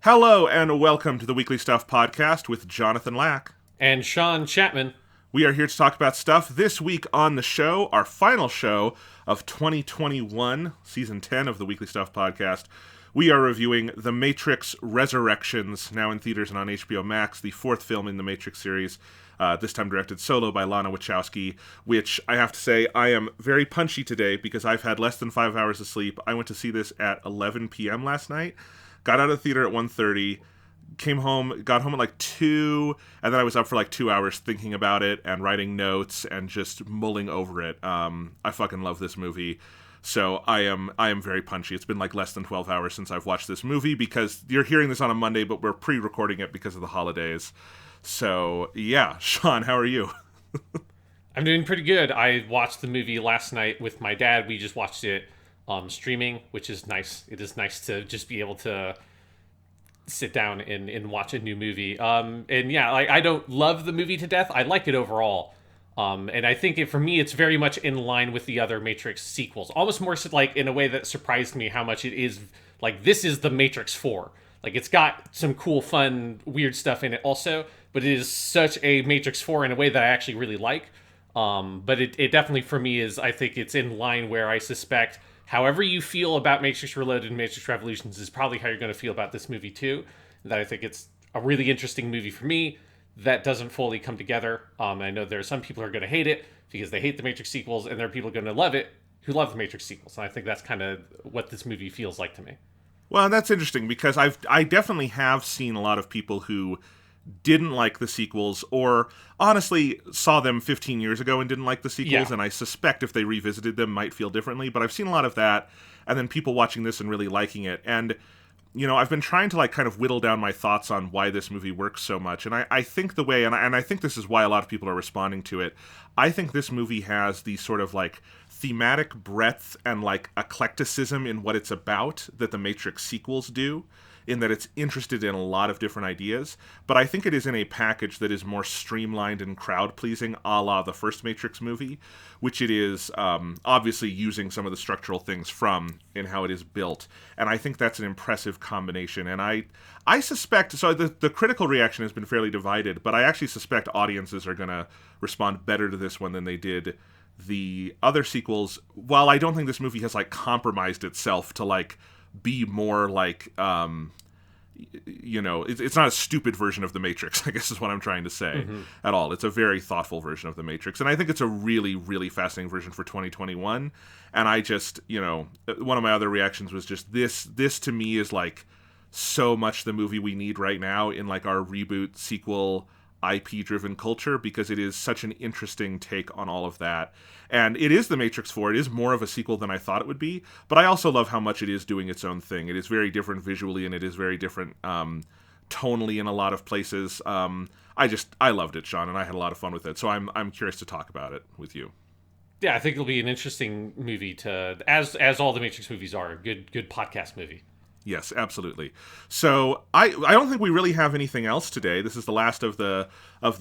Hello and welcome to the Weekly Stuff Podcast with Jonathan Lack. And Sean Chapman. We are here to talk about stuff. This week on the show, our final show of 2021, Season 10 of the Weekly Stuff Podcast, we are reviewing The Matrix Resurrections, now in theaters and on HBO Max, the fourth film in the Matrix series, this time directed solo by Lana Wachowski, which I have to say, I am very punchy today because I've had less than 5 hours of sleep. I went to see this at 11 p.m. last night, got out of the theater at 1:30, got home at like 2, and then I was up for like 2 hours thinking about it and writing notes and just mulling over it. I fucking love this movie. So I am very punchy. It's been like less than 12 hours since I've watched this movie because you're hearing this on a Monday, but we're pre-recording it because of the holidays. So yeah, Sean, how are you? I'm doing pretty good. I watched the movie last night with my dad. We just watched it streaming, which is nice. It is nice to just be able to sit down and watch a new movie. And yeah, I don't love the movie to death. I like it overall. And I think for me, it's very much in line with the other Matrix sequels. Almost more so, like in a way that surprised me how much it is like this is the Matrix 4. Like it's got some cool, fun, weird stuff in it also, but it is such a Matrix 4 in a way that I actually really like. But it definitely for me is, I think it's in line where I suspect however you feel about Matrix Reloaded and Matrix Revolutions is probably how you're going to feel about this movie too. That I think it's a really interesting movie for me that doesn't fully come together. I know there are some people who are going to hate it because they hate the Matrix sequels, and there are people going to love it who love the Matrix sequels. And I think that's kind of what this movie feels like to me. Well, that's interesting because I definitely have seen a lot of people who didn't like the sequels, or honestly saw them 15 years ago and didn't like the sequels, and I suspect if they revisited them might feel differently, but I've seen a lot of that, and then people watching this and really liking it, and you know, I've been trying to like kind of whittle down my thoughts on why this movie works so much, and I think the way, and I think this is why a lot of people are responding to it, I think this movie has the sort of like thematic breadth and like eclecticism in what it's about that the Matrix sequels do, in that it's interested in a lot of different ideas, but I think it is in a package that is more streamlined and crowd-pleasing, a la the first Matrix movie, which it is obviously using some of the structural things from in how it is built, and I think that's an impressive combination, and I suspect, so the critical reaction has been fairly divided, but I actually suspect audiences are going to respond better to this one than they did the other sequels, while I don't think this movie has like compromised itself to like be more like, you know, it's not a stupid version of The Matrix, I guess is what I'm trying to say, at all. It's a very thoughtful version of The Matrix, and I think it's a really, really fascinating version for 2021, and I just, you know, one of my other reactions was just this to me is like so much the movie we need right now in like our reboot, sequel, IP-driven culture, because it is such an interesting take on all of that. And it is The Matrix 4. It is more of a sequel than I thought it would be, but I also love how much it is doing its own thing. It is very different visually, and it is very different tonally in a lot of places. I loved it, Sean, and I had a lot of fun with it, so I'm curious to talk about it with you. Yeah, I think it'll be an interesting movie to, as all the Matrix movies are, a good podcast movie. Yes, absolutely. So I don't think we really have anything else today. This is the last of the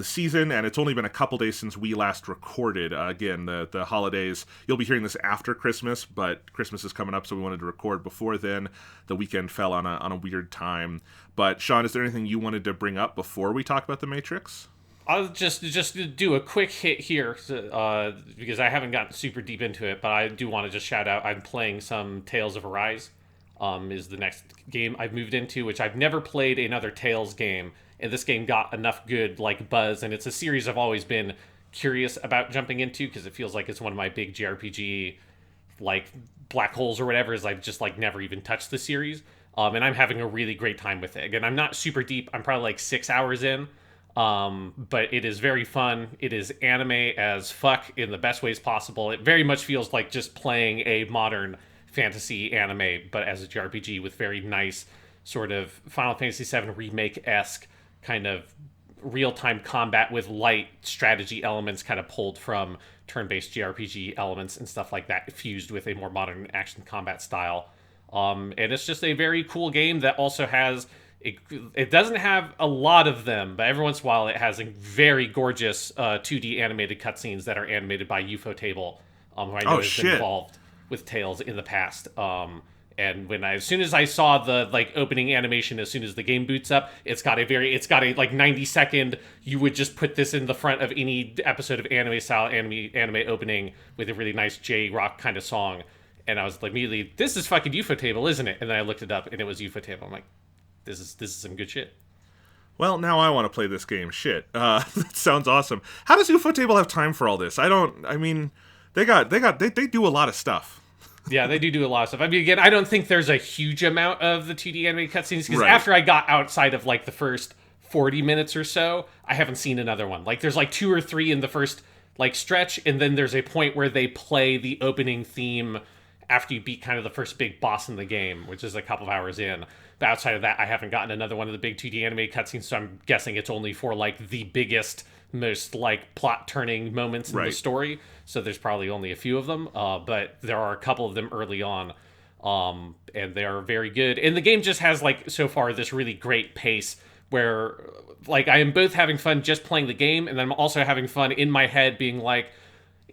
season, and it's only been a couple days since we last recorded. Again, the holidays. You'll be hearing this after Christmas, but Christmas is coming up, so we wanted to record before then. The weekend fell on a weird time. But Sean, is there anything you wanted to bring up before we talk about The Matrix? I'll just do a quick hit here because I haven't gotten super deep into it, but I do want to just shout out I'm playing some Tales of Arise. Is the next game I've moved into, which I've never played another Tales game, and this game got enough good like buzz, and it's a series I've always been curious about jumping into because it feels like it's one of my big JRPG like black holes or whatever, is I've just like never even touched the series, and I'm having a really great time with it. Again, I'm not super deep, I'm probably like 6 hours in, but it is very fun. It is anime as fuck in the best ways possible. It very much feels like just playing a modern fantasy anime, but as a JRPG with very nice sort of Final Fantasy VII Remake-esque kind of real-time combat with light strategy elements kind of pulled from turn-based JRPG elements and stuff like that, fused with a more modern action combat style. And it's just a very cool game that also has... It doesn't have a lot of them, but every once in a while it has a very gorgeous 2D animated cutscenes that are animated by UFO Table, who I know has been involved with Tales in the past. And as soon as I saw the like opening animation, as soon as the game boots up, it's got a like 90-second. You would just put this in the front of any episode of anime style anime opening with a really nice J rock kind of song. And I was like immediately, this is fucking Ufotable, isn't it? And then I looked it up, and it was Ufotable. I'm like, this is some good shit. Well, now I want to play this game. Shit, that sounds awesome. How does Ufotable have time for all this? I mean, they do a lot of stuff. Yeah, they do a lot of stuff. I mean, again, I don't think there's a huge amount of the 2D anime cutscenes, because Right. after I got outside of like the first 40 minutes or so, I haven't seen another one. Like there's like 2 or 3 in the first like stretch, and then there's a point where they play the opening theme after you beat kind of the first big boss in the game, which is a couple of hours in. But outside of that, I haven't gotten another one of the big 2D anime cutscenes, so I'm guessing it's only for like the biggest, most like plot turning moments in the story. So there's probably only a few of them, but there are a couple of them early on, and they are very good. And the game just has like so far this really great pace where like I am both having fun just playing the game, and then I'm also having fun in my head being like,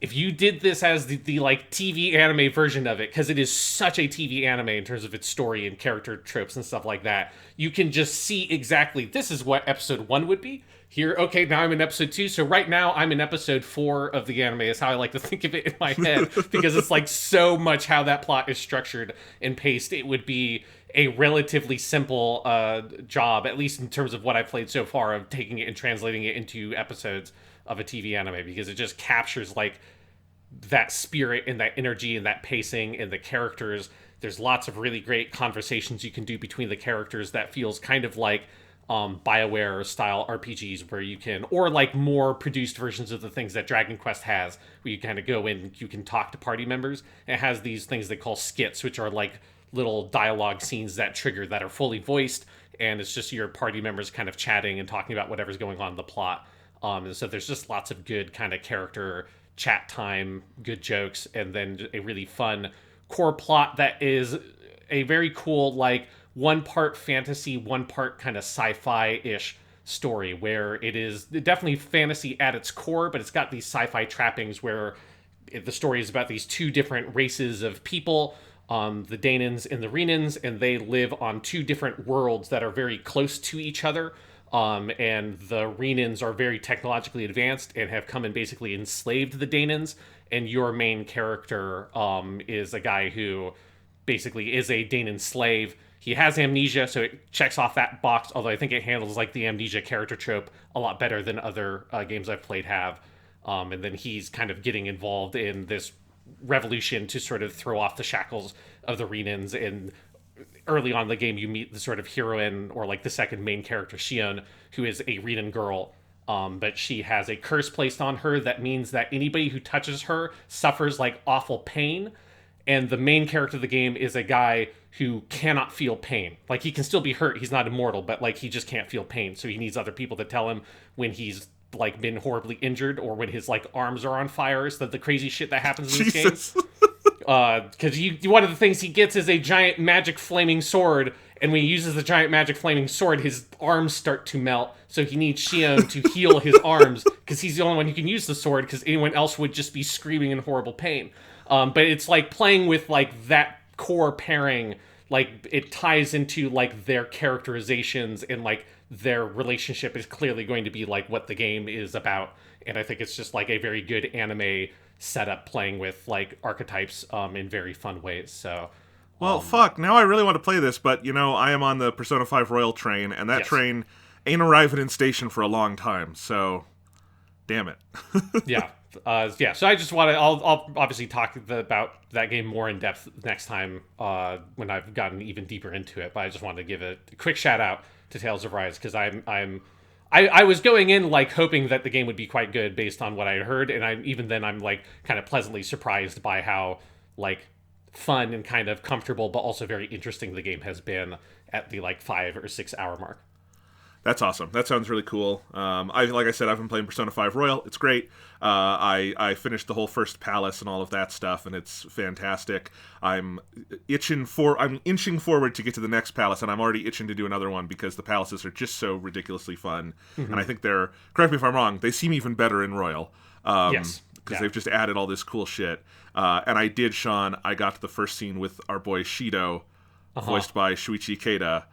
if you did this as the like TV anime version of it, because it is such a TV anime in terms of its story and character tropes and stuff like that, you can just see exactly, this is what episode 1 would be. Here, okay, now I'm in episode 2, so right now I'm in episode 4 of the anime is how I like to think of it in my head, because it's like so much how that plot is structured and paced. It would be a relatively simple job, at least in terms of what I've played so far, of taking it and translating it into episodes of a TV anime, because it just captures like that spirit and that energy and that pacing and the characters. There's lots of really great conversations you can do between the characters that feels kind of like BioWare style RPGs, where you can, or like more produced versions of the things that Dragon Quest has, where you kind of go in, you can talk to party members. It has these things they call skits, which are like little dialogue scenes that trigger, that are fully voiced, and it's just your party members kind of chatting and talking about whatever's going on in the plot. And so there's just lots of good kind of character chat time, good jokes, and then a really fun core plot that is a very cool, like, one part fantasy, one part kind of sci-fi-ish story, where it is definitely fantasy at its core, but it's got these sci-fi trappings where the story is about these 2 different races of people, the Danans and the Renans, and they live on 2 different worlds that are very close to each other. And the Renans are very technologically advanced and have come and basically enslaved the Danans. And your main character is a guy who basically is a Danan slave. He has amnesia, so it checks off that box, although I think it handles like the amnesia character trope a lot better than other games I've played have. And then he's kind of getting involved in this revolution to sort of throw off the shackles of the Renans. And early on in the game, you meet the sort of heroine, or like the second main character, Shion, who is a Renan girl. But she has a curse placed on her that means that anybody who touches her suffers like awful pain. And the main character of the game is a guy who cannot feel pain. Like, he can still be hurt, he's not immortal, but like he just can't feel pain. So he needs other people to tell him when he's like been horribly injured, or when his like arms are on fire. So the crazy shit that happens in this game. Because one of the things he gets is a giant magic flaming sword, and when he uses the giant magic flaming sword, his arms start to melt. So he needs Shion to heal his arms, because he's the only one who can use the sword, because anyone else would just be screaming in horrible pain. But it's like playing with like that core pairing, like it ties into like their characterizations, and like their relationship is clearly going to be like what the game is about. And I think it's just like a very good anime setup, playing with like archetypes in very fun ways. So well, fuck, now I really want to play this, but you know, I am on the Persona 5 Royal train, and that train ain't arriving in station for a long time, so damn it. Yeah. So I just want to, I'll obviously talk about that game more in depth next time when I've gotten even deeper into it, but I just wanted to give a quick shout out to Tales of Rise, because I was going in like hoping that the game would be quite good based on what I had heard, and even then I'm like kind of pleasantly surprised by how like fun and kind of comfortable but also very interesting the game has been at the like 5 or 6 hour mark. That's awesome. That sounds really cool. Like I said, I've been playing Persona 5 Royal. It's great. I finished the whole first palace and all of that stuff, and it's fantastic. I'm inching forward to get to the next palace, and I'm already itching to do another one, because the palaces are just so ridiculously fun. Mm-hmm. And I think they're, correct me if I'm wrong, they seem even better in Royal. Yes. Because they've just added all this cool shit. And I did, Sean, I got to the first scene with our boy Shido, voiced by Shuichi Keita.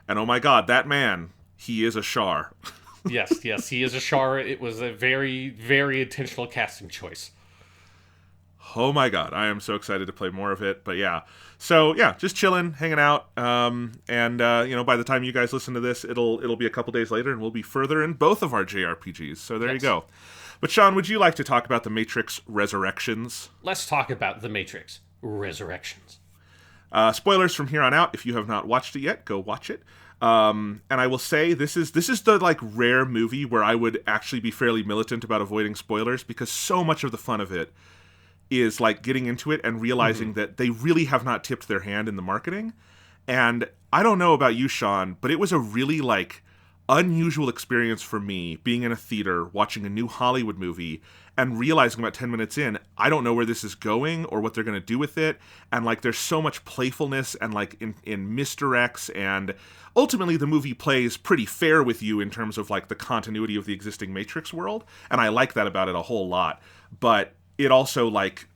And oh my god, that man, he is a Char. Yes, he is a Char. It was a very, very intentional casting choice. Oh my god, I am so excited to play more of it. But yeah, so yeah, just chilling, hanging out, and by the time you guys listen to this, it'll be a couple days later, and we'll be further in both of our JRPGs. So there you go. But Sean, would you like to talk about The Matrix Resurrections? Let's talk about The Matrix Resurrections. Spoilers from here on out. If you have not watched it yet, go watch it. And I will say this is the like rare movie where I would actually be fairly militant about avoiding spoilers, because so much of the fun of it is like getting into it and realizing that they really have not tipped their hand in the marketing. And I don't know about you, Sean, but it was a really like unusual experience for me being in a theater watching a new Hollywood movie and realizing about 10 minutes in, I don't know where this is going or what they're going to do with it. And like there's so much playfulness and like in misdirects, and ultimately the movie plays pretty fair with you in terms of like the continuity of the existing Matrix world. And I like that about it a whole lot. But it also like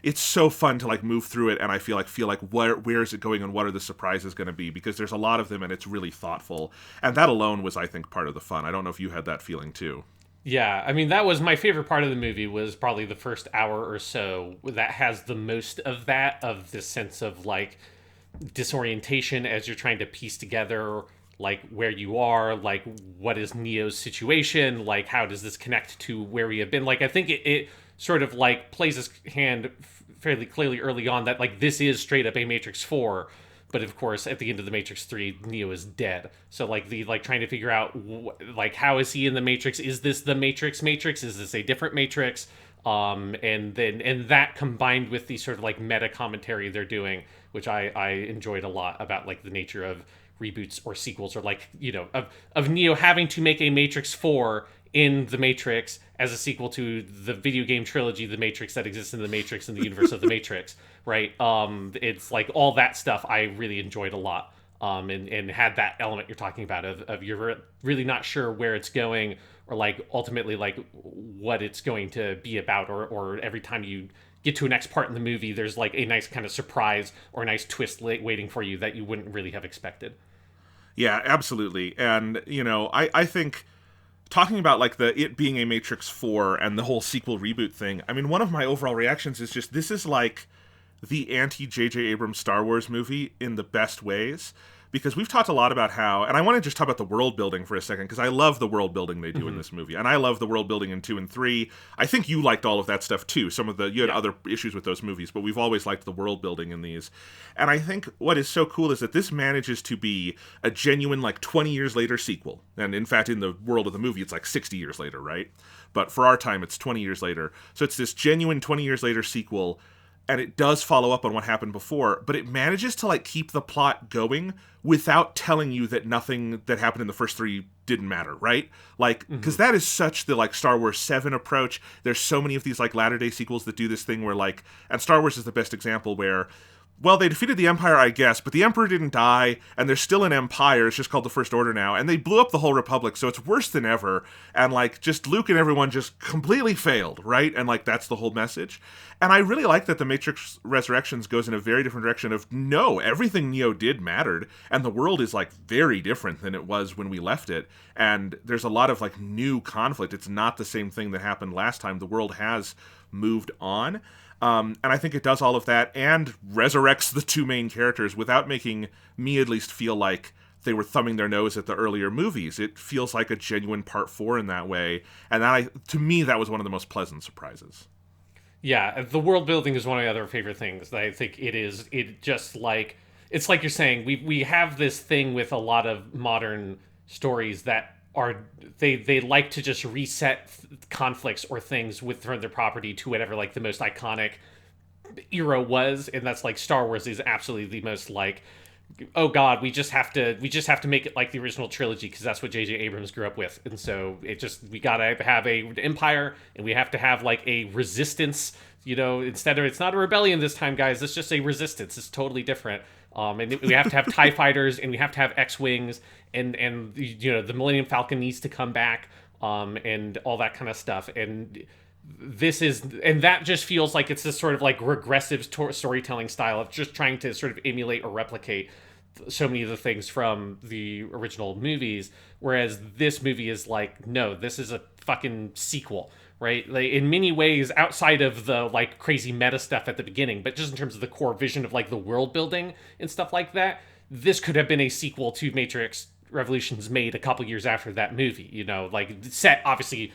it's so fun to like move through it, and I feel like where is it going and what are the surprises going to be, because there's a lot of them and it's really thoughtful, and that alone was, I think, part of the fun. I don't know if you had that feeling too. Yeah, I mean, that was my favorite part of the movie, was probably the first hour or so that has the most of that, of this sense of like disorientation as you're trying to piece together like where you are, like what is Neo's situation, like how does this connect to where we have been. Like I think it sort of like plays his hand fairly clearly early on that like this is straight up a Matrix 4, but of course at the end of the Matrix 3 Neo is dead. So like the like trying to figure out like how is he in the Matrix? Is this the Matrix? Is this a different Matrix? And that combined with the sort of like meta commentary they're doing, which I enjoyed a lot, about like the nature of reboots or sequels, or like, you know, of Neo having to make a Matrix 4 in the Matrix as a sequel to the video game trilogy The Matrix that exists in the Matrix, in the universe of the Matrix, right? It's like all that stuff I really enjoyed a lot, and had that element you're talking about of you're really not sure where it's going, or like ultimately like what it's going to be about, or every time you get to a next part in the movie there's like a nice kind of surprise or a nice twist waiting for you that you wouldn't really have expected. Yeah, absolutely. And you know, I think talking about like it being a Matrix 4 and the whole sequel reboot thing, I mean, one of my overall reactions is just, this is like the anti-J.J. Abrams Star Wars movie in the best ways. Because we've talked a lot about how, and I want to just talk about the world building for a second, because I love the world building they do in this movie, and I love the world building in 2 and 3. I think you liked all of that stuff too. You had other issues with those movies, but we've always liked the world building in these. And I think what is so cool is that this manages to be a genuine like 20 years later sequel. And in fact, in the world of the movie, it's like 60 years later, right? But for our time, it's 20 years later. So it's this genuine 20 years later sequel. And it does follow up on what happened before, but it manages to like keep the plot going without telling you that nothing that happened in the first 3 didn't matter, right? Like, because that is such the like Star Wars 7 approach. There's so many of these like latter day sequels that do this thing where like, and Star Wars is the best example, where, well, they defeated the Empire, I guess, but the Emperor didn't die, and there's still an Empire. It's just called the First Order now, and they blew up the whole Republic, so it's worse than ever, and, like, just Luke and everyone just completely failed, right? And, like, that's the whole message. And I really like that The Matrix Resurrections goes in a very different direction of, no, everything Neo did mattered, and the world is, like, very different than it was when we left it, and there's a lot of, like, new conflict. It's not the same thing that happened last time. The world has moved on. And I think it does all of that and resurrects the 2 main characters without making me at least feel like they were thumbing their nose at the earlier movies. It feels like a genuine part 4 in that way. And to me, that was one of the most pleasant surprises. Yeah, the world building is one of the other favorite things that I think it's like you're saying, we have this thing with a lot of modern stories that they like to just reset conflicts or things from their property to whatever like the most iconic era was, and that's like Star Wars is absolutely the most like, oh god, we just have to make it like the original trilogy because that's what J.J. Abrams grew up with, and so we gotta have an empire and we have to have like a resistance, you know, instead of, it's not a rebellion this time, guys, it's just a resistance. It's totally different. And we have to have TIE fighters, and we have to have X-Wings, and you know, the Millennium Falcon needs to come back, and all that kind of stuff. And and that just feels like it's this sort of like regressive storytelling style of just trying to sort of emulate or replicate so many of the things from the original movies, whereas this movie is like, no, this is a fucking sequel, right? Like, in many ways, outside of the like crazy meta stuff at the beginning, but just in terms of the core vision of like the world building and stuff like that, this could have been a sequel to Matrix Revolutions, made a couple years after that movie, like set obviously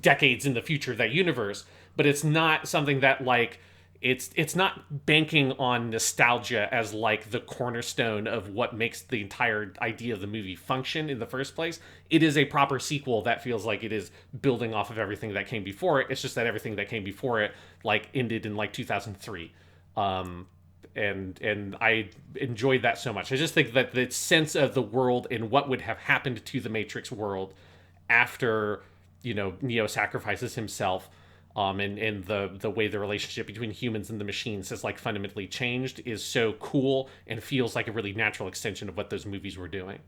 decades in the future of that universe, but it's not something that like it's not banking on nostalgia as like the cornerstone of what makes the entire idea of the movie function in the first place. It is a proper sequel that feels like it is building off of everything that came before it. It's just that everything that came before it like ended in like 2003. And I enjoyed that so much. I just think that the sense of the world and what would have happened to the Matrix world after, Neo sacrifices himself, and the way the relationship between humans and the machines has like fundamentally changed is so cool and feels like a really natural extension of what those movies were doing.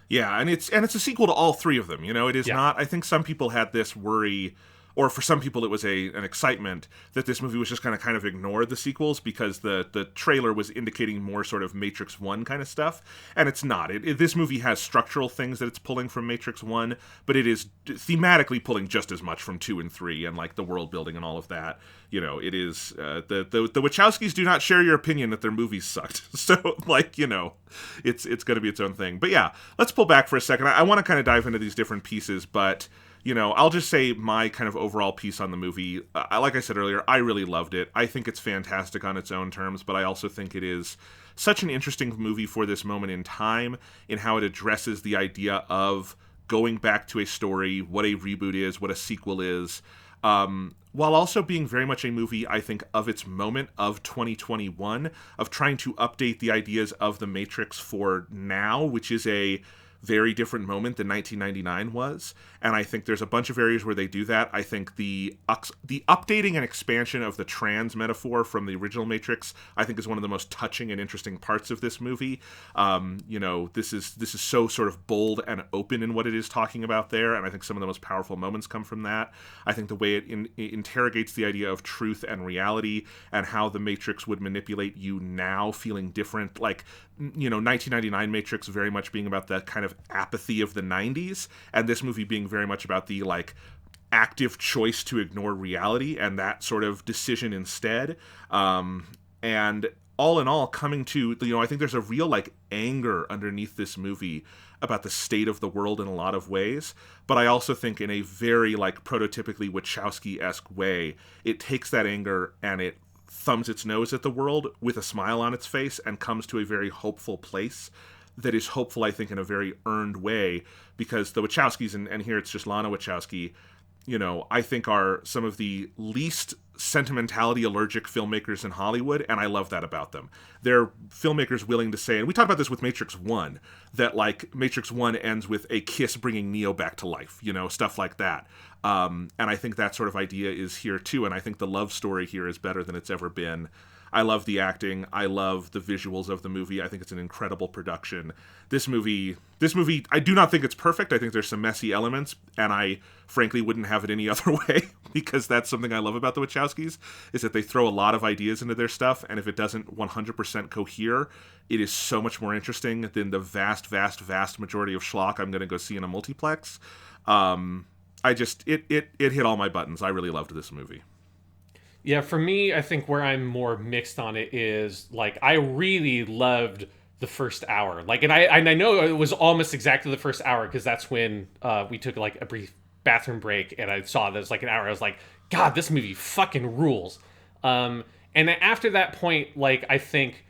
Yeah, and it's a sequel to all three of them. It is not. I think some people had this worry, or for some people it was an excitement that this movie was just going to kind of ignore the sequels because the trailer was indicating more sort of Matrix 1 kind of stuff, and it's not. This movie has structural things that it's pulling from Matrix 1, but it is thematically pulling just as much from 2 and 3 and like the world building and all of that. It is the Wachowskis do not share your opinion that their movies sucked. So like, it's going to be its own thing. But yeah, let's pull back for a second. I want to kind of dive into these different pieces, but I'll just say my kind of overall piece on the movie. Like I said earlier, I really loved it. I think it's fantastic on its own terms, but I also think it is such an interesting movie for this moment in time in how it addresses the idea of going back to a story, what a reboot is, what a sequel is, while also being very much a movie, I think, of its moment, of 2021, of trying to update the ideas of the Matrix for now, which is a very different moment than 1999 was, and I think there's a bunch of areas where they do that. I think the updating and expansion of the trans metaphor from the original Matrix, I think, is one of the most touching and interesting parts of this movie. This is so sort of bold and open in what it is talking about there, and I think some of the most powerful moments come from that. I think the way it interrogates the idea of truth and reality and how the Matrix would manipulate you now, feeling different, like 1999 Matrix very much being about that kind of apathy of the 90s, and this movie being very much about the like active choice to ignore reality and that sort of decision instead. And all in all, coming to, I think there's a real like anger underneath this movie about the state of the world in a lot of ways, but I also think in a very like prototypically Wachowski-esque way, it takes that anger and it thumbs its nose at the world with a smile on its face and comes to a very hopeful place that is hopeful, I think, in a very earned way, because the Wachowskis, and here it's just Lana Wachowski, I think are some of the least sentimentality allergic filmmakers in Hollywood, and I love that about them. They're filmmakers willing to say, and we talked about this with Matrix 1, that like Matrix 1 ends with a kiss bringing Neo back to life, stuff like that. And I think that sort of idea is here too, and I think the love story here is better than it's ever been. I love the acting. I love the visuals of the movie. I think it's an incredible production. This movie, I do not think it's perfect. I think there's some messy elements, and I frankly wouldn't have it any other way, because that's something I love about the Wachowskis, is that they throw a lot of ideas into their stuff, and if it doesn't 100% cohere, it is so much more interesting than the vast, vast, vast majority of schlock I'm going to go see in a multiplex. It hit all my buttons. I really loved this movie. Yeah, for me, I think where I'm more mixed on it is, like, I really loved the first hour. Like, and I know it was almost exactly the first hour, because that's when we took, like, a brief bathroom break, and I saw there's, like, an hour. I was like, God, this movie fucking rules. And after that point, like, I think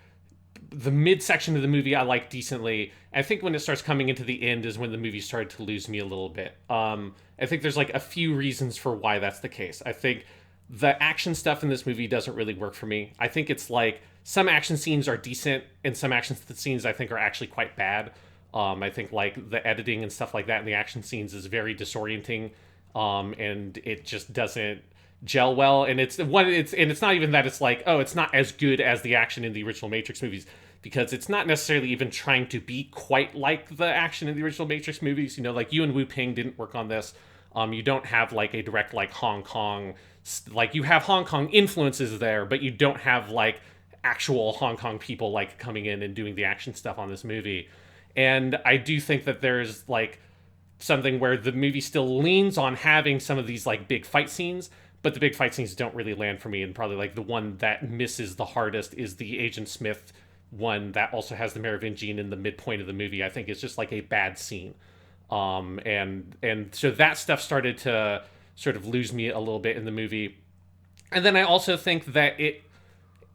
the midsection of the movie I like decently. I think when it starts coming into the end is when the movie started to lose me a little bit. I think there's, like, a few reasons for why that's the case. I think the action stuff in this movie doesn't really work for me. I think it's like some action scenes are decent and some action scenes I think are actually quite bad. I think like the editing and stuff like that in the action scenes is very disorienting, and it just doesn't gel well. And it's not even that it's like, oh, it's not as good as the action in the original Matrix movies, because it's not necessarily even trying to be quite like the action in the original Matrix movies. Like Yu and Wu Ping didn't work on this. You don't have like a direct like Hong Kong, like you have Hong Kong influences there, but you don't have like actual Hong Kong people like coming in and doing the action stuff on this movie. And I do think that there's like something where the movie still leans on having some of these like big fight scenes, but the big fight scenes don't really land for me. And probably like the one that misses the hardest is the Agent Smith one that also has the Merovingian in the midpoint of the movie. I think it's just like a bad scene. And so that stuff started to sort of lose me a little bit in the movie. And then I also think that it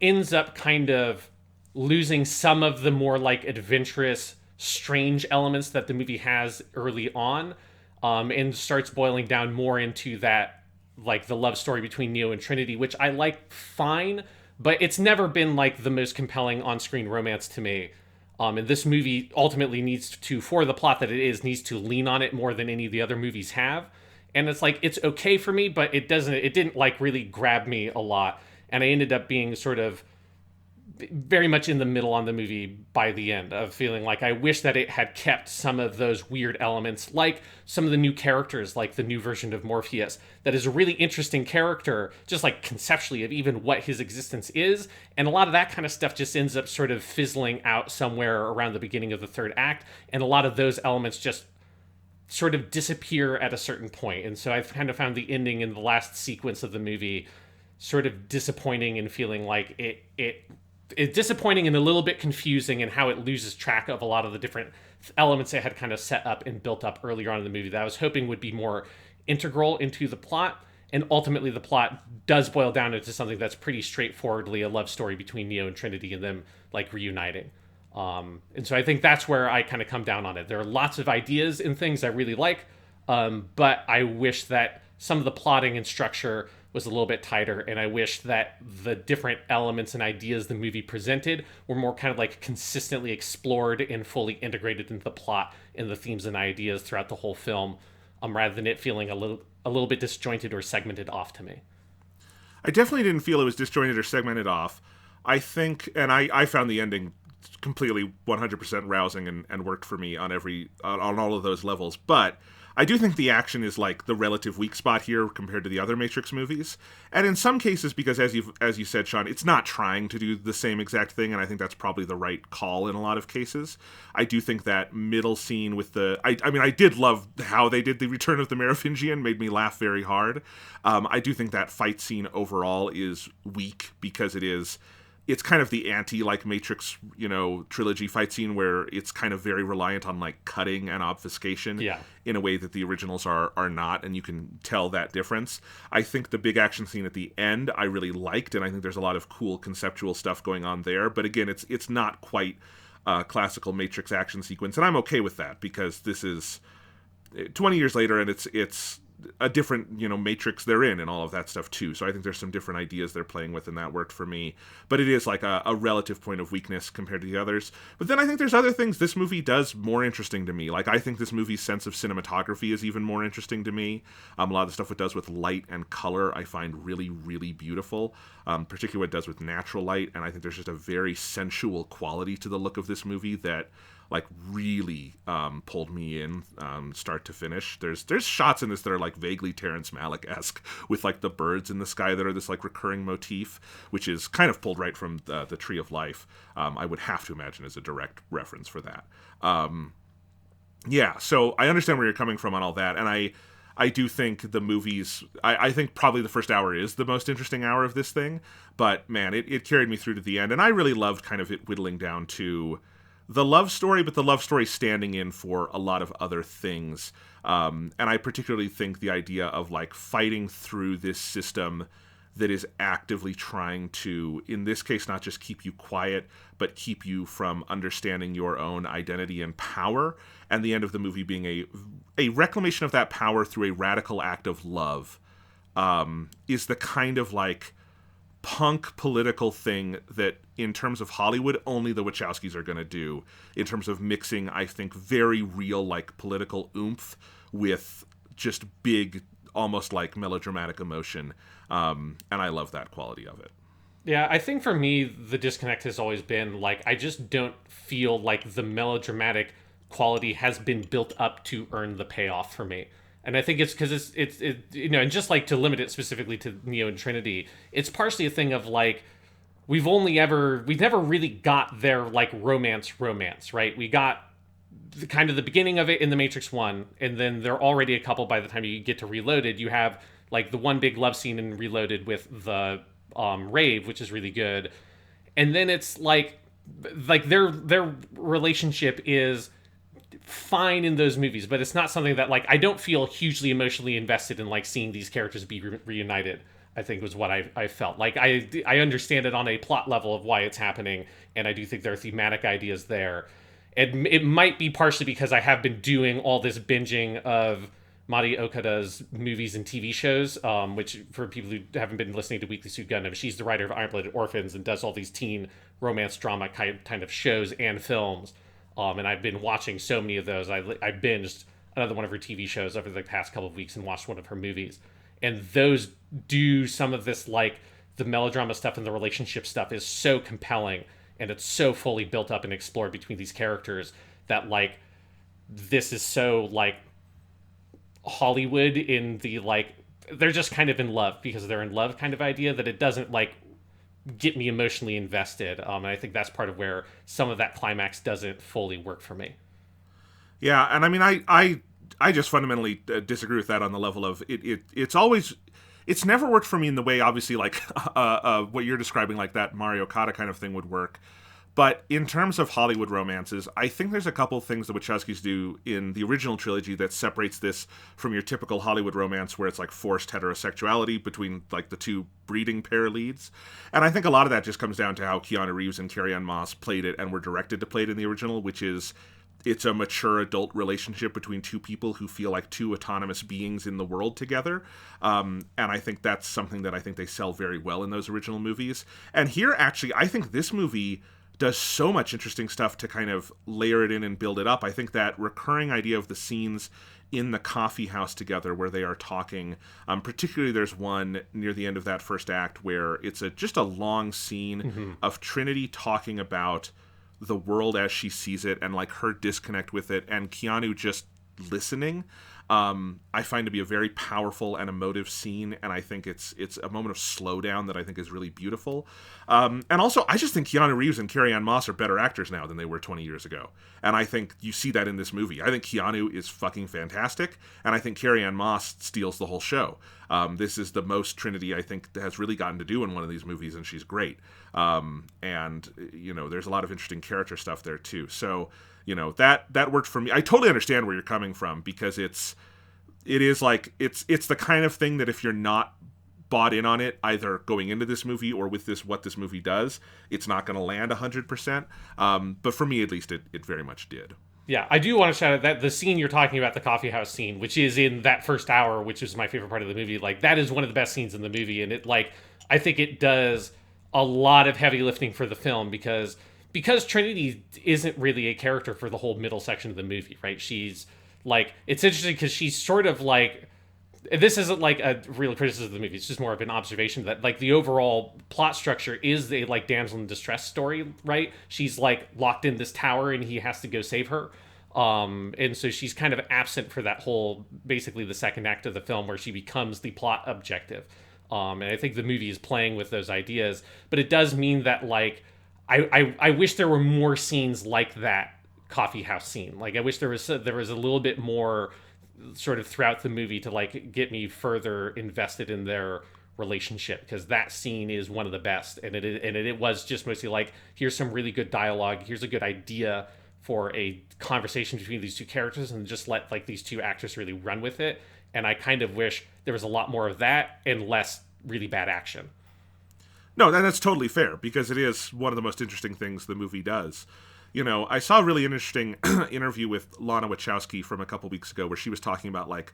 ends up kind of losing some of the more like adventurous, strange elements that the movie has early on, and starts boiling down more into that like the love story between Neo and Trinity, which I like fine, but it's never been like the most compelling on-screen romance to me. And this movie ultimately needs to, for the plot that it is, needs to lean on it more than any of the other movies have. And it's like, it's okay for me, but it didn't like really grab me a lot. And I ended up being sort of very much in the middle on the movie by the end, of feeling like I wish that it had kept some of those weird elements, like some of the new characters, like the new version of Morpheus, that is a really interesting character, just like conceptually of even what his existence is. And a lot of that kind of stuff just ends up sort of fizzling out somewhere around the beginning of the third act. And a lot of those elements just sort of disappear at a certain point. And so I've kind of found the ending in the last sequence of the movie sort of disappointing, and feeling like it's disappointing and a little bit confusing, in how it loses track of a lot of the different elements it had kind of set up and built up earlier on in the movie that I was hoping would be more integral into the plot. And ultimately the plot does boil down into something that's pretty straightforwardly a love story between Neo and Trinity and them like reuniting. And so I think that's where I kind of come down on it. There are lots of ideas and things I really like, but I wish that some of the plotting and structure was a little bit tighter, and I wish that the different elements and ideas the movie presented were more kind of like consistently explored and fully integrated into the plot and the themes and ideas throughout the whole film, rather than it feeling a little bit disjointed or segmented off to me. I definitely didn't feel it was disjointed or segmented off. I think, and I found the ending completely 100% rousing and worked for me on all of those levels, but I do think the action is like the relative weak spot here compared to the other Matrix movies. And in some cases, because as you said, Sean, it's not trying to do the same exact thing, and I think that's probably the right call in a lot of cases. I do think that middle scene with I did love how they did the Return of the Merovingian, made me laugh very hard. I do think that fight scene overall is weak because it's kind of the anti like Matrix, trilogy fight scene, where it's kind of very reliant on like cutting and obfuscation in a way that the originals are not, and you can tell that difference. I think the big action scene at the end I really liked, and I think there's a lot of cool conceptual stuff going on there. But again, it's not quite a classical Matrix action sequence, and I'm okay with that because this is 20 years later, and it's a different, matrix they're in and all of that stuff too. So I think there's some different ideas they're playing with, and that worked for me. But it is like a relative point of weakness compared to the others. But then I think there's other things this movie does more interesting to me. Like, I think this movie's sense of cinematography is even more interesting to me. A lot of the stuff it does with light and color I find really, really beautiful, particularly what it does with natural light. And I think there's just a very sensual quality to the look of this movie that like really pulled me in start to finish. There's shots in this that are like vaguely Terrence Malick-esque, with like the birds in the sky that are this like recurring motif, which is kind of pulled right from the Tree of Life. I would have to imagine as a direct reference for that. So I understand where you're coming from on all that, and I do think the movies, I think probably the first hour is the most interesting hour of this thing, but man, it carried me through to the end, and I really loved kind of it whittling down to the love story, but the love story standing in for a lot of other things. And I particularly think the idea of like fighting through this system that is actively trying to, in this case, not just keep you quiet, but keep you from understanding your own identity and power. And the end of the movie being a reclamation of that power through a radical act of love, is the kind of like punk political thing that, in terms of Hollywood, only the Wachowskis are going to do, in terms of mixing, I think, very real like political oomph with just big, almost like melodramatic emotion. And I love that quality of it. Yeah, I think for me, the disconnect has always been like, I just don't feel like the melodramatic quality has been built up to earn the payoff for me. And I think it's because and just like to limit it specifically to Neo and Trinity, it's partially a thing of like we've never really got their like romance, right? We got kind of the beginning of it in the Matrix 1, and then they're already a couple by the time you get to Reloaded. You have like the one big love scene in Reloaded with the rave, which is really good. And then it's like their relationship is fine in those movies, but it's not something that like I don't feel hugely emotionally invested in like seeing these characters be reunited. I think was what I felt like. I understand it on a plot level of why it's happening, and I do think there are thematic ideas there. It might be partially because I have been doing all this binging of Mari Okada's movies and TV shows, which for people who haven't been listening to Weekly Suit Gundam, she's the writer of Iron Blooded Orphans and does all these teen romance drama kind of shows and films. And I've been watching so many of those. I binged another one of her TV shows over the past couple of weeks and watched one of her movies. And those do some of this, like, the melodrama stuff and the relationship stuff is so compelling, and it's so fully built up and explored between these characters that, like, this is so, like, Hollywood in the, like, they're just kind of in love because they're in love kind of idea that it doesn't, like, get me emotionally invested. And I think that's part of where some of that climax doesn't fully work for me. Yeah, and I mean, I just fundamentally disagree with that on the level of it's never worked for me in the way, obviously, like what you're describing, like that Mario Okada kind of thing would work. But in terms of Hollywood romances, I think there's a couple things the Wachowskis do in the original trilogy that separates this from your typical Hollywood romance where it's like forced heterosexuality between like the two breeding pair leads. And I think a lot of that just comes down to how Keanu Reeves and Carrie-Anne Moss played it and were directed to play it in the original, which is it's a mature adult relationship between two people who feel like two autonomous beings in the world together. And I think that's something that I think they sell very well in those original movies. And here, actually, I think this movie does so much interesting stuff to kind of layer it in and build it up. I think that recurring idea of the scenes in the coffee house together where they are talking, particularly there's one near the end of that first act where it's just a long scene of Trinity talking about the world as she sees it and like her disconnect with it, and Keanu just listening. I find to be a very powerful and emotive scene, and I think it's a moment of slowdown that I think is really beautiful. And also, I just think Keanu Reeves and Carrie-Anne Moss are better actors now than they were 20 years ago. And I think you see that in this movie. I think Keanu is fucking fantastic, and I think Carrie-Anne Moss steals the whole show. This is the most Trinity I think has really gotten to do in one of these movies, and she's great. And, you know, there's a lot of interesting character stuff there, too. So, you know, that worked for me. I totally understand where you're coming from, because it's the kind of thing that if you're not bought in on it, either going into this movie or with what this movie does, it's not going to land 100%. But for me, at least, it very much did. Yeah, I do want to shout out that the scene you're talking about, the coffeehouse scene, which is in that first hour, which is my favorite part of the movie, like, that is one of the best scenes in the movie. And it, like, I think it does a lot of heavy lifting for the film because Trinity isn't really a character for the whole middle section of the movie, right? She's, like, it's interesting because she's sort of like, this isn't like a real criticism of the movie, it's just more of an observation that, like, the overall plot structure is a, like, damsel in distress story, right? She's, like, locked in this tower and he has to go save her. And so she's kind of absent for that whole, basically the second act of the film where she becomes the plot objective. And I think the movie is playing with those ideas, but it does mean that, like, I wish there were more scenes like that coffee house scene. Like, I wish there was a little bit more sort of throughout the movie to, like, get me further invested in their relationship, because that scene is one of the best, and it was just mostly like, here's some really good dialogue, here's a good idea for a conversation between these two characters, and just let, like, these two actors really run with it. And I kind of wish there was a lot more of that and less really bad action. No, that's totally fair, because it is one of the most interesting things the movie does. You know, I saw a really interesting interview with Lana Wachowski from a couple weeks ago where she was talking about, like,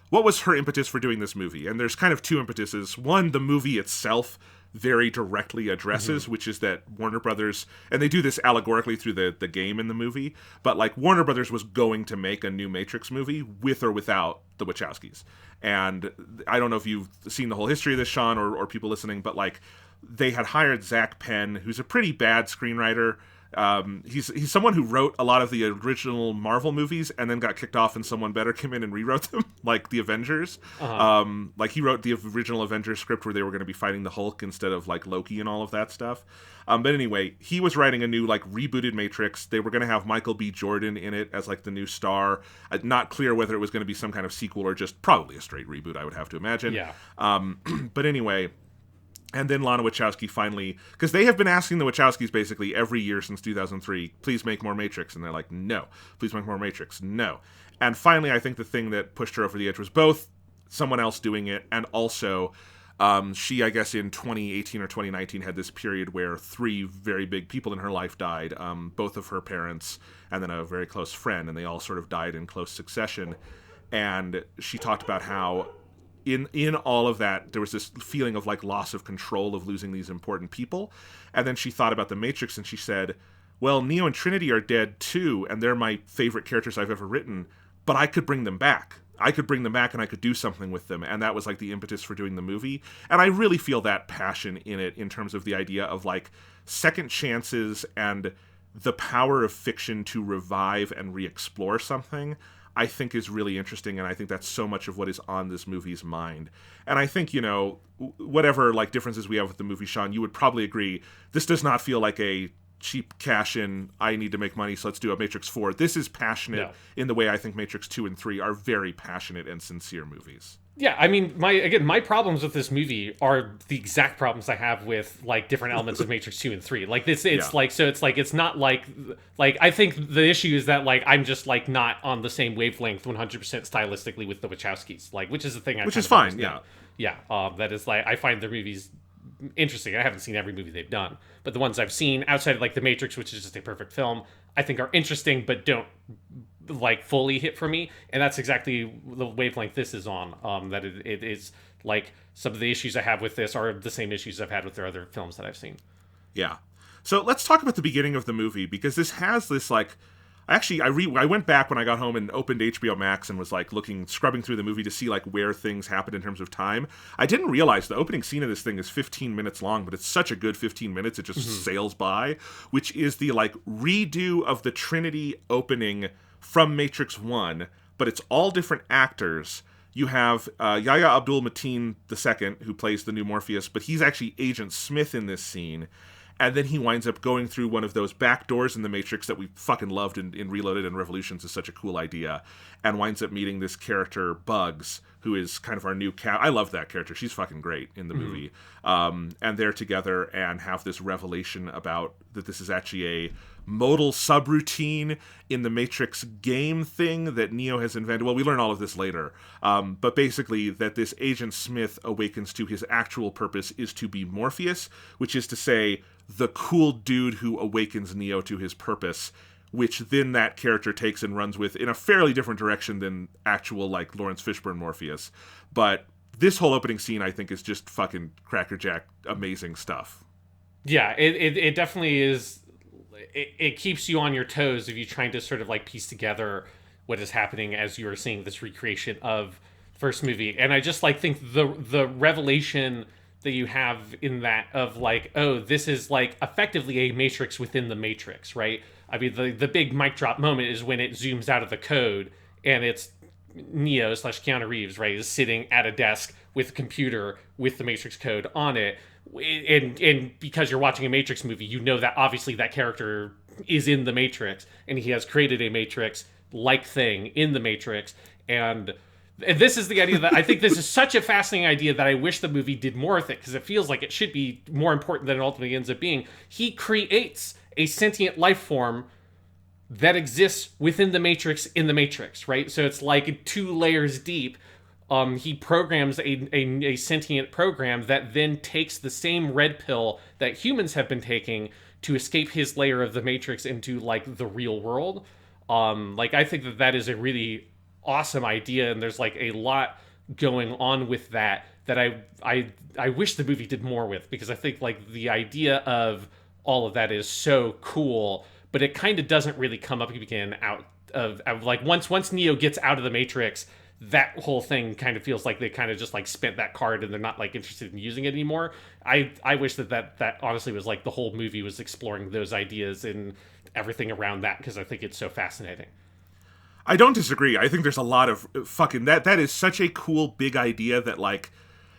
what was her impetus for doing this movie? And there's kind of two impetuses. One, the movie itself very directly addresses, which is that Warner Brothers, and they do this allegorically through the game in the movie, but, like, Warner Brothers was going to make a new Matrix movie with or without the Wachowskis. And I don't know if you've seen the whole history of this, Sean, or people listening, but, like, they had hired Zach Penn, who's a pretty bad screenwriter. He's someone who wrote a lot of the original Marvel movies and then got kicked off, and someone better came in and rewrote them, like the Avengers. Like he wrote the original Avengers script where they were going to be fighting the Hulk instead of like Loki and all of that stuff. But anyway, he was writing a new like rebooted Matrix. They were going to have Michael B. Jordan in it as like the new star. Not clear whether it was going to be some kind of sequel or just probably a straight reboot, I would have to imagine. Yeah. But anyway. And then Lana Wachowski finally, because they have been asking the Wachowskis basically every year since 2003, please make more Matrix. And they're like, no. Please make more Matrix. No. And finally, I think the thing that pushed her over the edge was both someone else doing it and also she, I guess, in 2018 or 2019 had this period where 3 very big people in her life died, both of her parents and then a very close friend, and they all sort of died in close succession. And she talked about how in all of that, there was this feeling of like loss of control of losing these important people. And then she thought about the Matrix and she said, well, Neo and Trinity are dead too, and they're my favorite characters I've ever written, but I could bring them back. I could bring them back and I could do something with them. And that was like the impetus for doing the movie. And I really feel that passion in it in terms of the idea of like second chances and the power of fiction to revive and re-explore something. I think is really interesting, and I think that's so much of what is on this movie's mind. And I think, you know, whatever like differences we have with the movie, Sean, you would probably agree, this does not feel like a cheap cash-in, I need to make money, so let's do a Matrix 4. This is passionate in the way I think Matrix 2 and 3 are very passionate and sincere movies. Yeah, I mean, my problems with this movie are the exact problems I have with like different elements of Matrix 2 and 3. Like this, it's like, so it's like, it's not like I think the issue is that like I'm just like not on the same wavelength 100% stylistically with the Wachowskis, like, which is the thing I which is fine, that is like, I find their movies interesting. I haven't seen every movie they've done, but the ones I've seen outside of like The Matrix, which is just a perfect film, I think are interesting but don't like fully hit for me. And that's exactly the wavelength this is on. That it is like some of the issues I have with this are the same issues I've had with their other films that I've seen. Yeah. So let's talk about the beginning of the movie, because this has this like, actually, I went back when I got home and opened HBO Max and was like scrubbing through the movie to see like where things happened in terms of time. I didn't realize the opening scene of this thing is 15 minutes long, but it's such a good 15 minutes, it just sails by, which is the like redo of the Trinity opening from Matrix 1, but it's all different actors. You have Yahya Abdul-Mateen II, who plays the new Morpheus, but he's actually Agent Smith in this scene. And then he winds up going through one of those back doors in the Matrix that we fucking loved in Reloaded and Revolutions is such a cool idea, and winds up meeting this character, Bugs, who is kind of our new I love that character. She's fucking great in the movie. And they're together and have this revelation about that this is actually a modal subroutine in the Matrix game thing that Neo has invented. Well, we learn all of this later. But basically that this Agent Smith awakens to his actual purpose is to be Morpheus, which is to say the cool dude who awakens Neo to his purpose, which then that character takes and runs with in a fairly different direction than actual, like, Lawrence Fishburne Morpheus. But this whole opening scene, I think, is just fucking crackerjack amazing stuff. Yeah, it definitely is. It keeps you on your toes if you're trying to sort of, like, piece together what is happening as you are seeing this recreation of the first movie. And I just, like, think the revelation that you have in that of, like, oh, this is, like, effectively a Matrix within the Matrix, right? I mean, the big mic drop moment is when it zooms out of the code and it's Neo / Keanu Reeves, right, is sitting at a desk with a computer with the Matrix code on it. And because you're watching a Matrix movie, you know that obviously that character is in the Matrix and he has created a Matrix-like thing in the Matrix. And this is the idea that I think this is such a fascinating idea that I wish the movie did more with it, because it feels like it should be more important than it ultimately ends up being. He creates a sentient life form that exists within the Matrix in the Matrix, right? So it's like 2 layers deep. He programs a sentient program that then takes the same red pill that humans have been taking to escape his layer of the Matrix into, like, the real world. Like, I think that is a really awesome idea, and there's, like, a lot going on with that I wish the movie did more with, because I think, like, the idea of all of that is so cool, but it kind of doesn't really come up again out of like once Neo gets out of the Matrix, that whole thing kind of feels like they kind of just like spent that card and they're not like interested in using it anymore. I wish that honestly was like the whole movie was exploring those ideas and everything around that, because I think it's so fascinating. I don't disagree. I think there's a lot of fucking that is such a cool big idea that like,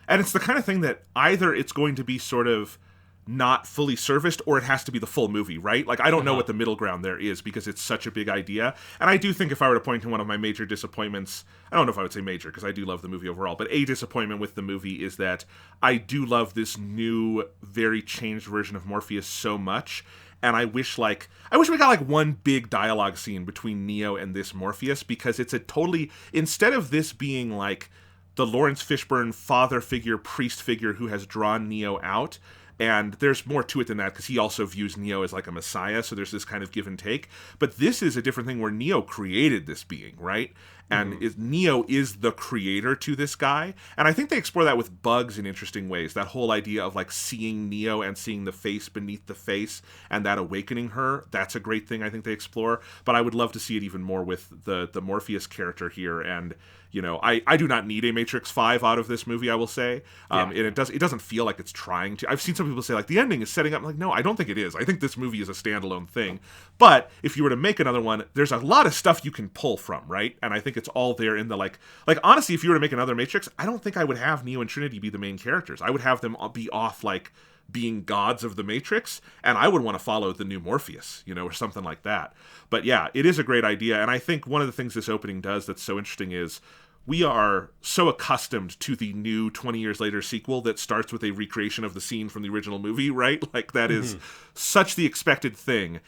and it's the kind of thing that either it's going to be sort of not fully serviced or it has to be the full movie, right? Like I don't know what the middle ground there is because it's such a big idea. And I do think if I were to point to one of my major disappointments, I don't know if I would say major because I do love the movie overall, but a disappointment with the movie is that I do love this new, very changed version of Morpheus so much. And I wish we got like one big dialogue scene between Neo and this Morpheus, because it's a totally, instead of this being like the Lawrence Fishburne father figure, priest figure who has drawn Neo out, and there's more to it than that because he also views Neo as like a messiah, so there's this kind of give and take. But this is a different thing where Neo created this being, right? And Neo is the creator to this guy. And I think they explore that with Bugs in interesting ways. That whole idea of like seeing Neo and seeing the face beneath the face and that awakening her, that's a great thing I think they explore. But I would love to see it even more with the Morpheus character here. And you know, I do not need a Matrix 5 out of this movie, I will say. And it doesn't feel like it's trying to. I've seen some people say, like, the ending is setting up. I'm like, no, I don't think it is. I think this movie is a standalone thing. But if you were to make another one, there's a lot of stuff you can pull from, right? And I think it's all there in the, like honestly, if you were to make another Matrix, I don't think I would have Neo and Trinity be the main characters. I would have them be off, like, being gods of the Matrix, and I would want to follow the new Morpheus, you know, or something like that. But yeah, it is a great idea, and I think one of the things this opening does that's so interesting is we are so accustomed to the new 20 years later sequel that starts with a recreation of the scene from the original movie, right? Like, that is such the expected thing.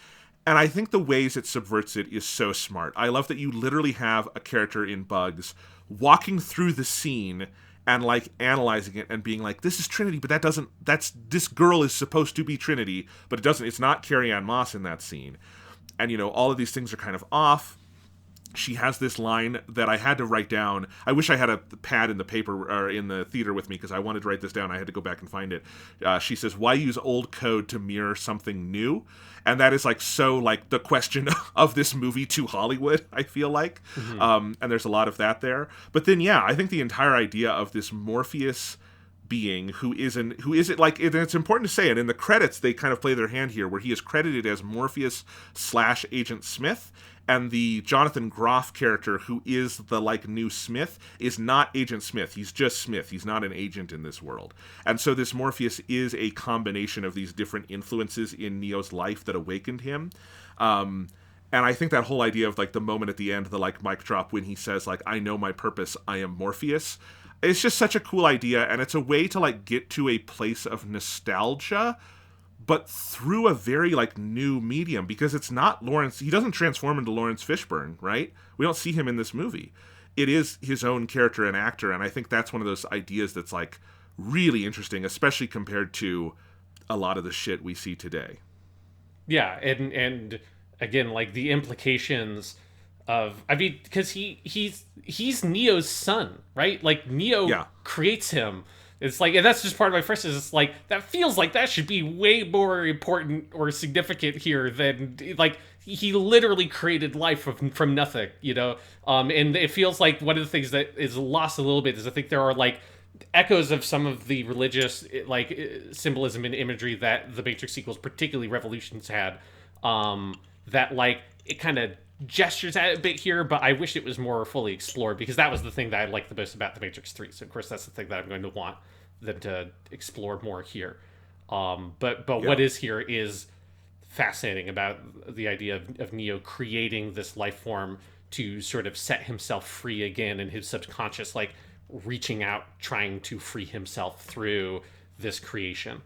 And I think the ways it subverts it is so smart. I love that you literally have a character in Bugs walking through the scene and like analyzing it and being like, this is Trinity, but this girl is supposed to be Trinity, but it's not Carrie-Anne Moss in that scene. And, you know, all of these things are kind of off. She has this line that I had to write down. I wish I had a pad in the paper or in the theater with me because I wanted to write this down. I had to go back and find it. She says, "Why use old code to mirror something new?" And that is like so like the question of this movie to Hollywood, I feel like. And there's a lot of that there. But then, yeah, I think the entire idea of this Morpheus being who isn't like, and it's important to say it in the credits, they kind of play their hand here where he is credited as Morpheus / Agent Smith. And the Jonathan Groff character, who is the, like, new Smith, is not Agent Smith. He's just Smith. He's not an agent in this world. And so this Morpheus is a combination of these different influences in Neo's life that awakened him. And I think that whole idea of, like, the moment at the end, the, like, mic drop when he says, like, I know my purpose, I am Morpheus. It's just such a cool idea, and it's a way to, like, get to a place of nostalgia, but through a very, like, new medium, because it's not Lawrence. He doesn't transform into Lawrence Fishburne, right? We don't see him in this movie. It is his own character and actor, and I think that's one of those ideas that's, like, really interesting, especially compared to a lot of the shit we see today. Yeah, and again, like, the implications of, I mean, because he's Neo's son, right? Like, Neo creates him. It's like, and that's just part of my frustration. It's like, that feels like that should be way more important or significant here than, like, he literally created life from nothing, you know? And it feels like one of the things that is lost a little bit is I think there are, like, echoes of some of the religious, like, symbolism and imagery that the Matrix sequels, particularly Revolutions, had, that, like, it kind of gestures at it a bit here, but I wish it was more fully explored, because that was the thing that I liked the most about the Matrix 3. So of course that's the thing that I'm going to want them to explore more here. But what is here is fascinating about the idea of Neo creating this life form to sort of set himself free again, and his subconscious, like, reaching out, trying to free himself through this creation.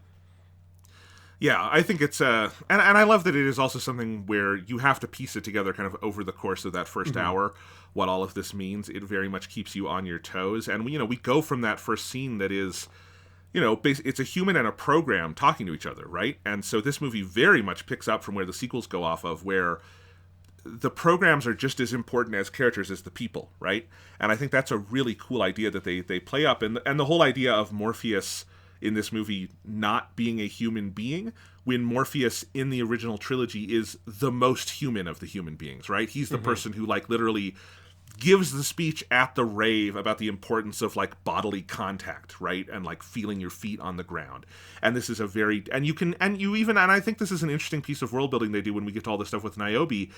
Yeah, I think it's and I love that it is also something where you have to piece it together kind of over the course of that first hour, what all of this means. It very much keeps you on your toes. And, you know, we go from that first scene that is, you know, it's a human and a program talking to each other, right? And so this movie very much picks up from where the sequels go off of, where the programs are just as important as characters as the people, right? And I think that's a really cool idea that they play up. And the whole idea of Morpheus in this movie not being a human being, when Morpheus in the original trilogy is the most human of the human beings, right? He's the person who, like, literally gives the speech at the rave about the importance of like bodily contact, right? And like feeling your feet on the ground. And this is a very, and I think this is an interesting piece of world building they do when we get to all this stuff with Niobe.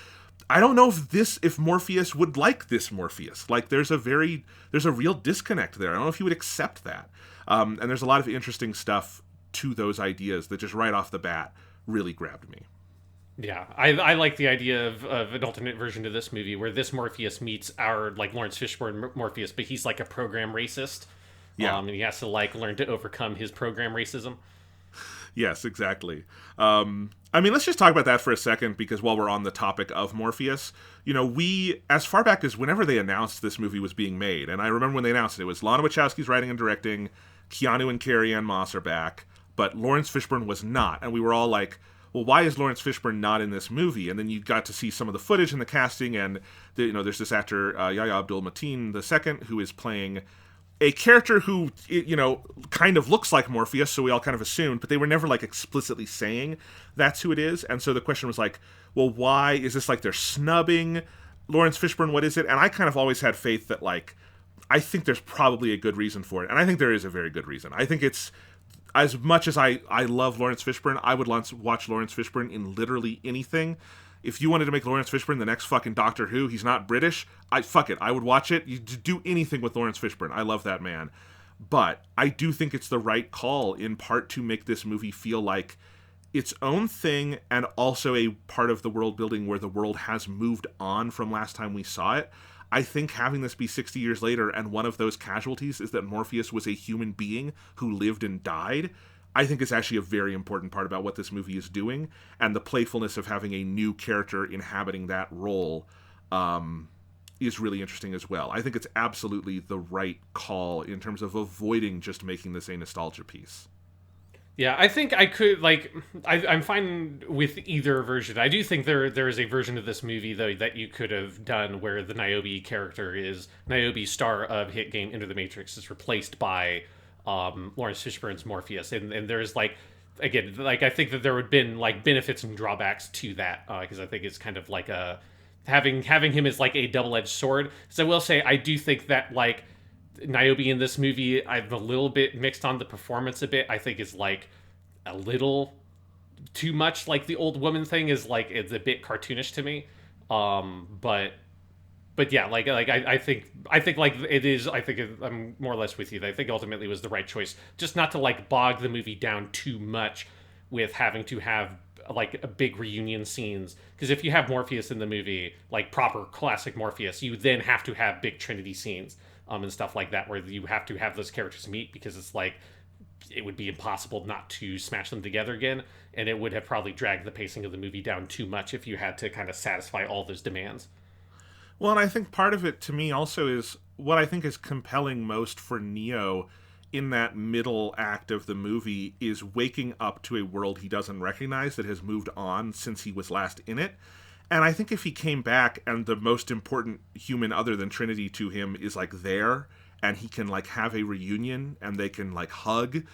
I don't know if Morpheus would like this Morpheus. Like there's a real disconnect there. I don't know if he would accept that. And there's a lot of interesting stuff to those ideas that just right off the bat really grabbed me. Yeah, I like the idea of an alternate version to this movie where this Morpheus meets our like Lawrence Fishburne Morpheus, but he's like a program racist. Yeah. And he has to like learn to overcome his program racism. Yes, exactly. I mean, let's just talk about that for a second, because while we're on the topic of Morpheus, we, as far back as whenever they announced this movie was being made, and I remember when they announced it was Lana Wachowski's writing and directing, Keanu and Carrie-Anne Moss are back, but Lawrence Fishburne was not, and we were all like, well, why is Lawrence Fishburne not in this movie? And then you got to see some of the footage and the casting, and there's this actor, Yahya Abdul-Mateen II, who is playing a character who, kind of looks like Morpheus, so we all kind of assumed, but they were never, like, explicitly saying that's who it is. And so the question was like, well, why? Is this like they're snubbing Lawrence Fishburne? What is it? And I kind of always had faith that, like, I think there's probably a good reason for it. And I think there is a very good reason. I think it's, as much as I love Lawrence Fishburne, I would watch Lawrence Fishburne in literally anything. If you wanted to make Lawrence Fishburne the next fucking Doctor Who, he's not British, I would watch it. You do anything with Lawrence Fishburne. I love that man. But I do think it's the right call, in part to make this movie feel like its own thing, and also a part of the world building where the world has moved on from last time we saw it. I think having this be 60 years later, and one of those casualties is that Morpheus was a human being who lived and died, I think is actually a very important part about what this movie is doing, and the playfulness of having a new character inhabiting that role is really interesting as well. I think it's absolutely the right call in terms of avoiding just making this a nostalgia piece. Yeah, I think I could, like, I'm fine with either version. I do think there is a version of this movie, though, that you could have done where the Niobe character is, Niobe, star of hit game Enter the Matrix, is replaced by Lawrence Fishburne's Morpheus. And there's, like, again, like, I think that there would have been, like, benefits and drawbacks to that, because I think it's kind of like a, having him as, like, a double-edged sword. So I will say, I do think that, like, Niobe in this movie, I'm a little bit mixed on the performance a bit. I think it's like a little too much like the old woman thing, is like, it's a bit cartoonish to me. But yeah, like I think like it is. I think I'm more or less with you. I think ultimately was the right choice, just not to like bog the movie down too much with having to have like a big reunion scenes. Because if you have Morpheus in the movie, like proper classic Morpheus, you then have to have big Trinity scenes. And stuff like that, where you have to have those characters meet, because it's like, it would be impossible not to smash them together again, and it would have probably dragged the pacing of the movie down too much if you had to kind of satisfy all those demands. Well, and I think part of it to me also is what I think is compelling most for Neo in that middle act of the movie is waking up to a world he doesn't recognize that has moved on since he was last in it. And I think if he came back and the most important human other than Trinity to him is like there, and he can like have a reunion and they can like hug,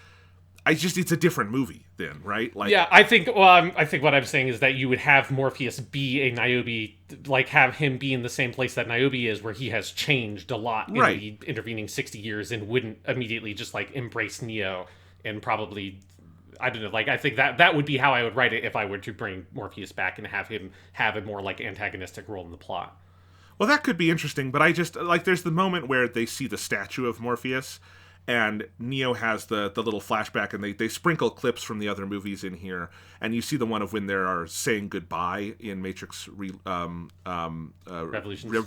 it's a different movie then, right? Like, yeah, I think what I'm saying is that you would have Morpheus be a Niobe, like have him be in the same place that Niobe is, where he has changed a lot in the intervening 60 years, and wouldn't immediately just like embrace Neo, and probably, I don't know, like, I think that would be how I would write it if I were to bring Morpheus back and have him have a more, like, antagonistic role in the plot. Well, that could be interesting, but I just, like, there's the moment where they see the statue of Morpheus, and Neo has the little flashback, and they sprinkle clips from the other movies in here, and you see the one of when they are saying goodbye in Matrix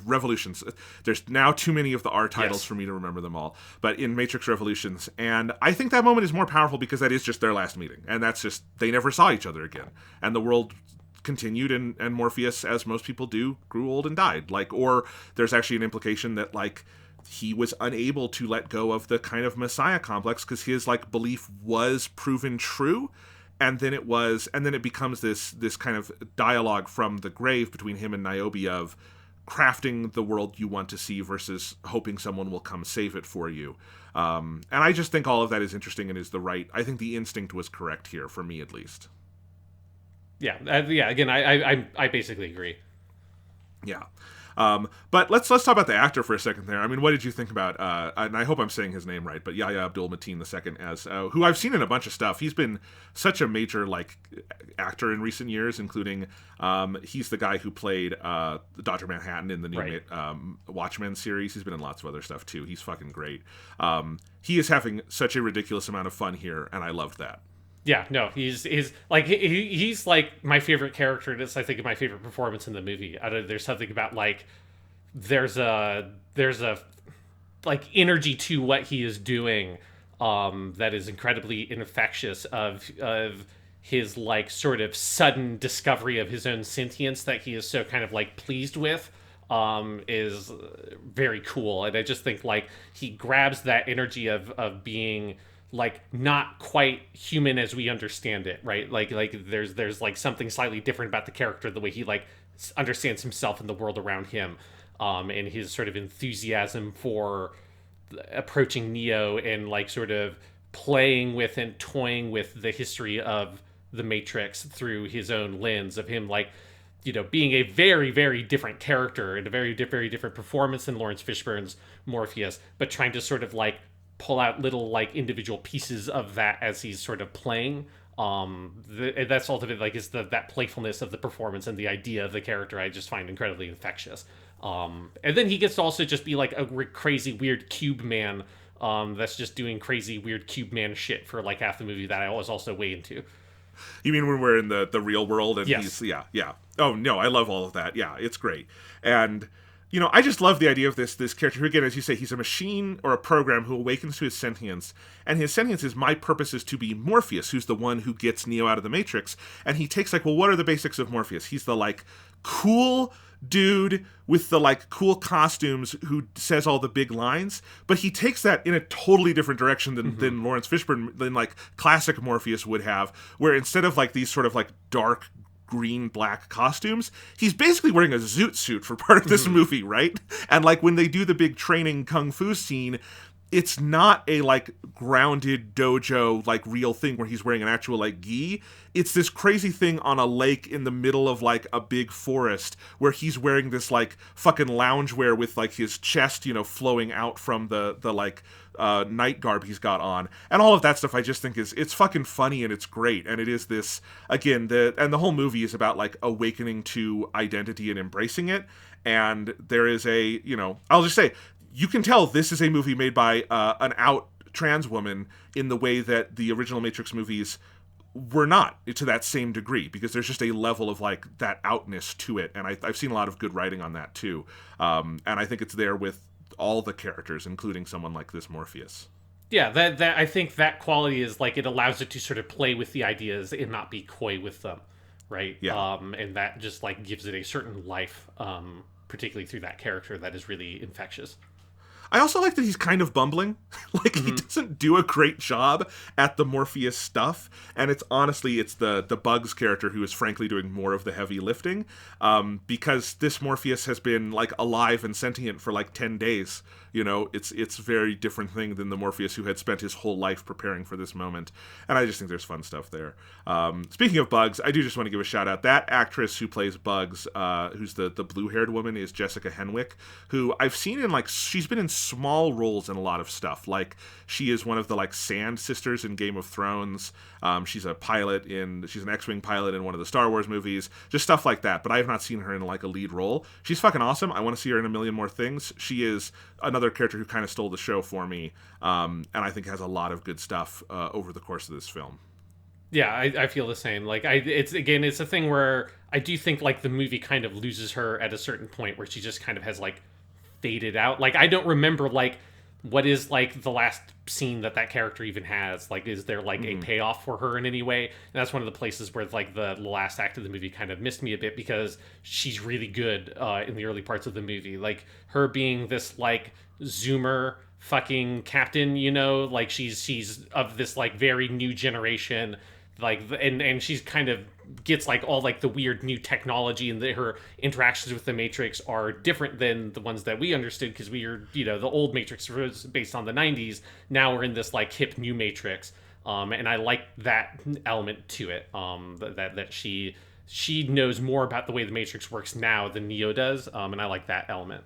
Revolutions. There's now too many of the R titles for me to remember them all, but in Matrix Revolutions, and I think that moment is more powerful because that is just their last meeting, and that's just, they never saw each other again, and the world continued, and Morpheus, as most people do, grew old and died. Like, or there's actually an implication that, like, he was unable to let go of the kind of Messiah complex because his, like, belief was proven true, and then it becomes this kind of dialogue from the grave between him and Niobe of crafting the world you want to see versus hoping someone will come save it for you. And I just think all of that is interesting and is the right, I think the instinct was correct here, for me at least. Yeah, again, I basically agree. Yeah. But let's talk about the actor for a second there. I mean, what did you think about, and I hope I'm saying his name right, but Yahya Abdul-Mateen II as, who I've seen in a bunch of stuff. He's been such a major, like, actor in recent years, including, he's the guy who played Dr. Manhattan in the new Watchmen series. He's been in lots of other stuff, too. He's fucking great. He is having such a ridiculous amount of fun here, and I loved that. Yeah, no, he's like he's like my favorite character. It's I think my favorite performance in the movie. There's something about like there's a like energy to what he is doing that is incredibly infectious of his like sort of sudden discovery of his own sentience that he is so kind of like pleased with is very cool. And I just think like he grabs that energy of being like not quite human as we understand it, right? Like there's like something slightly different about the character, the way he like understands himself and the world around him, and his sort of enthusiasm for approaching Neo and like sort of playing with and toying with the history of the Matrix through his own lens of him like, you know, being a very, very different character and a very, very different performance than Lawrence Fishburne's Morpheus, but trying to sort of like pull out little like individual pieces of that as he's sort of playing. That's ultimately like is that playfulness of the performance and the idea of the character I just find incredibly infectious. And then he gets to also just be like a crazy weird cube man that's just doing crazy weird cube man shit for like half the movie that I was also way into. You mean when we're in the real world and yes. Yeah. Oh no, I love all of that. Yeah, it's great. And you know, I just love the idea of this character who, again, as you say, he's a machine or a program who awakens to his sentience, and his sentience is, my purpose is to be Morpheus, who's the one who gets Neo out of the Matrix, and he takes, like, well, what are the basics of Morpheus? He's the, like, cool dude with the, like, cool costumes who says all the big lines, but he takes that in a totally different direction than Lawrence Fishburne, than, like, classic Morpheus would have, where instead of, like, these sort of, like, dark green black costumes, he's basically wearing a zoot suit for part of this movie, right? And like when they do the big training kung fu scene, it's not a like grounded dojo like real thing where he's wearing an actual like gi. It's this crazy thing on a lake in the middle of like a big forest where he's wearing this like fucking loungewear with like his chest, you know, flowing out from the like night garb he's got on, and all of that stuff I just think it's fucking funny and it's great. And it is this, again, the whole movie is about like awakening to identity and embracing it. And there is a, you know, I'll just say, you can tell this is a movie made by an out trans woman in the way that the original Matrix movies were not to that same degree, because there's just a level of like that outness to it. And I've seen a lot of good writing on that too. And I think it's there with all the characters, including someone like this Morpheus. Yeah, that I think that quality is like it allows it to sort of play with the ideas and not be coy with them, right? Yeah. And that just like gives it a certain life, particularly through that character that is really infectious. I also like that he's kind of bumbling. Like, he doesn't do a great job at the Morpheus stuff. And it's the Bugs character who is frankly doing more of the heavy lifting. Because this Morpheus has been, like, alive and sentient for, like, 10 days. You know, it's a very different thing than the Morpheus who had spent his whole life preparing for this moment. And I just think there's fun stuff there. Speaking of Bugs, I do just want to give a shout out. That actress who plays Bugs, who's the blue-haired woman, is Jessica Henwick, who I've seen in, like, she's been in small roles in a lot of stuff. Like, she is one of the like Sand sisters in Game of Thrones. She's an X-Wing pilot in one of the Star Wars movies, just stuff like that. But I have not seen her in like a lead role. She's fucking awesome. I want to see her in a million more things. She is another character who kind of stole the show for me, and I think has a lot of good stuff over the course of this film. Yeah, I feel the same. Like it's a thing where I do think like the movie kind of loses her at a certain point where she just kind of has like faded out. Like I don't remember like what is like the last scene that character even has. Like is there like a payoff for her in any way? And that's one of the places where like the last act of the movie kind of missed me a bit, because she's really good in the early parts of the movie. Like her being this like zoomer fucking captain, you know, like she's of this like very new generation, like and she's kind of gets like all like the weird new technology, and her interactions with the Matrix are different than the ones that we understood, because we are, you know, the old Matrix was based on the 90s. Now we're in this like hip new Matrix, and I like that element to it, that she she knows more about the way the Matrix works now than Neo does, and I like that element.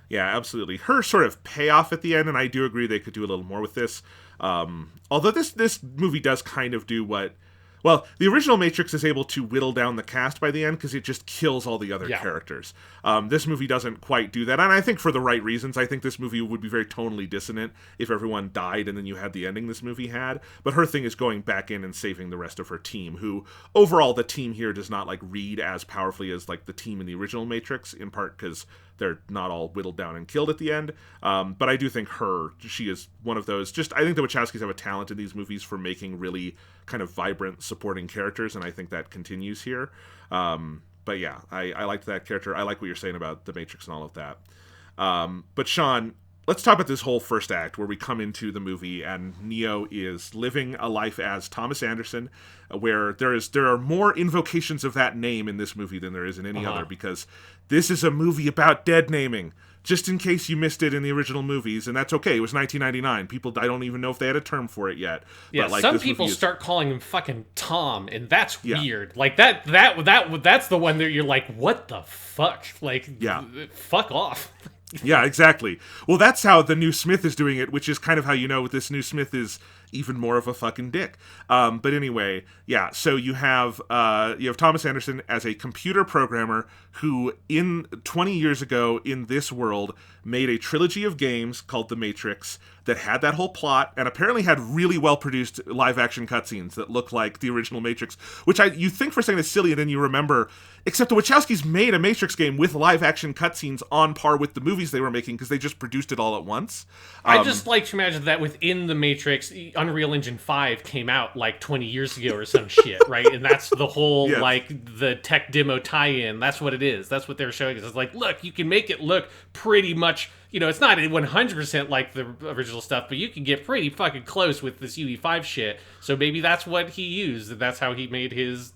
Yeah, absolutely. Her sort of payoff at the end, and I do agree they could do a little more with this. Although this movie does kind of do what... Well, the original Matrix is able to whittle down the cast by the end because it just kills all the other characters. This movie doesn't quite do that, and I think for the right reasons. I think this movie would be very tonally dissonant if everyone died and then you had the ending this movie had. But her thing is going back in and saving the rest of her team, who, overall, the team here does not, like, read as powerfully as, like, the team in the original Matrix, in part because they're not all whittled down and killed at the end. But I do think she is one of those. I think the Wachowskis have a talent in these movies for making really kind of vibrant supporting characters, and I think that continues here. But yeah, I liked that character. I like what you're saying about the Matrix and all of that. But Sean, let's talk about this whole first act where we come into the movie and Neo is living a life as Thomas Anderson, where there are more invocations of that name in this movie than there is in any other, because this is a movie about dead naming. Just in case you missed it in the original movies, and that's okay. It was 1999. People, I don't even know if they had a term for it yet. Yeah, but, like, some people start calling him fucking Tom, and that's weird. Like that's the one that you're like, what the fuck? Like, fuck off. Yeah, exactly. Well, that's how the new Smith is doing it, which is kind of how you know this new Smith is even more of a fucking dick. But anyway, yeah. So you have Thomas Anderson as a computer programmer who, 20 years ago in this world, made a trilogy of games called The Matrix that had that whole plot and apparently had really well produced live action cutscenes that look like the original Matrix, which you think for a second is silly, and then you remember, except the Wachowskis made a Matrix game with live action cutscenes on par with the movies they were making because they just produced it all at once. I just like to imagine that within the Matrix, Unreal Engine 5 came out like 20 years ago or some shit, right? And that's the whole, like, the tech demo tie-in. That's what it is. That's what they're showing us. It's like, look, you can make it look pretty much, it's not 100% like the original stuff, but you can get pretty fucking close with this UE5 shit. So maybe that's what he used. That's how he made his,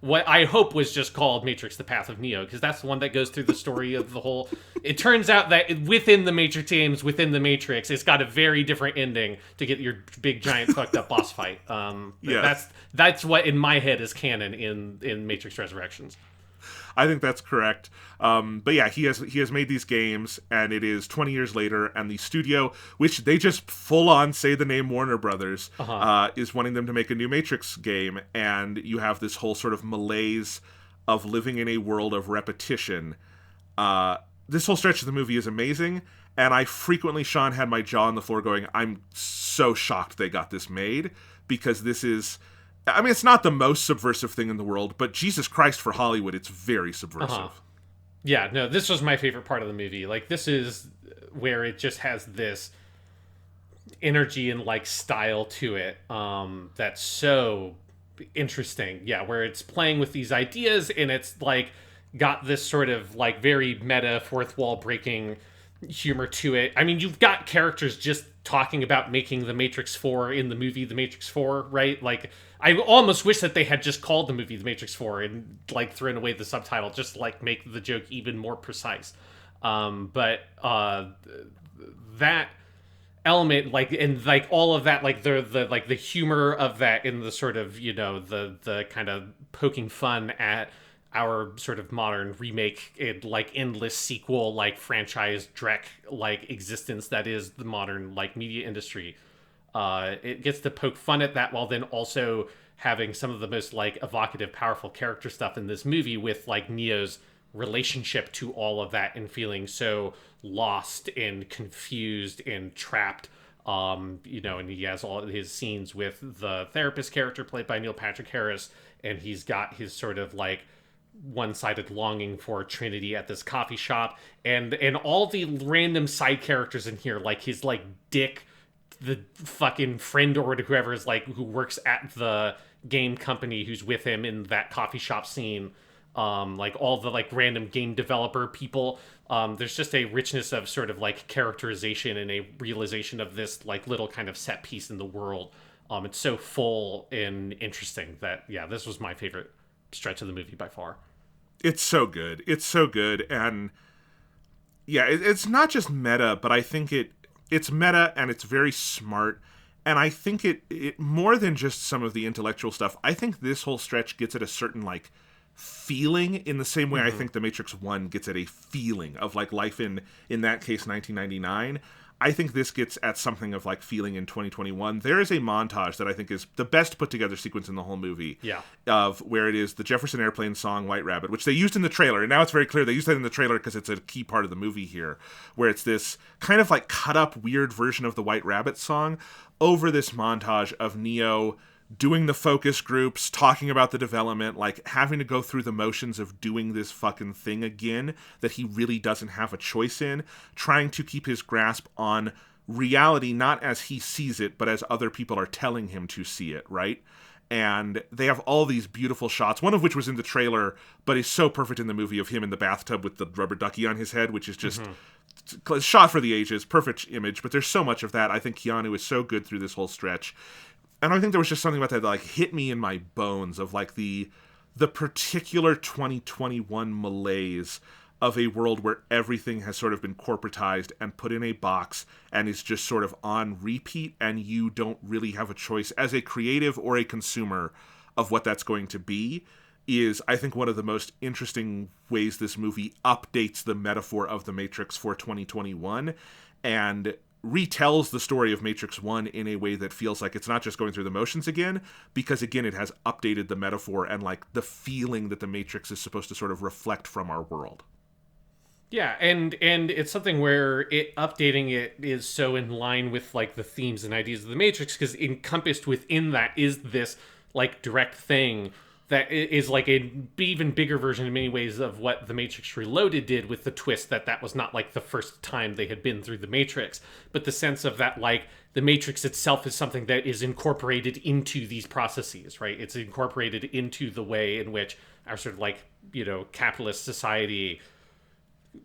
what I hope was just called Matrix: The Path of Neo, because that's the one that goes through the story of the whole. It turns out that within the Matrix games, within the Matrix, it's got a very different ending to get your big giant fucked up boss fight. That's what in my head is canon in Matrix Resurrections. I think that's correct. But yeah, he has made these games, and it is 20 years later, and the studio, which they just full on say the name Warner Brothers, is wanting them to make a new Matrix game, and you have this whole sort of malaise of living in a world of repetition. This whole stretch of the movie is amazing, and I frequently, Sean, had my jaw on the floor going, I'm so shocked they got this made, because this is... I mean, it's not the most subversive thing in the world, but Jesus Christ, for Hollywood, it's very subversive. Yeah, no, this was my favorite part of the movie. Like, this is where it just has this energy and, like, style to it that's so interesting. Yeah, where it's playing with these ideas, and it's, like, got this sort of, like, very meta, fourth wall breaking humor to it. I mean, you've got characters just talking about making the Matrix 4 in the movie The Matrix 4, right? Like, I almost wish that they had just called the movie The Matrix 4 and, like, thrown away the subtitle just to, like, make the joke even more precise. But that element, like, and, like, all of that, like, the humor of that in the sort of, the kind of poking fun at our sort of modern remake, like, endless sequel, like, franchise Drek, like, existence that is the modern, like, media industry. It gets to poke fun at that while then also having some of the most, like, evocative, powerful character stuff in this movie with, like, Neo's relationship to all of that and feeling so lost and confused and trapped. And he has all his scenes with the therapist character played by Neil Patrick Harris, and he's got his sort of, like, one-sided longing for Trinity at this coffee shop, and all the random side characters in here, like his, like, dick, the fucking friend or whoever is, like, who works at the game company who's with him in that coffee shop scene, like all the, like, random game developer people. There's just a richness of sort of, like, characterization and a realization of this, like, little kind of set piece in the world. It's so full and interesting that, yeah, this was my favorite stretch of the movie by far. It's so good. It's so good. And yeah, it's not just meta, but I think it's meta and it's very smart. And I think it more than just some of the intellectual stuff, I think this whole stretch gets at a certain, like, feeling in the same way I think The Matrix 1 gets at a feeling of, like, life in that case, 1999. I think this gets at something of, like, feeling in 2021. There is a montage that I think is the best put together sequence in the whole movie. Yeah. Of where it is the Jefferson Airplane song White Rabbit, which they used in the trailer. And now it's very clear they used that in the trailer because it's a key part of the movie here, where it's this kind of, like, cut up weird version of the White Rabbit song over this montage of Neo doing the focus groups, talking about the development, like having to go through the motions of doing this fucking thing again that he really doesn't have a choice in, trying to keep his grasp on reality not as he sees it, but as other people are telling him to see it, right? And they have all these beautiful shots, one of which was in the trailer, but is so perfect in the movie, of him in the bathtub with the rubber ducky on his head, which is just shot for the ages, perfect image. But there's so much of that. I think Keanu is so good through this whole stretch. And I think there was just something about that like hit me in my bones of like the particular 2021 malaise of a world where everything has sort of been corporatized and put in a box and is just sort of on repeat, and you don't really have a choice as a creative or a consumer of what that's going to be, is, I think, one of the most interesting ways this movie updates the metaphor of the Matrix for 2021 and retells the story of Matrix 1 in a way that feels like it's not just going through the motions again, because again it has updated the metaphor and like the feeling that the Matrix is supposed to sort of reflect from our world. Yeah, and it's something where updating it is so in line with like the themes and ideas of the Matrix, because encompassed within that is this like direct thing that is like an even bigger version in many ways of what The Matrix Reloaded did, with the twist that was not like the first time they had been through the Matrix, but the sense of that like the Matrix itself is something that is incorporated into these processes, right? It's incorporated into the way in which our sort of like, capitalist society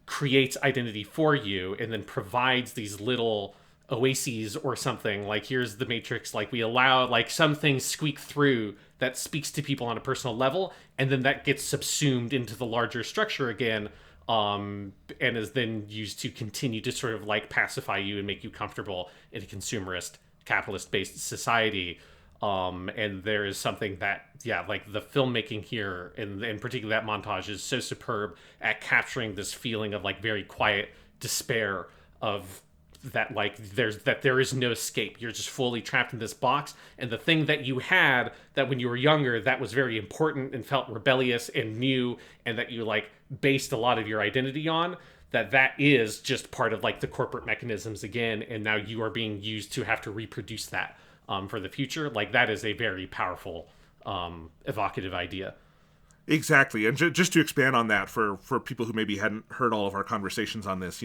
creates identity for you and then provides these little oases or something. Like, here's the Matrix, like we allow like some things squeak through that speaks to people on a personal level, and then that gets subsumed into the larger structure again, and is then used to continue to sort of like pacify you and make you comfortable in a consumerist capitalist based society. And there is something that, like the filmmaking here, and particularly that montage, is so superb at capturing this feeling of like very quiet despair of that, like there is no escape. You're just fully trapped in this box, and the thing that you had that when you were younger that was very important and felt rebellious and new, and that you like based a lot of your identity on, that is just part of like the corporate mechanisms again, and now you are being used to have to reproduce that for the future. Like, that is a very powerful, evocative idea. Exactly. And just to expand on that for people who maybe hadn't heard all of our conversations on this,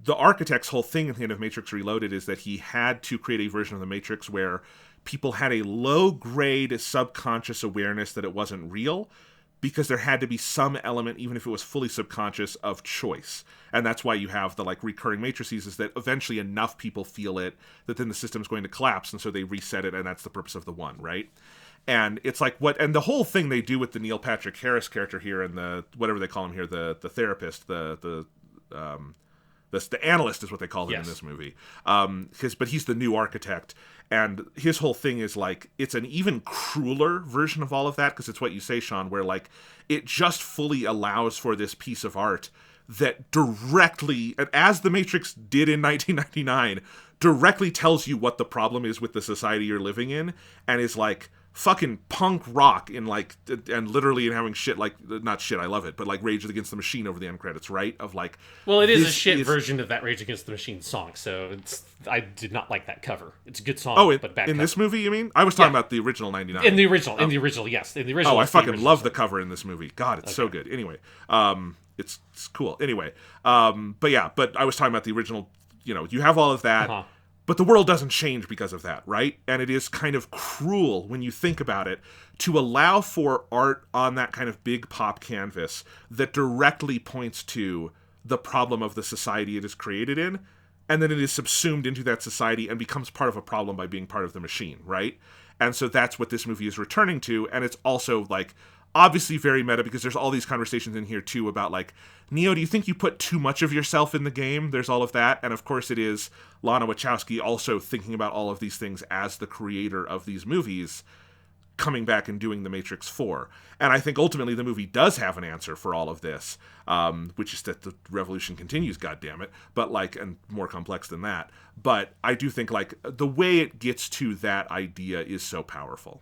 the architect's whole thing at the end of Matrix Reloaded is that he had to create a version of the Matrix where people had a low-grade subconscious awareness that it wasn't real, because there had to be some element, even if it was fully subconscious, of choice. And that's why you have the like recurring matrices, is that eventually enough people feel it that then the system's going to collapse, and so they reset it, and that's the purpose of the one, right? And it's like and the whole thing they do with the Neil Patrick Harris character here, and the whatever they call him here, the therapist, the analyst is what they call him in this movie. But he's the new architect, and his whole thing is like, it's an even crueler version of all of that, because it's what you say, Sean, where like it just fully allows for this piece of art that directly, as the Matrix did in 1999, directly tells you what the problem is with the society you're living in, and is like fucking punk rock in like, and literally in having shit like, not shit, I love it, but like Rage Against the Machine over the end credits, right? Of like, well, it is a shit version of that Rage Against the Machine song, so I did not like that cover. It's a good song, but bad in cover. This movie, you mean? I was talking about the original 99. In the original, yes. In the original. Oh, I fucking love the cover in this movie. God, it's so good. Anyway, it's cool. Anyway, but I was talking about the original, you have all of that, but the world doesn't change because of that, right? And it is kind of cruel when you think about it to allow for art on that kind of big pop canvas that directly points to the problem of the society it is created in, and then it is subsumed into that society and becomes part of a problem by being part of the machine, right? And so that's what this movie is returning to, and it's also like obviously very meta, because there's all these conversations in here too about like, Neo, do you think you put too much of yourself in the game? There's all of that, and of course it is Lana Wachowski also thinking about all of these things as the creator of these movies, coming back and doing The Matrix 4. And I think ultimately the movie does have an answer for all of this, which is that the revolution continues, goddammit, but like, and more complex than that. But I do think like the way it gets to that idea is so powerful.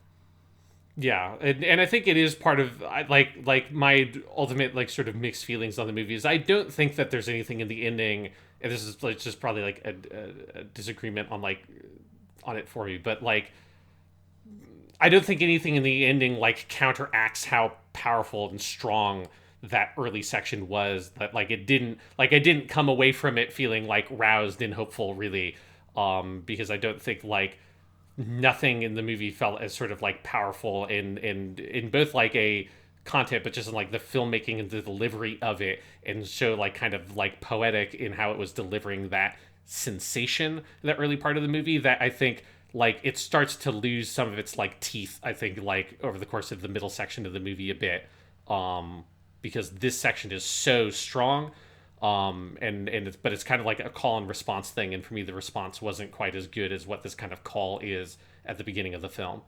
Yeah, and I think it is part of like my ultimate like sort of mixed feelings on the movie is I don't think that there's anything in the ending, and this is like just probably like a disagreement on like on it for me, but like I don't think anything in the ending like counteracts how powerful and strong that early section was. That like it didn't like I didn't come away from it feeling like roused and hopeful really, because I don't think like nothing in the movie felt as sort of like powerful in both like a content but just in like the filmmaking and the delivery of it, and so like kind of like poetic in how it was delivering that sensation, that early part of the movie, that I think like it starts to lose some of its like teeth, I think, like over the course of the middle section of the movie a bit, because this section is so strong, and it's, but it's kind of like a call and response thing, and for me the response wasn't quite as good as what this kind of call is at the beginning of the film.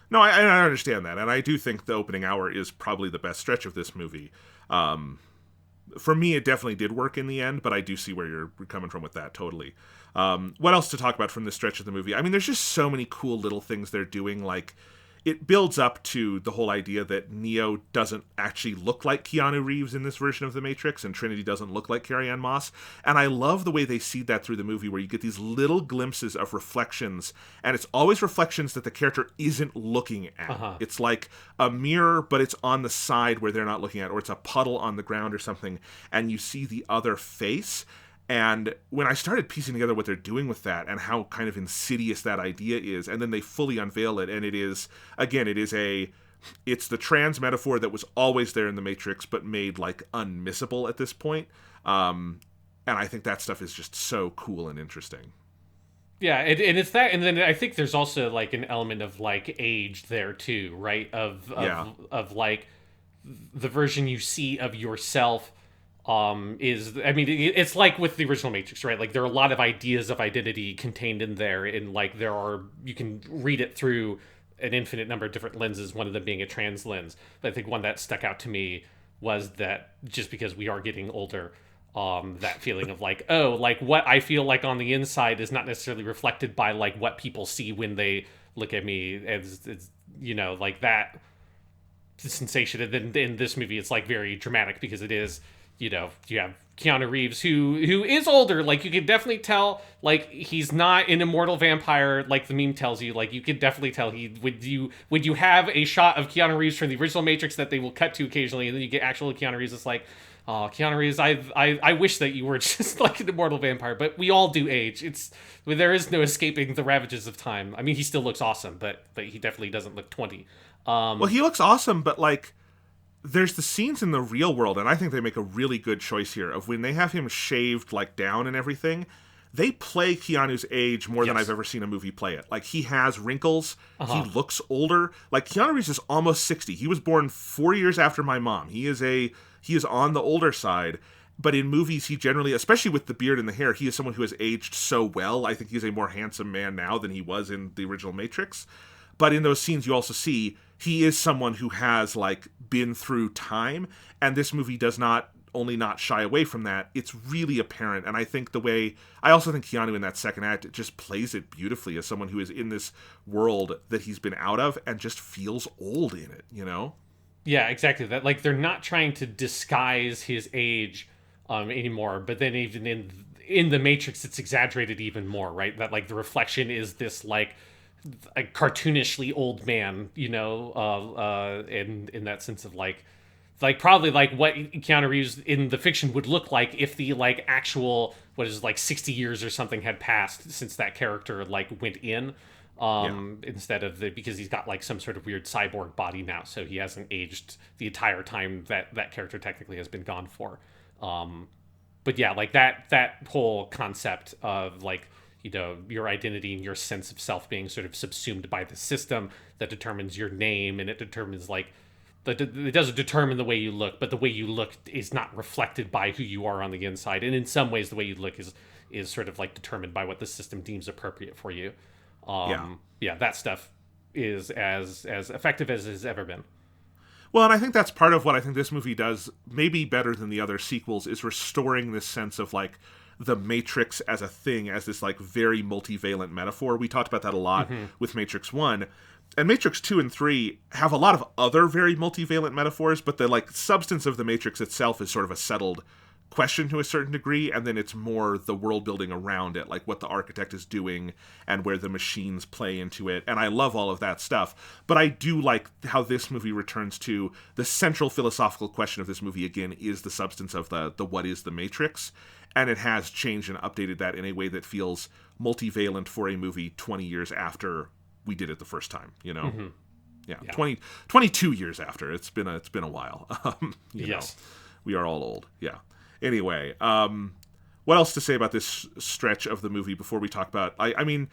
No, I understand that, and I do think the opening hour is probably the best stretch of this movie. For me, it definitely did work in the end, but I do see where you're coming from with that, totally. What else to talk about from this stretch of the movie? I mean, there's just so many cool little things they're doing, like, it builds up to the whole idea that Neo doesn't actually look like Keanu Reeves in this version of The Matrix, and Trinity doesn't look like Carrie-Anne Moss. And I love the way they seed that through the movie, where you get these little glimpses of reflections, and it's always reflections that the character isn't looking at. It's like a mirror, but it's on the side where they're not looking at, or it's a puddle on the ground or something, and you see the other face. And when I started piecing together what they're doing with that and how kind of insidious that idea is, and then they fully unveil it, and it is, again, it's the trans metaphor that was always there in The Matrix, but made like unmissable at this point. And I think that stuff is just so cool and interesting. Yeah, and it's that, and then I think there's also like an element of like age there too, right? Of like the version you see of yourself, is, I mean, it's like with the original Matrix, right? Like there are a lot of ideas of identity contained in there, and like you can read it through an infinite number of different lenses, one of them being a trans lens. But I think one that stuck out to me was that just because we are getting older, that feeling of like, oh, like what I feel like on the inside is not necessarily reflected by like what people see when they look at me, as it's, you know, like that sensation. And then in this movie, it's like very dramatic because it is, you know, you have Keanu Reeves who is older. Like you can definitely tell, like he's not an immortal vampire like the meme tells you. Like you can definitely tell when you have a shot of Keanu Reeves from the original Matrix that they will cut to occasionally, and then you get actual Keanu Reeves. It's like, oh, Keanu Reeves, I wish that you were just like an immortal vampire, but we all do age. There is no escaping the ravages of time. I mean, he still looks awesome, but he definitely doesn't look 20. Well, he looks awesome, but like, there's the scenes in the real world, and I think they make a really good choice here, of when they have him shaved like down and everything. They play Keanu's age more than I've ever seen a movie play it. Like, he has wrinkles. He looks older. Like, Keanu Reeves is almost 60. He was born 4 years after my mom. He is on the older side. But in movies, he generally, especially with the beard and the hair, he is someone who has aged so well. I think he's a more handsome man now than he was in the original Matrix. But in those scenes, you also see he is someone who has, like, been through time. And this movie does not shy away from that. It's really apparent. And I think I also think Keanu in that second act just plays it beautifully as someone who is in this world that he's been out of and just feels old in it, you know? Yeah, exactly. That, like, they're not trying to disguise his age anymore. But then even in the Matrix, it's exaggerated even more, right? That, like, the reflection is this, like, a cartoonishly old man, you know, in that sense of like probably like what Keanu Reeves in the fiction would look like if the like actual, what is like 60 years or something had passed since that character like went in, instead of because he's got like some sort of weird cyborg body now, so he hasn't aged the entire time that character technically has been gone for. But yeah, like that whole concept of like, you know, your identity and your sense of self being sort of subsumed by the system that determines your name, and it determines like it doesn't determine the way you look, but the way you look is not reflected by who you are on the inside. And in some ways, the way you look is sort of like determined by what the system deems appropriate for you. That stuff is as effective as it's ever been. Well, and I think that's part of what I think this movie does, maybe better than the other sequels, is restoring this sense of, like, the Matrix as a thing, as this, like, very multivalent metaphor. We talked about that a lot with Matrix 1. And Matrix 2 and 3 have a lot of other very multivalent metaphors, but the, like, substance of the Matrix itself is sort of a settled question to a certain degree, and then it's more the world building around it, like what the architect is doing and where the machines play into it. And I love all of that stuff, but I do like how this movie returns to the central philosophical question of this movie again is the substance of the what is the Matrix, and it has changed and updated that in a way that feels multivalent for a movie 20 years after we did it the first time, you know. Yeah. 22 years after. It's been a while. You know, we are all old. Yeah. Anyway, what else to say about this stretch of the movie before we talk about... I mean,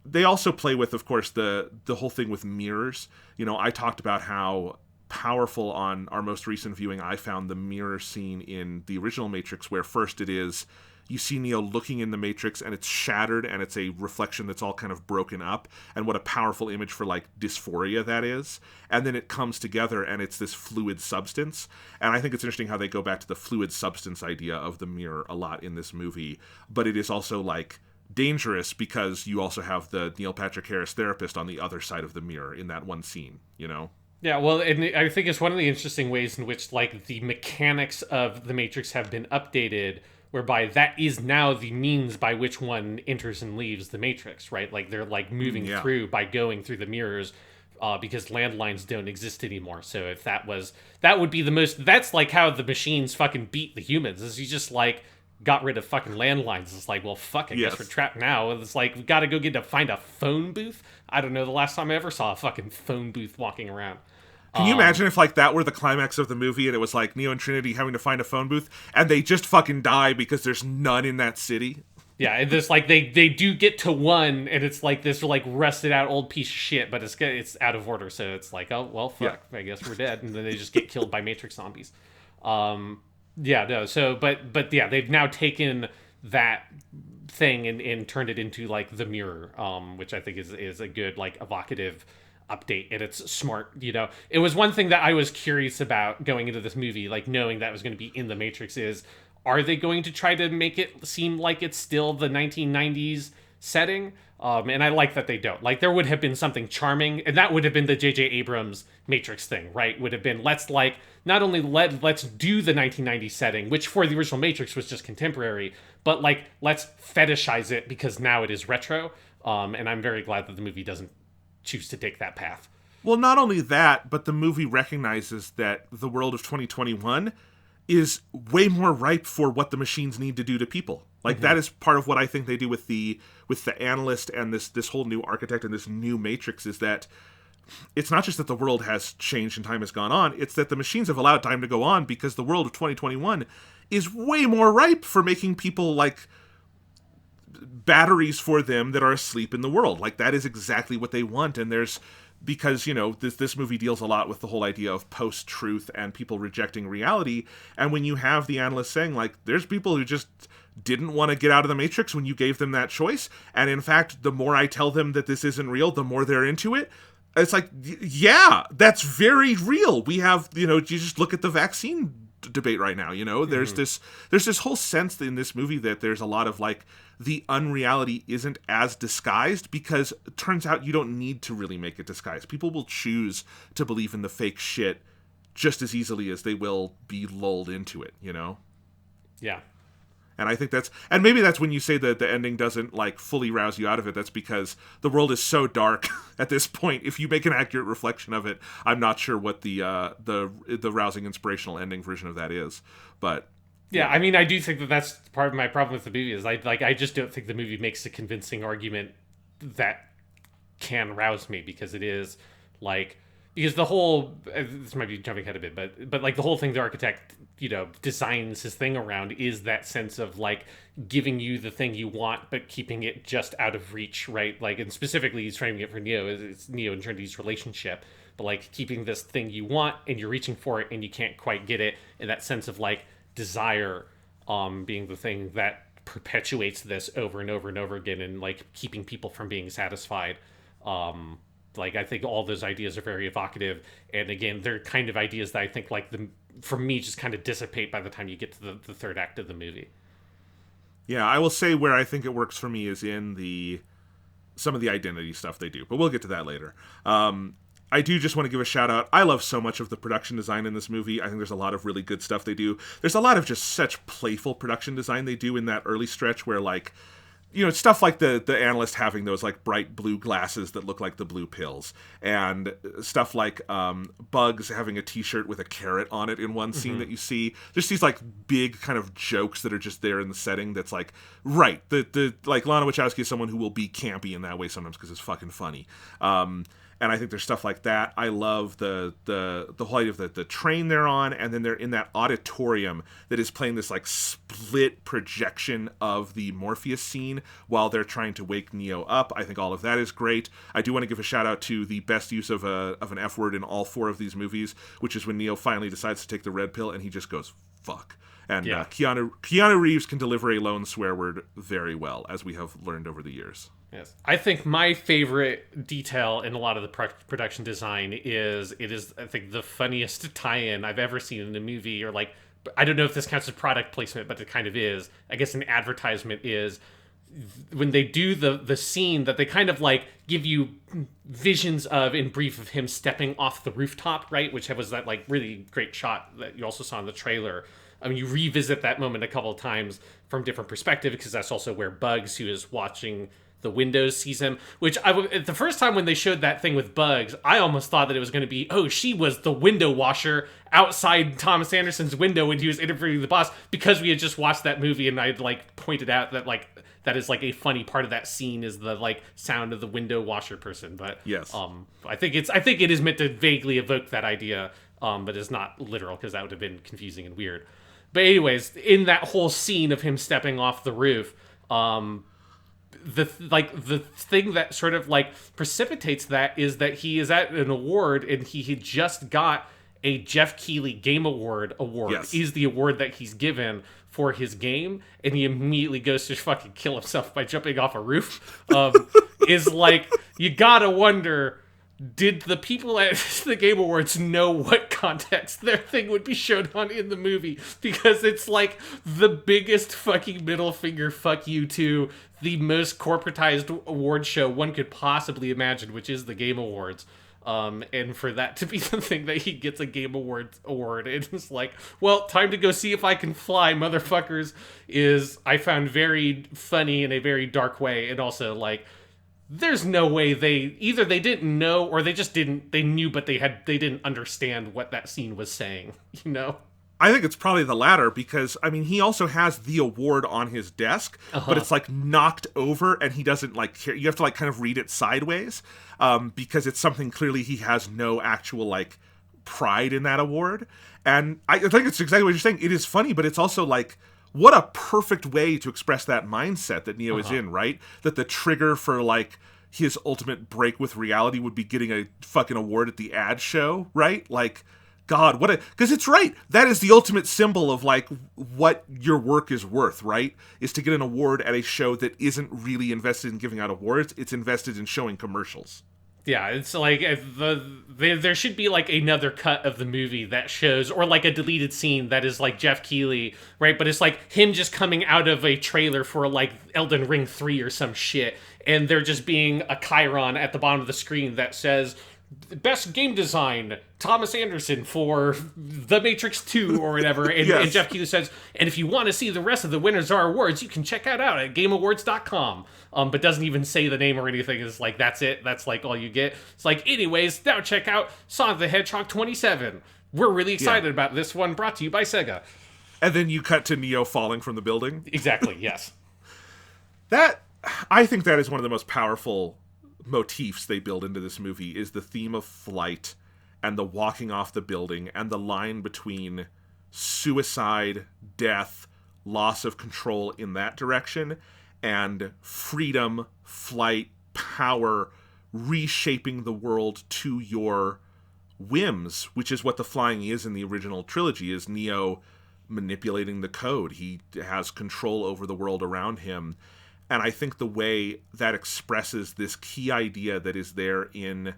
they also play with, of course, the whole thing with mirrors. You know, I talked about how powerful on our most recent viewing I found the mirror scene in the original Matrix, where first it is... You see Neo looking in the Matrix, and it's shattered, and it's a reflection that's all kind of broken up, and what a powerful image for, like, dysphoria that is. And then it comes together, and it's this fluid substance. And I think it's interesting how they go back to the fluid substance idea of the mirror a lot in this movie. But it is also, like, dangerous because you also have the Neil Patrick Harris therapist on the other side of the mirror in that one scene, you know? Yeah, well, and I think it's one of the interesting ways in which, like, the mechanics of the Matrix have been updated, whereby that is now the means by which one enters and leaves the Matrix, right? Like, they're, like, moving through by going through the mirrors because landlines don't exist anymore. So if that would be the most... That's, like, how the machines fucking beat the humans, is you just, like, got rid of fucking landlines. It's like, well, fuck, I guess we're trapped now. It's like, we gotta go find a phone booth? I don't know the last time I ever saw a fucking phone booth walking around. Can you imagine if, like, that were the climax of the movie and it was, like, Neo and Trinity having to find a phone booth and they just fucking die because there's none in that city? Yeah, and this, like, they do get to one, and it's, like, this, like, rusted out old piece of shit, but it's out of order, so it's like, oh, well, fuck, I guess we're dead, and then they just get killed by Matrix zombies. But yeah, they've now taken that thing and turned it into, like, the mirror, which I think is a good, like, evocative update, and it's smart. You know, it was one thing that I was curious about going into this movie, like, knowing that was going to be in the Matrix, is, are they going to try to make it seem like it's still the 1990s setting? And I like that they don't. Like, there would have been something charming, and that would have been the J.J. Abrams Matrix thing, right? Would have been, let's do the 1990s setting, which for the original Matrix was just contemporary, but, like, let's fetishize it because now it is retro. And I'm very glad that the movie doesn't choose to take that path. Well, not only that, but the movie recognizes that the world of 2021 is way more ripe for what the machines need to do to people. Like, that is part of what I think they do with the analyst and this whole new architect and this new Matrix, is that it's not just that the world has changed and time has gone on, it's that the machines have allowed time to go on because the world of 2021 is way more ripe for making people, like, batteries for them that are asleep in the world. Like, that is exactly what they want. And because, you know, this movie deals a lot with the whole idea of post-truth and people rejecting reality. And when you have the analyst saying, like, there's people who just didn't want to get out of the Matrix when you gave them that choice. And in fact, the more I tell them that this isn't real, the more they're into it. It's like, yeah, that's very real. We have, you know, you just look at the vaccine debate right now, you know, there's this whole sense in this movie that there's a lot of, like, the unreality isn't as disguised, because it turns out you don't need to really make it disguised. People will choose to believe in the fake shit just as easily as they will be lulled into it, you know? Yeah. And I think maybe that's when you say that the ending doesn't, like, fully rouse you out of it. That's because the world is so dark at this point. If you make an accurate reflection of it, I'm not sure what the rousing, inspirational ending version of that is. But yeah, I mean, I do think that that's part of my problem with the movie, is I just don't think the movie makes a convincing argument that can rouse me, because it is, like, because the whole, this might be jumping ahead a bit, but like, the whole thing the architect, you know, designs his thing around is that sense of, like, giving you the thing you want but keeping it just out of reach, right? Like, and specifically he's framing it for Neo, it's Neo and Trinity's relationship, but like keeping this thing you want and you're reaching for it and you can't quite get it, and that sense of like desire being the thing that perpetuates this over and over and over again, and like keeping people from being satisfied. Like I think all those ideas are very evocative, and again, they're kind of ideas that I think like for me just kind of dissipate by the time you get to the third act of the movie. Yeah, I will say where I think it works for me is in some of the identity stuff they do, but we'll get to that later. I do just want to give a shout out. I love so much of the production design in this movie. I think there's a lot of really good stuff they do. There's a lot of just such playful production design they do in that early stretch where, like, you know, stuff like the analyst having those like bright blue glasses that look like the blue pills, and stuff like Bugs having a t-shirt with a carrot on it in one scene that you see. Just these like big kind of jokes that are just there in the setting. That's like, right, the like Lana Wachowski is someone who will be campy in that way sometimes because it's fucking funny. And I think there's stuff like that. I love the whole idea of the train they're on, and then they're in that auditorium that is playing this like split projection of the Morpheus scene while they're trying to wake Neo up. I think all of that is great. I do want to give a shout out to the best use of an F word in all four of these movies, which is when Neo finally decides to take the red pill and he just goes, fuck. And Keanu Reeves can deliver a lone swear word very well, as we have learned over the years. Yes. I think my favorite detail in a lot of the production design is I think the funniest tie-in I've ever seen in a movie, or like, I don't know if this counts as product placement, but it kind of is. I guess an advertisement is when they do the scene that they kind of like give you visions of in brief of him stepping off the rooftop, right? Which was that like really great shot that you also saw in the trailer. I mean, you revisit that moment a couple of times from different perspective, because that's also where Bugs, who is watching the windows, sees him. Which the first time when they showed that thing with Bugs, I almost thought that it was going to be, oh, she was the window washer outside Thomas Anderson's window when he was interviewing the boss, because we had just watched that movie and I had like pointed out that like that is like a funny part of that scene is the like sound of the window washer person. But yes, I think it is meant to vaguely evoke that idea, but it's not literal, because that would have been confusing and weird. But anyways, in that whole scene of him stepping off the roof, the thing that sort of like precipitates that is that he is at an award, and he had just got a Jeff Keighley Game Award. Yes. Is the award that he's given for his game, and he immediately goes to fucking kill himself by jumping off a roof. Is like, you gotta wonder, did the people at the Game Awards know what context their thing would be shown on in the movie? Because it's like the biggest fucking middle finger fuck you to the most corporatized award show one could possibly imagine, which is the Game Awards. And for that to be the thing that he gets a Game Award, it's like, well, time to go see if I can fly, motherfuckers, is I found very funny in a very dark way, and also like, there's no way they didn't know, or they knew, but they didn't understand what that scene was saying, you know? I think it's probably the latter, because, I mean, he also has the award on his desk, but it's, like, knocked over, and he doesn't, like, care. You have to, like, kind of read it sideways, because it's something clearly he has no actual, like, pride in that award. And I think it's exactly what you're saying. It is funny, but it's also, like, what a perfect way to express that mindset that Neo is in, right? That the trigger for, like, his ultimate break with reality would be getting a fucking award at the ad show, right? Like, God, because it's right. That is the ultimate symbol of like what your work is worth, right? Is to get an award at a show that isn't really invested in giving out awards. It's invested in showing commercials. Yeah, it's like there should be like another cut of the movie that shows, or like a deleted scene that is like Jeff Keighley, right? But it's like him just coming out of a trailer for like Elden Ring 3 or some shit, and there just being a chyron at the bottom of the screen that says, best game design, Thomas Anderson for The Matrix 2 or whatever. And, yes. And Jeff Keighley says, and if you want to see the rest of the winners of our awards, you can check that out at GameAwards.com. But doesn't even say the name or anything. It's like, that's it. That's like all you get. It's like, anyways, now check out Sonic the Hedgehog 27. We're really excited about this one, brought to you by Sega. And then you cut to Neo falling from the building. Exactly, yes. I think that is one of the most powerful motifs they build into this movie, is the theme of flight and the walking off the building and the line between suicide, death, loss of control in that direction, and freedom, flight, power, reshaping the world to your whims, which is what the flying is in the original trilogy, is Neo manipulating the code. He has control over the world around him. And I think the way that expresses this key idea that is there in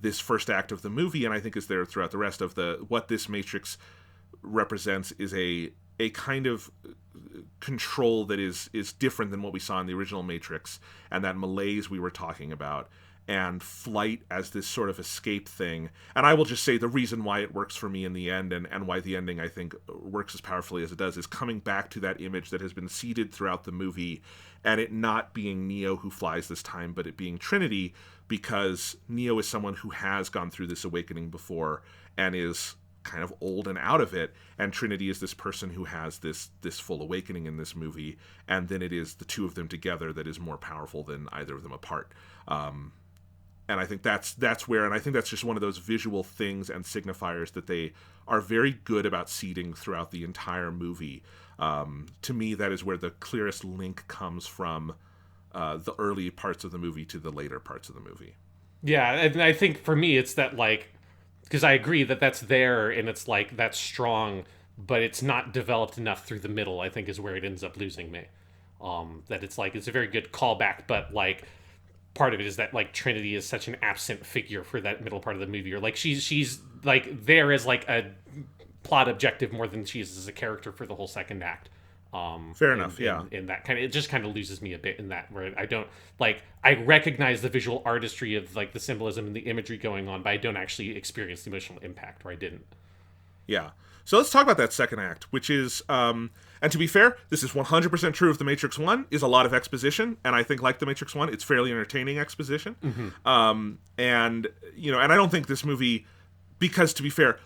this first act of the movie, and I think is there throughout the rest of what this Matrix represents, is a kind of control that is different than what we saw in the original Matrix, and that malaise we were talking about, and flight as this sort of escape thing. And I will just say the reason why it works for me in the end, and why the ending, I think, works as powerfully as it does, is coming back to that image that has been seeded throughout the movie, and it not being Neo who flies this time, but it being Trinity, because Neo is someone who has gone through this awakening before and is kind of old and out of it, and Trinity is this person who has this full awakening in this movie, and then it is the two of them together that is more powerful than either of them apart. And I think that's where, and I think that's just one of those visual things and signifiers that they are very good about seeding throughout the entire movie. To me, that is where the clearest link comes from the early parts of the movie to the later parts of the movie. Yeah, and I think for me, it's that, like, because I agree that that's there, and it's like, that's strong, but it's not developed enough through the middle, I think, is where it ends up losing me. That it's like, it's a very good callback, but like, part of it is that, like, Trinity is such an absent figure for that middle part of the movie, or like she's like there as like a plot objective more than she is as a character for the whole second act. Fair enough. Yeah. In that kind of, it just kind of loses me a bit in that, where I don't, like, I recognize the visual artistry of like the symbolism and the imagery going on, but I don't actually experience the emotional impact, or I didn't. Yeah. So let's talk about that second act, which is, and to be fair, this is 100% true of The Matrix 1, is a lot of exposition, and I think, like The Matrix 1, it's fairly entertaining exposition. Mm-hmm. And, you know, and I don't think this movie, because to be fair,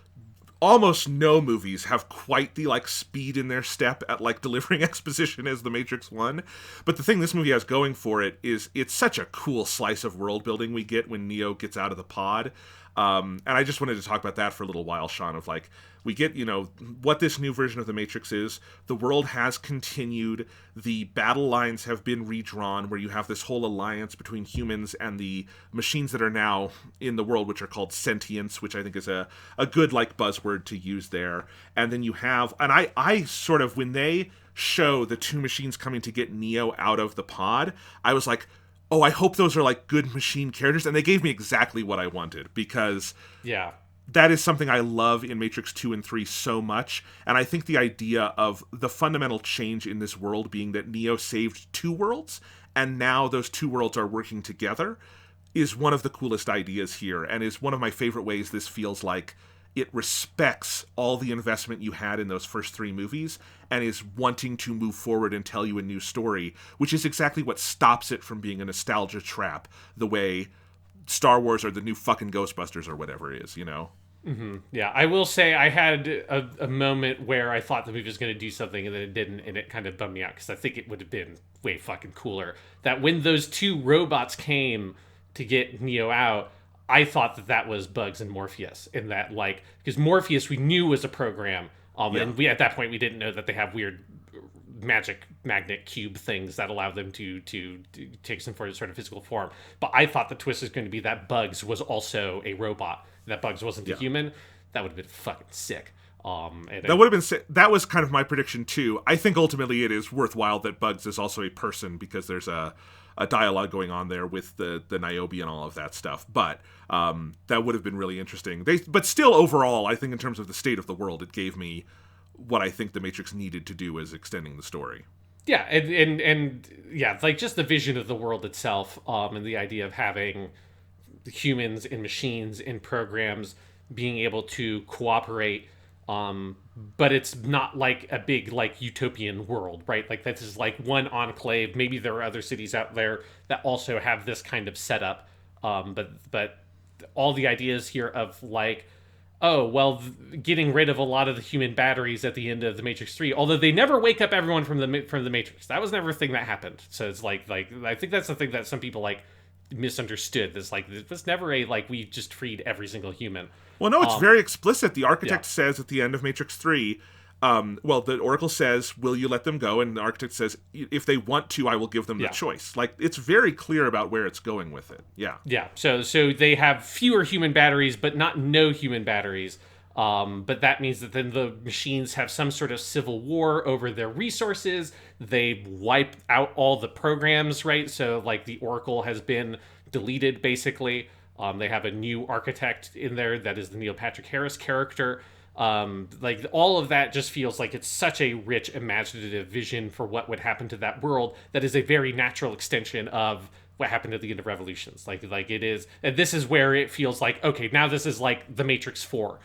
almost no movies have quite the, like, speed in their step at, like, delivering exposition as The Matrix 1. But the thing this movie has going for it is it's such a cool slice of world building we get when Neo gets out of the pod. And I just wanted to talk about that for a little while, Sean, of like, we get, you know, what this new version of the Matrix is. The world has continued. The battle lines have been redrawn, where you have this whole alliance between humans and the machines that are now in the world, which are called sentients, which I think is a good, like, buzzword to use there. And then you have, and I sort of, when they show the two machines coming to get Neo out of the pod, I was like, oh, I hope those are, like, good machine characters. And they gave me exactly what I wanted, because yeah, that is something I love in Matrix 2 and 3 so much. And I think the idea of the fundamental change in this world being that Neo saved two worlds, and now those two worlds are working together, is one of the coolest ideas here, and is one of my favorite ways this feels like it respects all the investment you had in those first three movies and is wanting to move forward and tell you a new story, which is exactly what stops it from being a nostalgia trap, the way Star Wars or the new fucking Ghostbusters or whatever it is, you know? Mm-hmm. Yeah, I will say I had a moment where I thought the movie was going to do something and then it didn't, and it kind of bummed me out, because I think it would have been way fucking cooler. That when those two robots came to get Neo out, I thought that was Bugs and Morpheus, and that, like, because Morpheus we knew was a program, and we, at that point, we didn't know that they have weird magic magnet cube things that allow them to take some sort of physical form. But I thought the twist was going to be that Bugs was also a robot, that Bugs wasn't a human. That would have been fucking sick. That would have been sick. That was kind of my prediction too. I think ultimately it is worthwhile that Bugs is also a person, because there's a dialogue going on there with the Niobe and all of that stuff. But that would have been really interesting. But still, overall, I think in terms of the state of the world, it gave me what I think the Matrix needed to do, is extending the story. Yeah, and yeah, like, just the vision of the world itself, and the idea of having humans and machines and programs being able to cooperate, but it's not like a big, like, utopian world, right? Like, this is like one enclave. Maybe there are other cities out there that also have this kind of setup, but all the ideas here of, like, oh, well, getting rid of a lot of the human batteries at the end of The Matrix 3, although they never wake up everyone from the Matrix. That was never a thing that happened. So it's like I think that's the thing that some people, like, misunderstood. This, like, it was never a, like, we just freed every single human. Well, no, it's very explicit. The architect says at the end of Matrix 3, well, the Oracle says, will you let them go? And the Architect says, if they want to, I will give them the choice. Like, it's very clear about where it's going with it. Yeah. Yeah. So they have fewer human batteries, but not no human batteries. But that means that then the machines have some sort of civil war over their resources. They wipe out all the programs, right? So, like, the Oracle has been deleted, basically. They have a new architect in there that is the Neil Patrick Harris character. Like, all of that just feels like it's such a rich, imaginative vision for what would happen to that world that is a very natural extension of what happened at the end of Revolutions. Like it is, and this is where it feels like, okay, now this is like The Matrix 4.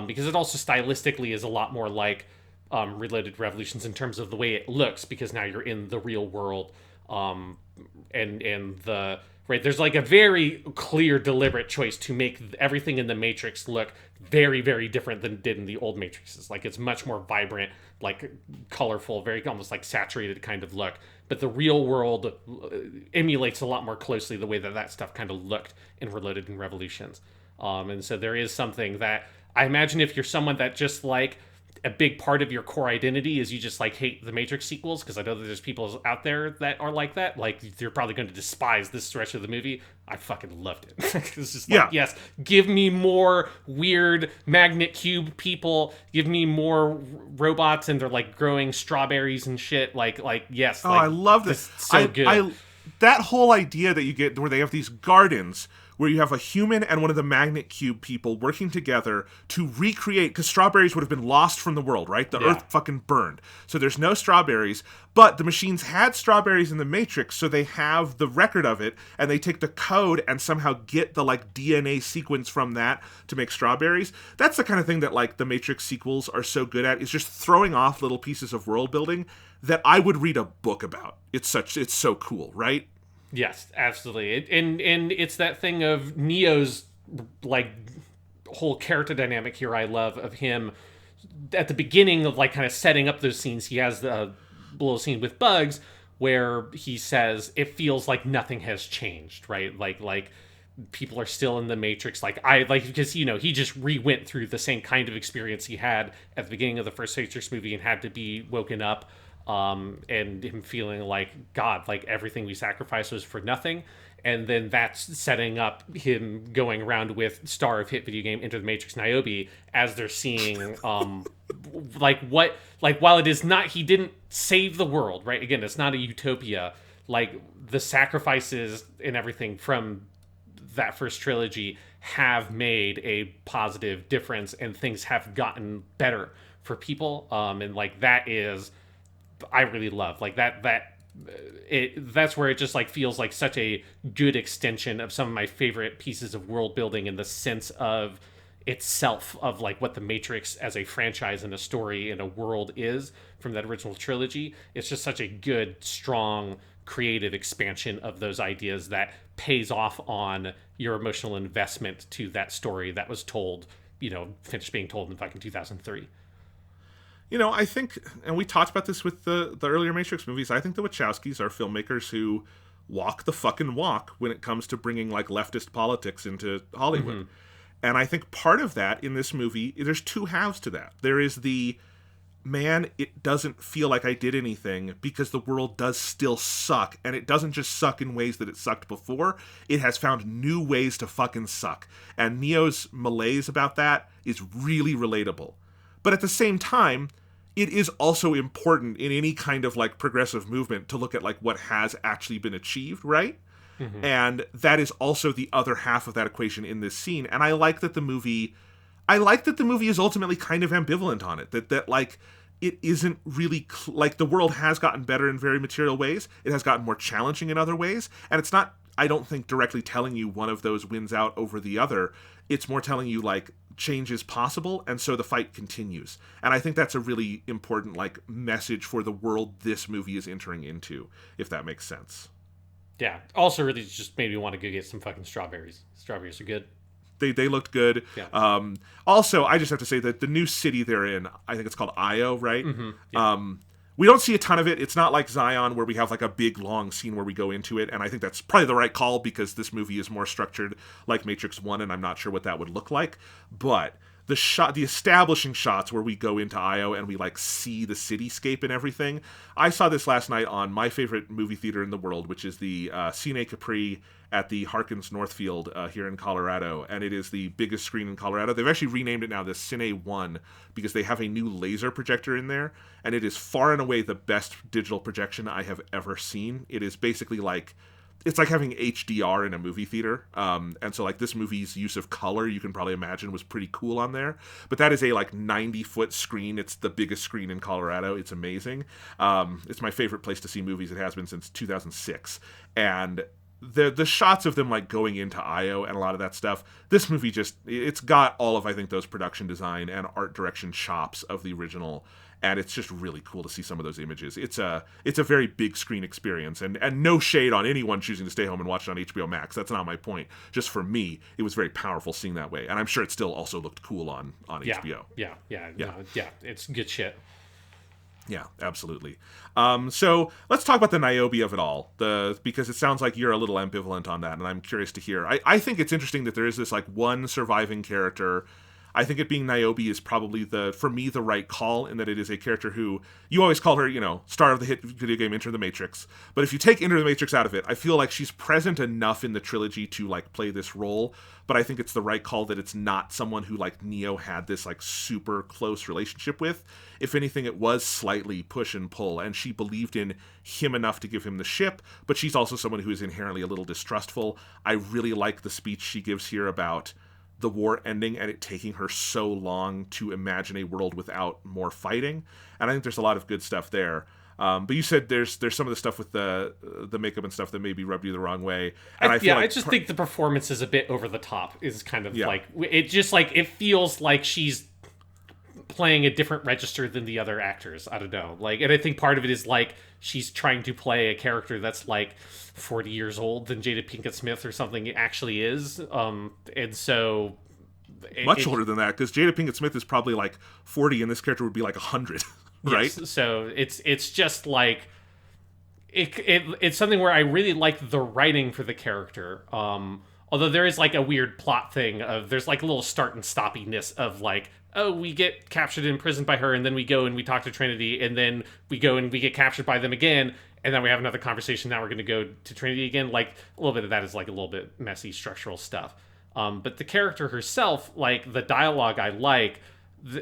Because it also stylistically is a lot more like Reloaded Revolutions in terms of the way it looks, because now you're in the real world, and the right, there's like a very clear, deliberate choice to make everything in the Matrix look very, very different than it did in the old Matrixes. Like, it's much more vibrant, like colorful, very almost like saturated kind of look. But the real world emulates a lot more closely the way that stuff kind of looked in Reloaded and Revolutions. And so there is something that I imagine if you're someone that just like a big part of your core identity is you just like hate the Matrix sequels, because I know that there's people out there that are like that. Like, you're probably going to despise this stretch of the movie. I fucking loved it. It's just like, yes, give me more weird magnet cube people. Give me more robots, and they're like growing strawberries and shit. Like yes. Oh, like, I love this. So good. That whole idea that you get where they have these gardens where you have a human and one of the magnet cube people working together to recreate, because strawberries would have been lost from the world, right? The earth fucking burned. So there's no strawberries, but the machines had strawberries in the Matrix, so they have the record of it, and they take the code and somehow get the, like, DNA sequence from that to make strawberries. That's the kind of thing that, like, the Matrix sequels are so good at, is just throwing off little pieces of world building that I would read a book about. It's so cool, right? Yes, absolutely. And it's that thing of Neo's, like, whole character dynamic here I love, of him at the beginning of, like, kind of setting up those scenes. He has the little scene with Bugs where he says it feels like nothing has changed, right? Like people are still in the Matrix. Because, you know, he just went through the same kind of experience he had at the beginning of the first Matrix movie and had to be woken up. And him feeling like, God, like everything we sacrificed was for nothing. And then that's setting up him going around with star of hit video game Enter the Matrix Niobe, as they're seeing, while it is not, he didn't save the world, right? Again, it's not a utopia. Like, the sacrifices and everything from that first trilogy have made a positive difference, and things have gotten better for people. And like, that is, I really love, like, that's where it just like feels like such a good extension of some of my favorite pieces of world building in the sense of itself, of like what the Matrix as a franchise and a story and a world is from that original trilogy. It's just such a good, strong, creative expansion of those ideas that pays off on your emotional investment to that story that was told, you know, finished being told in fucking 2003. You know, I think, and we talked about this with the earlier Matrix movies, I think the Wachowskis are filmmakers who walk the fucking walk when it comes to bringing, like, leftist politics into Hollywood. Mm-hmm. And I think part of that in this movie, there's two halves to that. There is the, man, it doesn't feel like I did anything because the world does still suck. And it doesn't just suck in ways that it sucked before. It has found new ways to fucking suck. And Neo's malaise about that is really relatable. But at the same time, it is also important in any kind of, like, progressive movement to look at, like, what has actually been achieved, right? Mm-hmm. And that is also the other half of that equation in this scene. And I like that the movie is ultimately kind of ambivalent on it. That like, it isn't really, like, the world has gotten better in very material ways. It has gotten more challenging in other ways. And it's not, I don't think, directly telling you one of those wins out over the other. It's more telling you, like, change is possible, and so the fight continues. And I think that's a really important, like, message for the world this movie is entering into, if that makes sense. Yeah. Also, really just made me want to go get some fucking strawberries. Strawberries are good. They looked good. Yeah. Also, I just have to say that the new city they're in, I think it's called Io, right? Mm-hmm. Yeah. We don't see a ton of it. It's not like Zion, where we have, like, a big, long scene where we go into it, and I think that's probably the right call, because this movie is more structured like Matrix 1, and I'm not sure what that would look like. But the establishing shots where we go into Io and we like see the cityscape and everything. I saw this last night on my favorite movie theater in the world, which is the Cine Capri at the Harkins Northfield here in Colorado, and it is the biggest screen in Colorado. They've actually renamed it now the Cine One because they have a new laser projector in there, and it is far and away the best digital projection I have ever seen. It is basically like, it's like having HDR in a movie theater. And so like this movie's use of color, you can probably imagine, was pretty cool on there. But that is a like 90-foot screen. It's the biggest screen in Colorado. It's amazing. It's my favorite place to see movies. It has been since 2006. And the shots of them like going into Io and a lot of that stuff, this movie it's got all of, I think, those production design and art direction chops of the original, and it's just really cool to see some of those images. It's a very big screen experience, and no shade on anyone choosing to stay home and watch it on HBO Max. That's not my point. Just for me, it was very powerful seeing that way, and I'm sure it still also looked cool on HBO. Yeah, it's good shit. Yeah, absolutely. So let's talk about the Niobe of it all, because it sounds like you're a little ambivalent on that, and I'm curious to hear. I think it's interesting that there is this like one surviving character. I think it being Niobe is probably for me the right call, in that it is a character who, you always call her, star of the hit video game Enter the Matrix. But if you take Enter the Matrix out of it, I feel like she's present enough in the trilogy to like play this role. But I think it's the right call that it's not someone who like Neo had this like super close relationship with. If anything, it was slightly push and pull, and she believed in him enough to give him the ship, but she's also someone who is inherently a little distrustful. I really like the speech she gives here about the war ending and it taking her so long to imagine a world without more fighting. And I think there's a lot of good stuff there. But you said there's some of the stuff with the makeup and stuff that maybe rubbed you the wrong way. And I think the performance is a bit over the top. Is kind of like, it just like, it feels like she's playing a different register than the other actors. I don't know. Like, and I think part of it is like she's trying to play a character that's like 40 years old than Jada Pinkett Smith or something actually is. And so much older than that, because Jada Pinkett Smith is probably like 40 and this character would be like 100. Right? Yes, so it's just like it's something where I really like the writing for the character. Although there is like a weird plot thing of, there's like a little start and stoppiness of like, oh, we get captured and imprisoned by her, and then we go and we talk to Trinity, and then we go and we get captured by them again, and then we have another conversation. Now we're going to go to Trinity again. Like, a little bit of that is like a little bit messy structural stuff. But the character herself, like the dialogue, I like.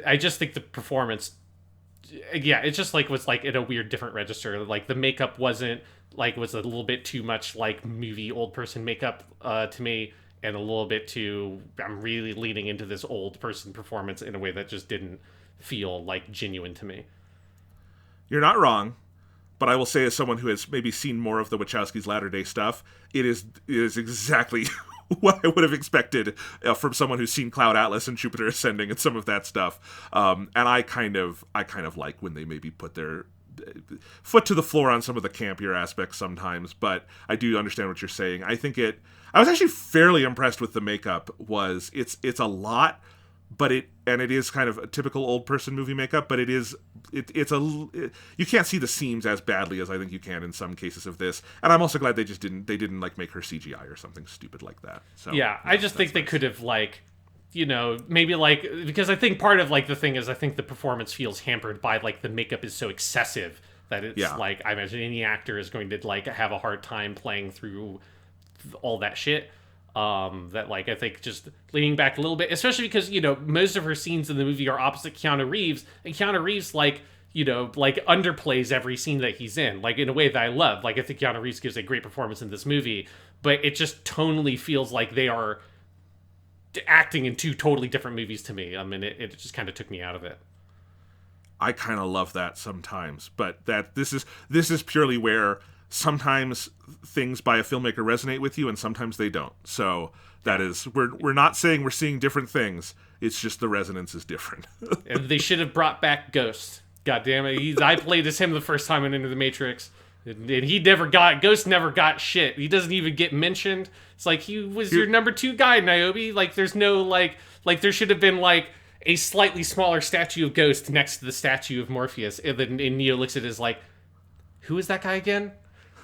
I just think the performance, it just like was like in a weird different register. Like the makeup was a little bit too much like movie old person makeup to me, and a little bit too, I'm really leaning into this old person performance in a way that just didn't feel like genuine to me. You're not wrong, but I will say, as someone who has maybe seen more of the Wachowski's latter day stuff, it is exactly what I would have expected from someone who's seen Cloud Atlas and Jupiter Ascending and some of that stuff. And I kind of like when they maybe put their foot to the floor on some of the campier aspects sometimes, but I do understand what you're saying. I was actually fairly impressed with the makeup. It's a lot, but it is kind of a typical old person movie makeup, but you can't see the seams as badly as I think you can in some cases of this. And I'm also glad they didn't like make her CGI or something stupid like that. So yeah, I just think they could have like, maybe like, because I think part of like the thing is, I think the performance feels hampered by like the makeup is so excessive that it's like, I imagine any actor is going to like have a hard time playing through all that shit. That like, I think just leaning back a little bit, especially because, most of her scenes in the movie are opposite Keanu Reeves, and Keanu Reeves like underplays every scene that he's in, like in a way that I love. Like, I think Keanu Reeves gives a great performance in this movie, but it just tonally feels like they are acting in two totally different movies to me. I mean, it just kind of took me out of it. I kind of love that sometimes, but this is purely where sometimes things by a filmmaker resonate with you and sometimes they don't. So that is, we're not saying we're seeing different things. It's just the resonance is different. And they should have brought back Ghost. God damn it. I played as him the first time in Into the Matrix. And Ghost never got shit. He doesn't even get mentioned. It's like, he was your number 2 guy, Niobe. Like, there's no, like there should have been, like, a slightly smaller statue of Ghost next to the statue of Morpheus. And then Neo looks at it as like, who is that guy again?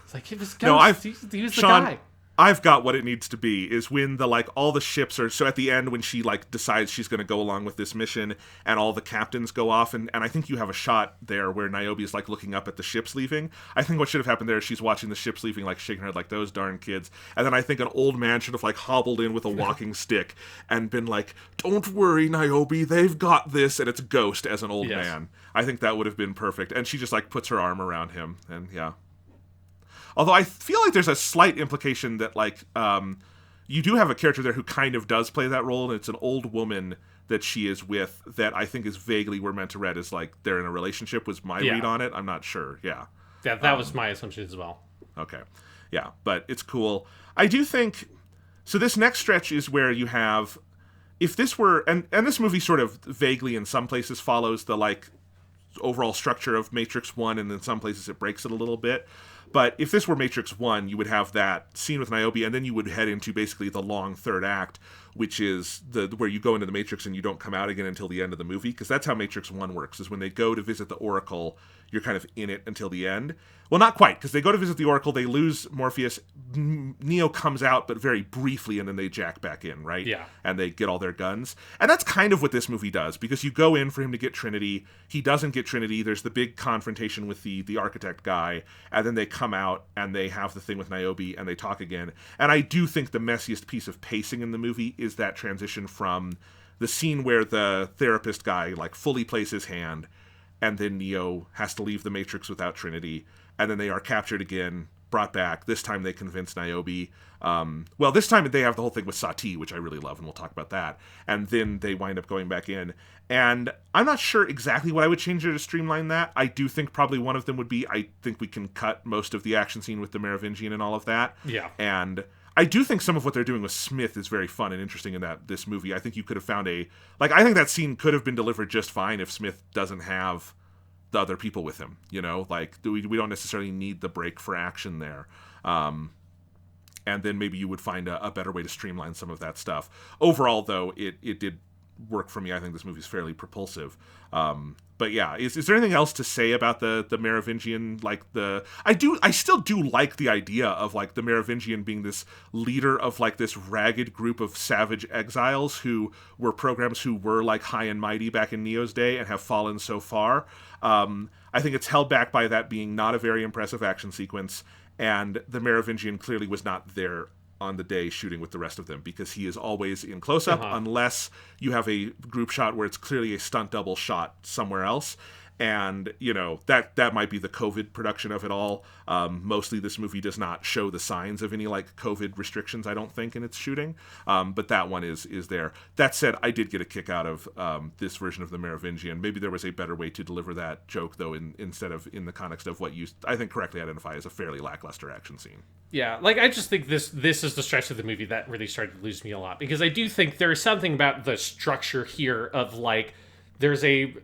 It's like, it was Ghost. No, he was Sean, the guy. I've got what it needs to be is when the like all the ships are so at the end when she like decides she's going to go along with this mission and all the captains go off and I think you have a shot there where Niobe is like looking up at the ships leaving. I think what should have happened there is she's watching the ships leaving like shaking her head like those darn kids, and then I think an old man should have like hobbled in with a walking stick and been like, "Don't worry, Niobe, they've got this," and it's Ghost as an old man. I think that would have been perfect, and she just like puts her arm around him and yeah. Although I feel like there's a slight implication that, like, you do have a character there who kind of does play that role, and it's an old woman that she is with that I think is vaguely we're meant to read as, like, they're in a relationship was my read on it. I'm not sure, yeah. That was my assumption as well. Okay. Yeah, but it's cool. I do think... So this next stretch is where you have... If this were... And this movie sort of vaguely in some places follows the, like, overall structure of Matrix 1, and in some places it breaks it a little bit. But if this were Matrix 1, you would have that scene with Niobe, and then you would head into basically the long third act, which is where you go into the Matrix and you don't come out again until the end of the movie, because that's how Matrix 1 works, is when they go to visit the Oracle, you're kind of in it until the end. Well, not quite, because they go to visit the Oracle, they lose Morpheus, Neo comes out, but very briefly, and then they jack back in, right? Yeah. And they get all their guns. And that's kind of what this movie does, because you go in for him to get Trinity, he doesn't get Trinity, there's the big confrontation with the architect guy, and then they come out, and they have the thing with Niobe, and they talk again. And I do think the messiest piece of pacing in the movie is that transition from the scene where the therapist guy, like, fully plays his hand, and then Neo has to leave the Matrix without Trinity, and then they are captured again, brought back. This time they convince Niobe. Well, this time they have the whole thing with Sati, which I really love, and we'll talk about that. And then they wind up going back in. And I'm not sure exactly what I would change there to streamline that. I do think probably one of them would be, I think we can cut most of the action scene with the Merovingian and all of that. Yeah. And I do think some of what they're doing with Smith is very fun and interesting in this movie. I think you could have found I think that scene could have been delivered just fine if Smith doesn't have the other people with him, you know, like we don't necessarily need the break for action there. And then maybe you would find a better way to streamline some of that stuff. Overall, though, it did work for me. I think this movie's fairly propulsive. But yeah, is there anything else to say about the Merovingian? Like I still do like the idea of like the Merovingian being this leader of like this ragged group of savage exiles who were programs who were like high and mighty back in Neo's day and have fallen so far. I think it's held back by that being not a very impressive action sequence, and the Merovingian clearly was not there on the day shooting with the rest of them, because he is always in close-up unless you have a group shot where it's clearly a stunt double shot somewhere else. And, you know, that might be the COVID production of it all. Mostly this movie does not show the signs of any, like, COVID restrictions, I don't think, in its shooting. But that one is there. That said, I did get a kick out of this version of the Merovingian. Maybe there was a better way to deliver that joke, though, instead of in the context of what you, I think, correctly identify as a fairly lackluster action scene. Yeah, like, I just think this is the stretch of the movie that really started to lose me a lot. Because I do think there is something about the structure here of, like, there's a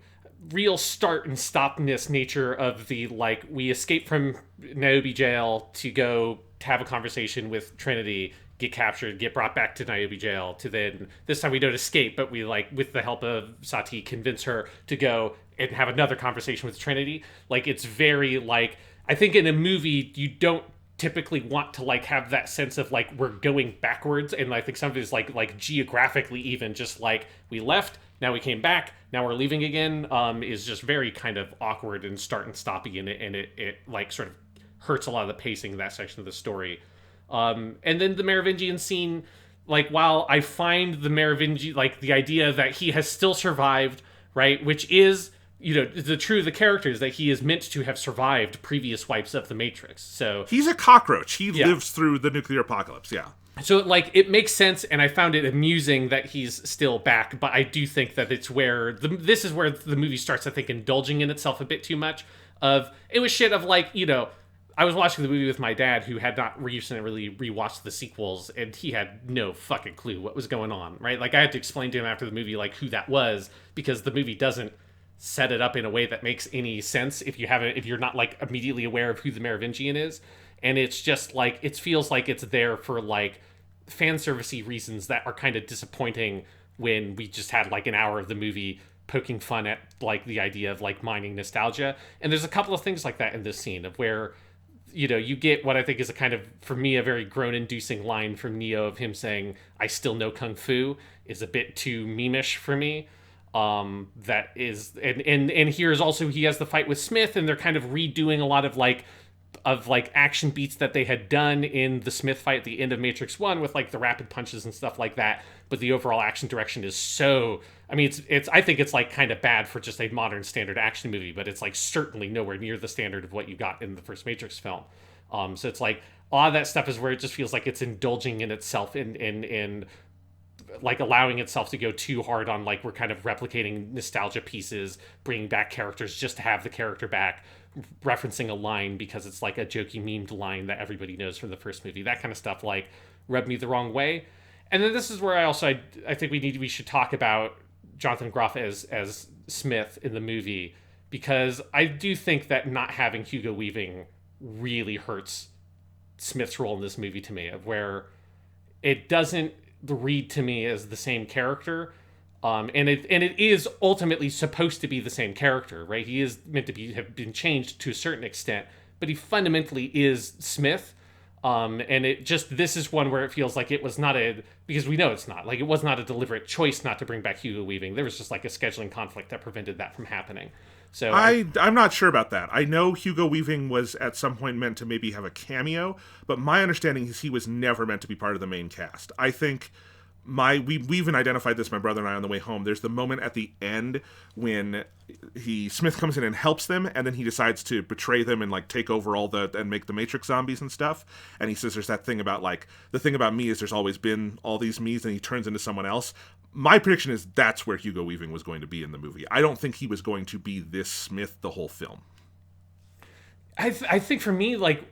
real start and stopness nature of the, like, we escape from Niobe jail to go to have a conversation with Trinity, get captured, get brought back to Niobe jail, to then this time we don't escape, but we, like, with the help of Sati, convince her to go and have another conversation with Trinity. Like, it's very, like, I think in a movie you don't typically want to, like, have that sense of, like, we're going backwards, and I think some of it is like geographically even just like we left, now we came back, now we're leaving again, is just very kind of awkward and start and stoppy, and it like sort of hurts a lot of the pacing of that section of the story. And then the Merovingian scene, like, while I find the Merovingian, like, the idea that he has still survived, right, which is, you know, the truth of the character is that he is meant to have survived previous wipes of the Matrix. So he's a cockroach. He lives through the nuclear apocalypse. Yeah. So, like, it makes sense, and I found it amusing that he's still back, but I do think that it's where this is where the movie starts, I think, indulging in itself a bit too much. It was shit of, like, you know, I was watching the movie with my dad, who had not recently rewatched the sequels, and he had no fucking clue what was going on, right? Like, I had to explain to him after the movie, like, who that was, because the movie doesn't set it up in a way that makes any sense if you're not, like, immediately aware of who the Merovingian is. And it's just, like, it feels like it's there for, like, fan servicey reasons that are kind of disappointing when we just had, like, an hour of the movie poking fun at, like, the idea of, like, mining nostalgia. And there's a couple of things like that in this scene of where you get what I think is a kind of, for me, a very groan-inducing line from Neo of him saying, "I still know kung fu," is a bit too memeish for me. That is, and here's also, he has the fight with Smith, and they're kind of redoing a lot of action beats that they had done in the Smith fight at the end of Matrix 1 with like the rapid punches and stuff like that, but the overall action direction is so, I mean, it's I think it's like kind of bad for just a modern standard action movie, but it's like certainly nowhere near the standard of what you got in the first Matrix film. So it's like a lot of that stuff is where it just feels like it's indulging in itself, in like allowing itself to go too hard on, like, we're kind of replicating nostalgia pieces, bringing back characters just to have the character back, referencing a line because it's like a jokey memed line that everybody knows from the first movie. That kind of stuff like rubbed me the wrong way. And then this is where I think we should talk about Jonathan Groff as Smith in the movie, because I do think that not having Hugo Weaving really hurts Smith's role in this movie to me, of where it doesn't read to me as the same character. And it is ultimately supposed to be the same character, right? He is meant to have been changed to a certain extent, but he fundamentally is Smith. And it just, this is one where it feels like it was not because we know it's not, like, it was not a deliberate choice not to bring back Hugo Weaving. There was just like a scheduling conflict that prevented that from happening. So I'm not sure about that. I know Hugo Weaving was at some point meant to maybe have a cameo, but my understanding is he was never meant to be part of the main cast. I think we even identified this, my brother and I, on the way home. There's the moment at the end when Smith comes in and helps them, and then he decides to betray them and like take over and make the Matrix zombies and stuff. And he says there's that thing about like, the thing about me is there's always been all these me's, and he turns into someone else. My prediction is that's where Hugo Weaving was going to be in the movie. I don't think he was going to be this Smith the whole film. I think for me, like,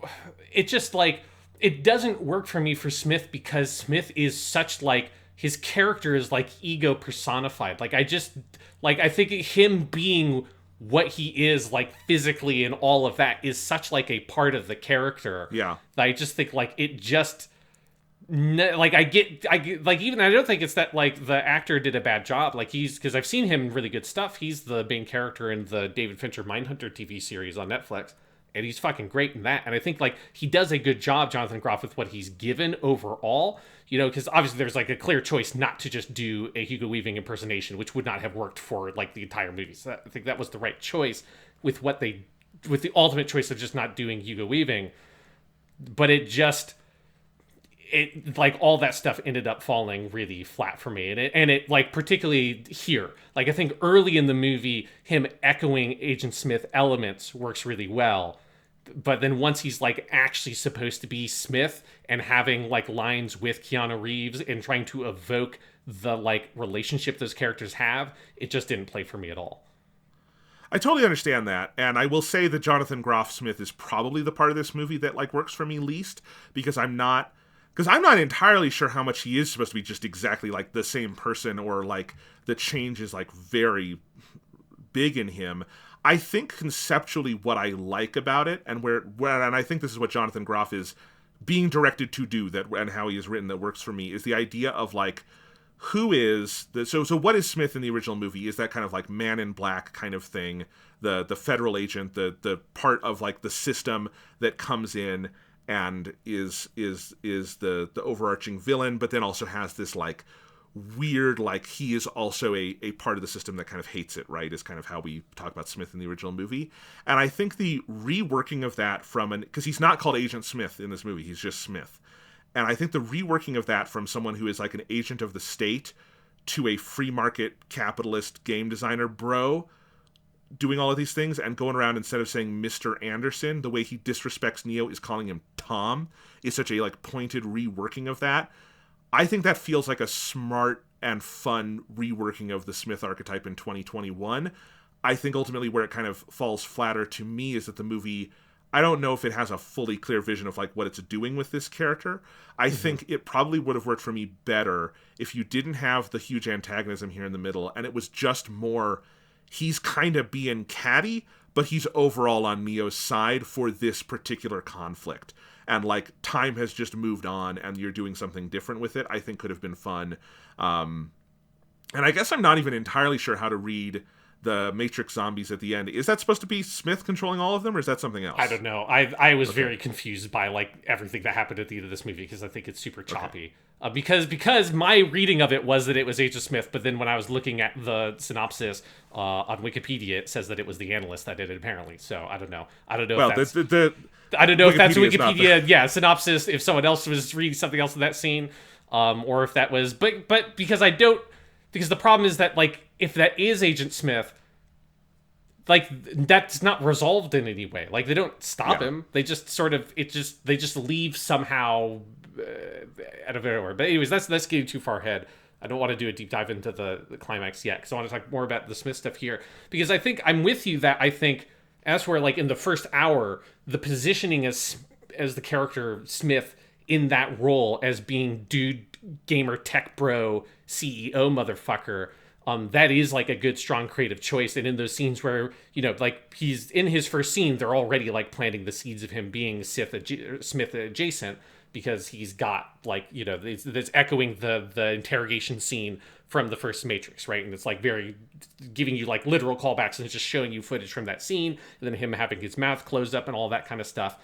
it just like, it doesn't work for me for Smith, because Smith is such like, his character is like ego personified. Like, I think him being what he is, like, physically and all of that is such like a part of the character. Yeah. That I just think like it just, like, I get like, even I don't think it's that like the actor did a bad job. Like, because I've seen him in really good stuff. He's the main character in the David Fincher Mindhunter TV series on Netflix, and he's fucking great in that. And I think like he does a good job, Jonathan Groff, with what he's given overall. Because obviously there's like a clear choice not to just do a Hugo Weaving impersonation, which would not have worked for like the entire movie. So I think that was the right choice with the ultimate choice of just not doing Hugo Weaving. But it like all that stuff ended up falling really flat for me. And it like, particularly here, like, I think early in the movie, him echoing Agent Smith elements works really well. But then once he's like actually supposed to be Smith and having like lines with Keanu Reeves and trying to evoke the like relationship those characters have, it just didn't play for me at all. I totally understand that, and I will say that Jonathan Groff Smith is probably the part of this movie that like works for me least, because I'm not entirely sure how much he is supposed to be just exactly like the same person, or like the change is like very big in him. I think conceptually what I like about it, and and I think this is what Jonathan Groff is being directed to do, that, and how he is written, that works for me, is the idea of like, who is so what is Smith in the original movie? Is that kind of like Man in Black kind of thing, the federal agent, the part of like the system that comes in and is the overarching villain, but then also has this like weird, like, he is also a part of the system that kind of hates it, right? Is kind of how we talk about Smith in the original movie. And I think the reworking of that because he's not called Agent Smith in this movie, he's just Smith. And I think the reworking of that from someone who is like an agent of the state to a free market capitalist game designer bro doing all of these things, and going around, instead of saying Mr. Anderson, the way he disrespects Neo is calling him Tom, is such a like pointed reworking of that. I think that feels like a smart and fun reworking of the Smith archetype in 2021. I think ultimately where it kind of falls flatter to me is that the movie, I don't know if it has a fully clear vision of like what it's doing with this character. I think it probably would have worked for me better if you didn't have the huge antagonism here in the middle, and it was just more, he's kind of being catty, but he's overall on Neo's side for this particular conflict. And like, time has just moved on and you're doing something different with it, I think could have been fun. And I guess I'm not even entirely sure how to read the Matrix zombies at the end. Is that supposed to be Smith controlling all of them, or is that something else? I don't know. I was very confused by like everything that happened at the end of this movie because I think it's super choppy. Because my reading of it was that it was Agent Smith, but then when I was looking at the synopsis on Wikipedia, it says that it was the analyst that did it apparently. So I don't know. I don't know. Well, if that's, I don't know if that's Wikipedia. Synopsis. If someone else was reading something else in that scene, or if that was, but because I don't, because the problem is that like if that is Agent Smith, like that's not resolved in any way. Like they don't stop him. They just sort of they just leave somehow out of nowhere. But anyways, that's getting too far ahead. I don't want to do a deep dive into the climax yet because I want to talk more about the Smith stuff here because I think I'm with you that I think as for like in the first hour the positioning as the character Smith in that role as being dude gamer tech bro CEO motherfucker. That is like a good, strong creative choice. And in those scenes where, you know, like he's in his first scene, they're already like planting the seeds of him being Smith adjacent because he's got like, you know, that's echoing the interrogation scene from the first Matrix, right? And it's like very giving you like literal callbacks and it's just showing you footage from that scene and then him having his mouth closed up and all that kind of stuff.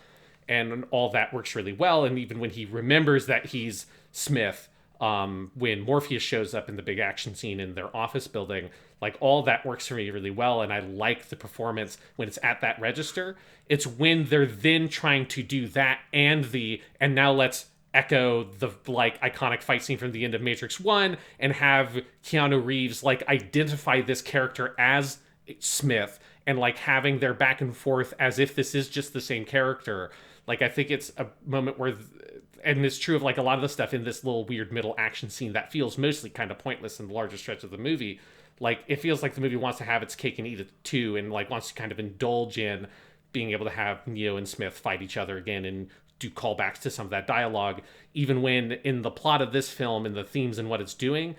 And all that works really well. And even when he remembers that he's Smith, when Morpheus shows up in the big action scene in their office building, like all that works for me really well. And I like the performance when it's at that register. It's when they're then trying to do that and now let's echo the like iconic fight scene from the end of Matrix 1 and have Keanu Reeves like identify this character as Smith and like having their back and forth as if this is just the same character. Like I think it's a moment where and it's true of like a lot of the stuff in this little weird middle action scene that feels mostly kind of pointless in the larger stretch of the movie. Like it feels like the movie wants to have its cake and eat it too, and like wants to kind of indulge in being able to have Neo and Smith fight each other again and do callbacks to some of that dialogue, even when in the plot of this film and the themes and what it's doing,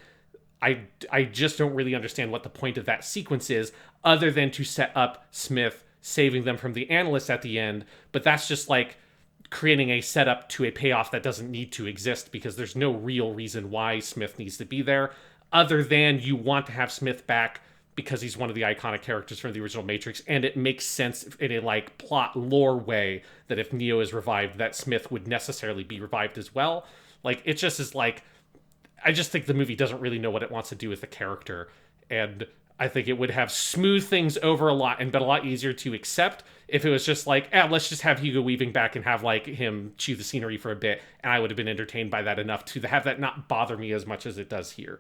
I just don't really understand what the point of that sequence is other than to set up Smith saving them from the analyst at the end. But that's just like creating a setup to a payoff that doesn't need to exist because there's no real reason why Smith needs to be there other than you want to have Smith back because he's one of the iconic characters from the original Matrix, and it makes sense in a like plot lore way that if Neo is revived, that Smith would necessarily be revived as well. Like it just is like, I just think the movie doesn't really know what it wants to do with the character, and I think it would have smoothed things over a lot and been a lot easier to accept if it was just like, let's just have Hugo Weaving back and have like him chew the scenery for a bit, and I would have been entertained by that enough to have that not bother me as much as it does here.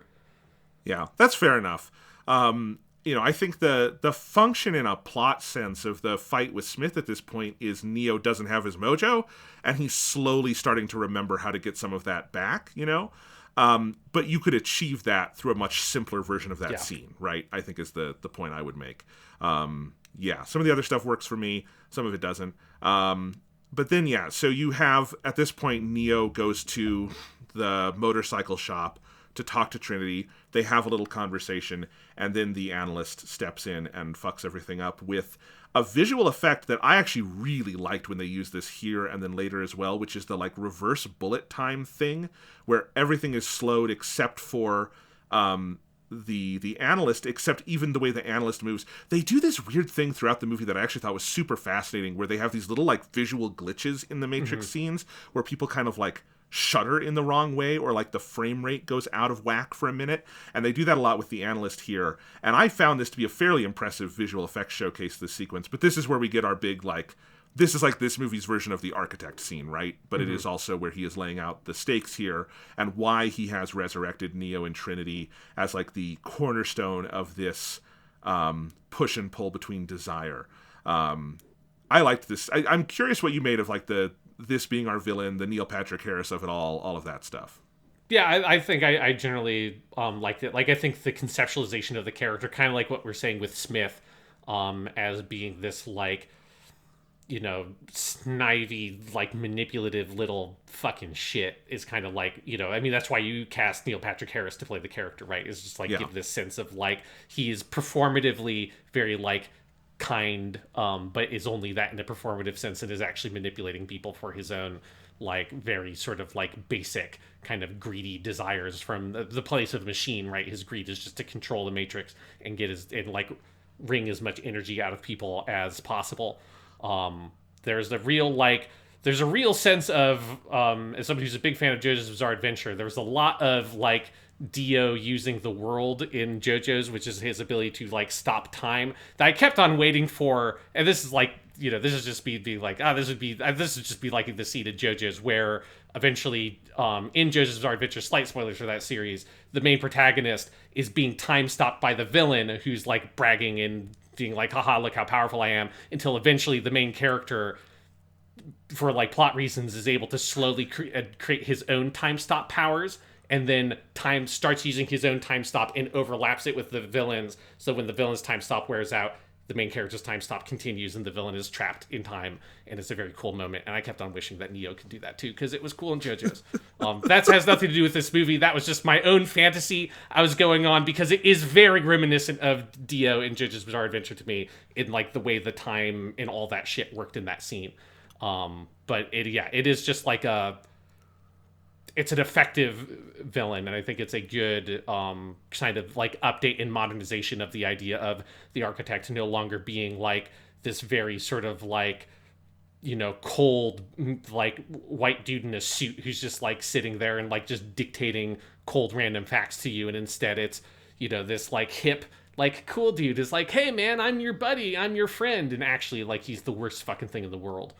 Yeah, that's fair enough. I think the function in a plot sense of the fight with Smith at this point is Neo doesn't have his mojo, and he's slowly starting to remember how to get some of that back, but you could achieve that through a much simpler version of that scene, right? I think is the point I would make. Some of the other stuff works for me, some of it doesn't. But then, so you have, at this point, Neo goes to the motorcycle shop to talk to Trinity. They have a little conversation, and then the analyst steps in and fucks everything up with a visual effect that I actually really liked when they used this here and then later as well, which is the like reverse bullet time thing, where everything is slowed except for the analyst, except even the way the analyst moves. They do this weird thing throughout the movie that I actually thought was super fascinating, where they have these little like visual glitches in the Matrix scenes where people kind of like shudder in the wrong way, or like the frame rate goes out of whack for a minute, and they do that a lot with the analyst here, and I found this to be a fairly impressive visual effects showcase, this sequence. But this is where we get our big like, this is like this movie's version of the architect scene, right? But it is also where he is laying out the stakes here and why he has resurrected Neo and Trinity as like the cornerstone of this push and pull between desire. I liked this. I'm curious what you made of like this being our villain, the Neil Patrick Harris of it all of that stuff. Yeah, I think I generally liked it. Like, I think the conceptualization of the character, kind of like what we're saying with Smith, as being this, like, snivy, like, manipulative little fucking shit is kind of like, I mean, that's why you cast Neil Patrick Harris to play the character, right? It's just, like, give this sense of, like, he is performatively very, like, kind, but is only that in a performative sense and is actually manipulating people for his own like very sort of like basic kind of greedy desires from the place of the machine, right? His greed is just to control the Matrix and get his and like wring as much energy out of people as possible. There's a real sense of, as somebody who's a big fan of JoJo's Bizarre Adventure, there's a lot of like Dio using the world in JoJo's, which is his ability to like stop time, that I kept on waiting for. And this is like, this is just be like, this would just be like the scene in JoJo's where eventually, in JoJo's Bizarre Adventure, slight spoilers for that series, the main protagonist is being time stopped by the villain, who's like bragging and being like, haha, look how powerful I am, until eventually the main character, for like plot reasons, is able to slowly create his own time stop powers, and then time starts using his own time stop and overlaps it with the villain's. So when the villain's time stop wears out, the main character's time stop continues and the villain is trapped in time, and it's a very cool moment. And I kept on wishing that Neo could do that too, because it was cool in JoJo's. That has nothing to do with this movie. That was just my own fantasy I was going on, because it is very reminiscent of Dio in JoJo's Bizarre Adventure to me, in like the way the time and all that shit worked in that scene. But it is just like it's an effective villain, and I think it's a good kind of like update and modernization of the idea of the architect no longer being like this very sort of like, cold, like white dude in a suit who's just like sitting there and like just dictating cold random facts to you. And instead it's, this like hip, like cool dude is like, hey man, I'm your buddy, I'm your friend. And actually like he's the worst fucking thing in the world.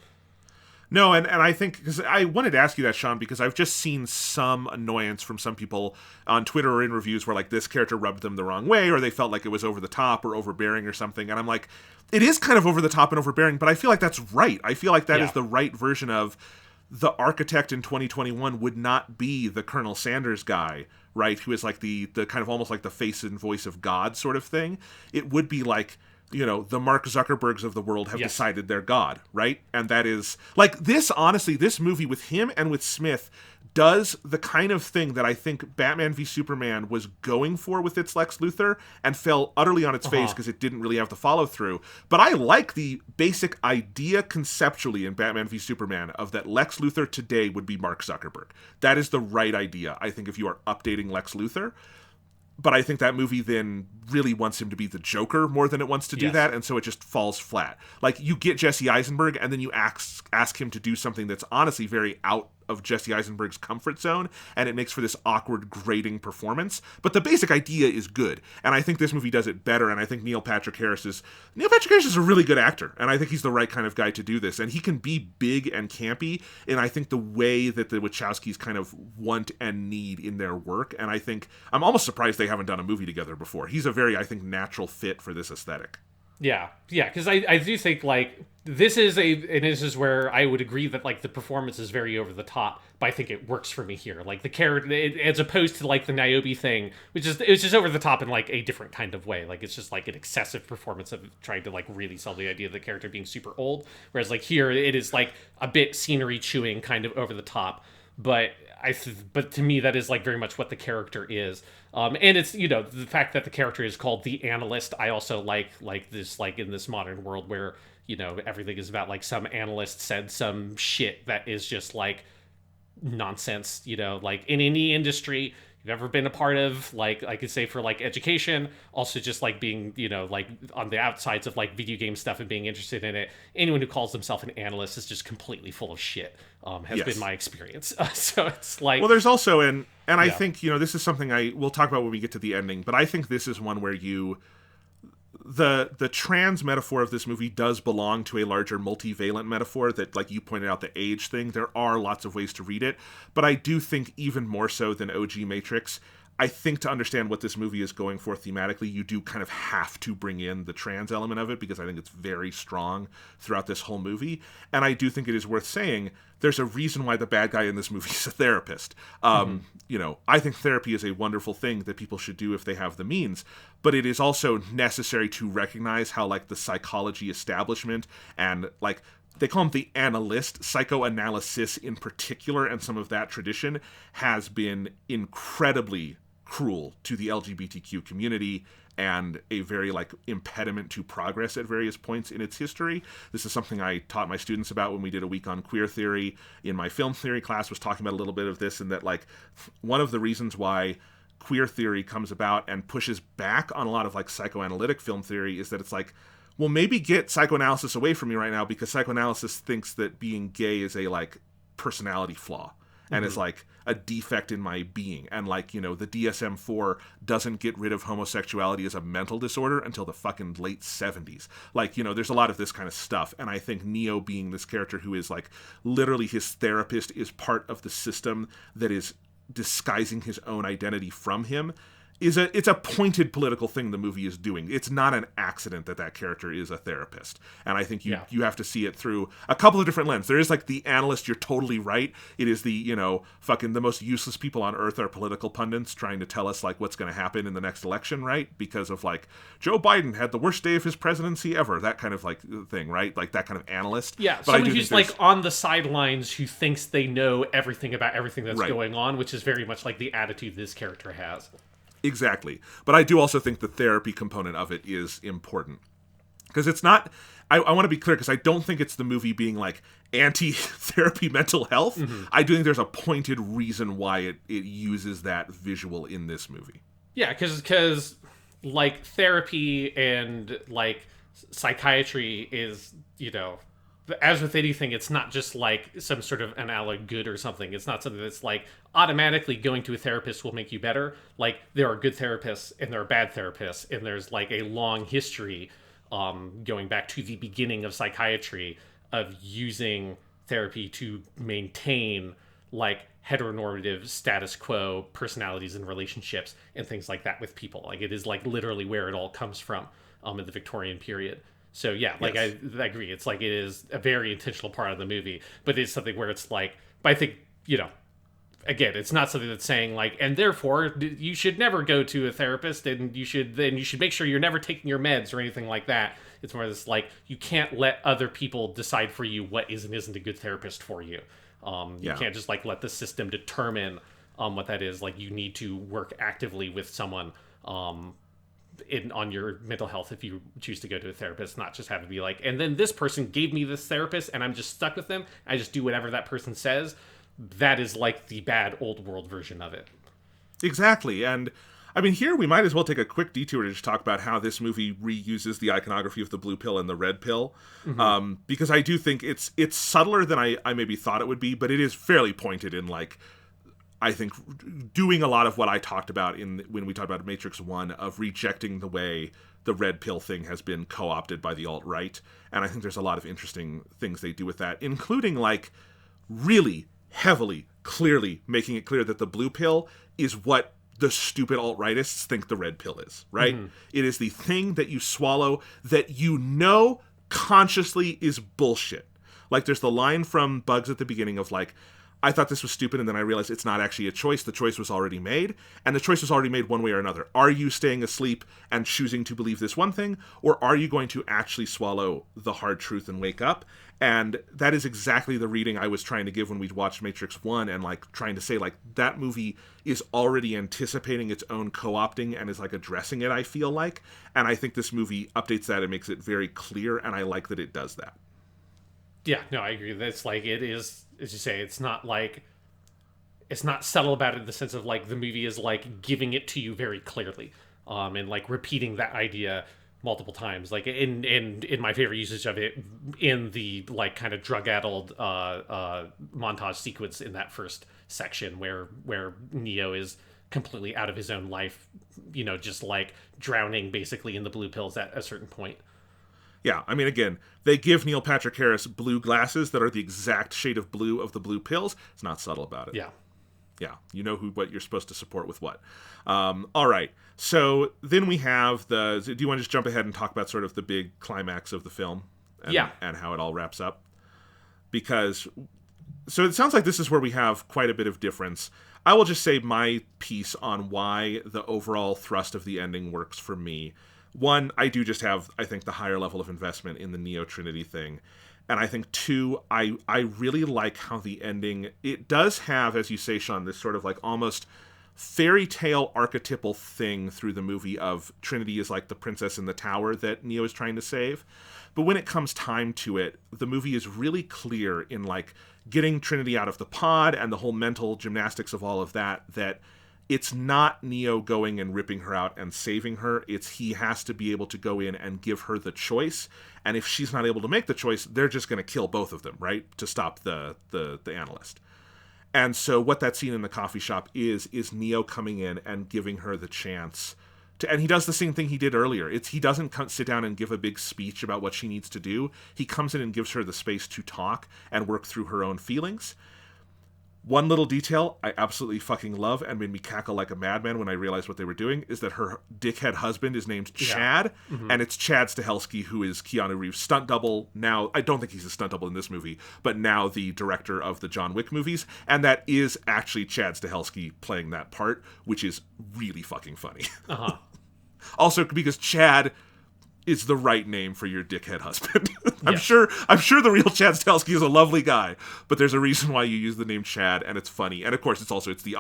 No, and I think, because I wanted to ask you that, Sean, because I've just seen some annoyance from some people on Twitter or in reviews where, like, this character rubbed them the wrong way, or they felt like it was over the top or overbearing or something, and I'm like, it is kind of over the top and overbearing, but I feel like that's right. I feel like that is the right version of the architect in 2021 would not be the Colonel Sanders guy, right, who is like the kind of almost like the face and voice of God sort of thing. It would be like, the Mark Zuckerbergs of the world have decided they're God, right? And that is, like, this, honestly, this movie with him and with Smith does the kind of thing that I think Batman v Superman was going for with its Lex Luthor and fell utterly on its face because it didn't really have the follow-through. But I like the basic idea conceptually in Batman v Superman of that Lex Luthor today would be Mark Zuckerberg. That is the right idea, I think, if you are updating Lex Luthor. But I think that movie then really wants him to be the Joker more than it wants to do that, and so it just falls flat. Like, you get Jesse Eisenberg, and then you ask him to do something that's honestly very out of Jesse Eisenberg's comfort zone, and it makes for this awkward, grating performance. But the basic idea is good, and I think this movie does it better, and I think Neil Patrick Harris is a really good actor, and I think he's the right kind of guy to do this, and he can be big and campy, and I think the way that the Wachowskis kind of want and need in their work, and I think, I'm almost surprised they haven't done a movie together before. He's a very, I think, natural fit for this aesthetic. Yeah, because I do think, like, this is where I would agree that, like, the performance is very over the top, but I think it works for me here. Like, the character, as opposed to, like, the Niobe thing, it's just over the top in, like, a different kind of way. Like, it's just, like, an excessive performance of trying to, like, really sell the idea of the character being super old. Whereas, like, here, it is, like, a bit scenery chewing, kind of over the top. But to me, that is, like, very much what the character is. And it's, the fact that the character is called the Analyst, I also like this, like, in this modern world where, everything is about, like, some analyst said some shit that is just, like, nonsense, like, in any industry you've ever been a part of, like, I could say for, like, education, also just, like, being, like, on the outsides of, like, video game stuff and being interested in it. Anyone who calls himself an analyst is just completely full of shit, has been my experience. So it's like... Well, there's also, and I think, this is something we'll talk about when we get to the ending, but I think this is one where the trans metaphor of this movie does belong to a larger multivalent metaphor that, like you pointed out, the age thing. There are lots of ways to read it, but I do think even more so than OG Matrix, I think to understand what this movie is going for thematically, you do kind of have to bring in the trans element of it, because I think it's very strong throughout this whole movie. And I do think it is worth saying there's a reason why the bad guy in this movie is a therapist. I think therapy is a wonderful thing that people should do if they have the means, but it is also necessary to recognize how, like, the psychology establishment and, like, they call them the analyst, psychoanalysis in particular, and some of that tradition has been incredibly cruel to the LGBTQ community and a very, like, impediment to progress at various points in its history. This is something I taught my students about when we did a week on queer theory in my film theory class, was talking about a little bit of this, and that, like, one of the reasons why queer theory comes about and pushes back on a lot of like psychoanalytic film theory is that it's like, well, maybe get psychoanalysis away from me right now, because psychoanalysis thinks that being gay is a like personality flaw and is like a defect in my being. And like, you know, the DSM-4 doesn't get rid of homosexuality as a mental disorder until the fucking late 70s. Like, you know, there's a lot of this kind of stuff. And I think Neo being this character who is like literally his therapist is part of the system that is disguising his own identity from him it's a pointed political thing the movie is doing. It's not an accident that character is a therapist. And I think you have to see it through a couple of different lenses. There is like the analyst, you're totally right. It is the, you know, fucking the most useless people on earth are political pundits trying to tell us like what's going to happen in the next election, right? Because of like, Joe Biden had the worst day of his presidency ever. That kind of like thing, right? Like that kind of analyst. Yeah, but someone who's like on the sidelines who thinks they know everything about everything that's right. going on, which is very much like the attitude this character has. Exactly. But I do also think the therapy component of it is important. Because it's not... I want to be clear, because I don't think it's the movie being, like, anti-therapy mental health. Mm-hmm. I do think there's a pointed reason why it uses that visual in this movie. Yeah, because like, therapy and, like, psychiatry is, you know... As with anything, it's not just like some sort of analog good or something. It's not something that's like automatically going to a therapist will make you better. Like, there are good therapists and there are bad therapists, and there's like a long history going back to the beginning of psychiatry of using therapy to maintain like heteronormative status quo personalities and relationships and things like that with people. Like, it is like literally where it all comes from in the Victorian period. So yeah, like yes. I agree. It's like it is a very intentional part of the movie, but it's something where it's like, but I think, you know, again, it's not something that's saying like, and therefore you should never go to a therapist, and you should make sure you're never taking your meds or anything like that. It's more this like, you can't let other people decide for you what is and isn't a good therapist for you. You can't just like let the system determine what that is. Like, you need to work actively with someone on your mental health if you choose to go to a therapist, not just have to be like, and then this person gave me this therapist and I'm just stuck with them. I just do whatever that person says. That is like the bad old world version of it. Exactly. And I mean, here we might as well take a quick detour to just talk about how this movie reuses the iconography of the blue pill and the red pill. Mm-hmm. Because I do think it's subtler than I maybe thought it would be, but it is fairly pointed in like, I think doing a lot of what I talked about when we talked about Matrix 1 of rejecting the way the red pill thing has been co-opted by the alt-right. And I think there's a lot of interesting things they do with that, including like really heavily, clearly making it clear that the blue pill is what the stupid alt-rightists think the red pill is, right? Mm-hmm. It is the thing that you swallow that you know consciously is bullshit. Like, there's the line from Bugs at the beginning of like, I thought this was stupid, and then I realized it's not actually a choice. The choice was already made, and the choice was already made one way or another. Are you staying asleep and choosing to believe this one thing, or are you going to actually swallow the hard truth and wake up? And that is exactly the reading I was trying to give when we watched Matrix 1, and like trying to say like that movie is already anticipating its own co-opting and is like addressing it, I feel like. And I think this movie updates that and makes it very clear, and I like that it does that. Yeah, no, I agree. That's like, it is, as you say, it's not like, it's not subtle about it in the sense of like the movie is like giving it to you very clearly, and like repeating that idea multiple times. Like in my favorite usage of it in the like kind of drug-addled montage sequence in that first section where Neo is completely out of his own life, you know, just like drowning basically in the blue pills at a certain point. Yeah, I mean, again, they give Neil Patrick Harris blue glasses that are the exact shade of blue of the blue pills. It's not subtle about it. Yeah. Yeah, you know what you're supposed to support with what. All right, so then we have do you want to just jump ahead and talk about sort of the big climax of the film? And how it all wraps up? Because, so it sounds like this is where we have quite a bit of difference. I will just say my piece on why the overall thrust of the ending works for me. One, I do just have, I think, the higher level of investment in the Neo Trinity thing. And I think, two, I really like how the ending, it does have, as you say, Sean, this sort of like almost fairy tale archetypal thing through the movie of Trinity is like the princess in the tower that Neo is trying to save. But when it comes time to it, the movie is really clear in like getting Trinity out of the pod and the whole mental gymnastics of all of that it's not Neo going and ripping her out and saving her. It's he has to be able to go in and give her the choice. And if she's not able to make the choice, they're just going to kill both of them, right? To stop the analyst. And so what that scene in the coffee shop is Neo coming in and giving her the chance to, and he does the same thing he did earlier. He doesn't sit down and give a big speech about what she needs to do. He comes in and gives her the space to talk and work through her own feelings. One little detail I absolutely fucking love and made me cackle like a madman when I realized what they were doing is that her dickhead husband is named Chad, and it's Chad Stahelski, who is Keanu Reeves' stunt double now. I don't think he's a stunt double in this movie, but now the director of the John Wick movies, and that is actually Chad Stahelski playing that part, which is really fucking funny. Uh-huh. Also, because Chad is the right name for your dickhead husband. I'm sure the real Chad Stahelski is a lovely guy, but there's a reason why you use the name Chad, and it's funny. And of course, it's the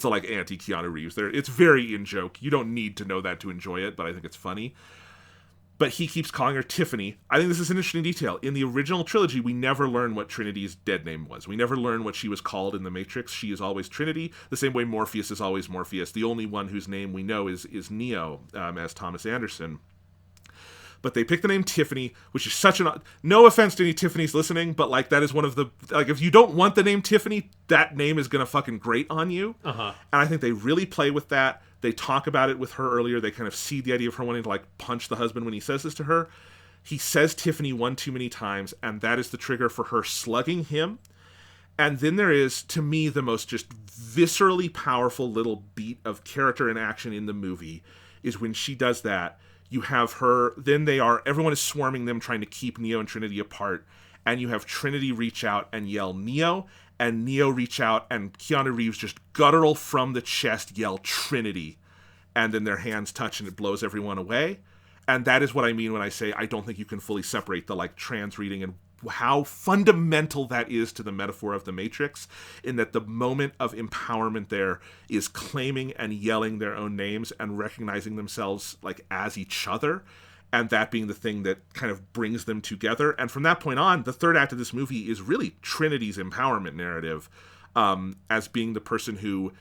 like anti Keanu Reeves. It's very in joke. You don't need to know that to enjoy it, but I think it's funny. But he keeps calling her Tiffany. I think this is an interesting detail. In the original trilogy, we never learn what Trinity's dead name was. We never learn what she was called in the Matrix. She is always Trinity, the same way Morpheus is always Morpheus. The only one whose name we know is Neo, as Thomas Anderson. But they picked the name Tiffany, which is such an... No offense to any Tiffany's listening, but, like, that is one of the... Like, if you don't want the name Tiffany, that name is going to fucking grate on you. Uh-huh. And I think they really play with that. They talk about it with her earlier. They kind of see the idea of her wanting to, like, punch the husband when he says this to her. He says Tiffany one too many times, and that is the trigger for her slugging him. And then there is, to me, the most just viscerally powerful little beat of character and action in the movie is when she does that. You have her, then everyone is swarming them, trying to keep Neo and Trinity apart, and you have Trinity reach out and yell, Neo, and Neo reach out, and Keanu Reeves just guttural from the chest yell, Trinity, and then their hands touch and it blows everyone away. And that is what I mean when I say I don't think you can fully separate the, like, trans reading and how fundamental that is to the metaphor of the Matrix, in that the moment of empowerment there is claiming and yelling their own names and recognizing themselves, like, as each other, and that being the thing that kind of brings them together. And from that point on, the third act of this movie is really Trinity's empowerment narrative, as being the person who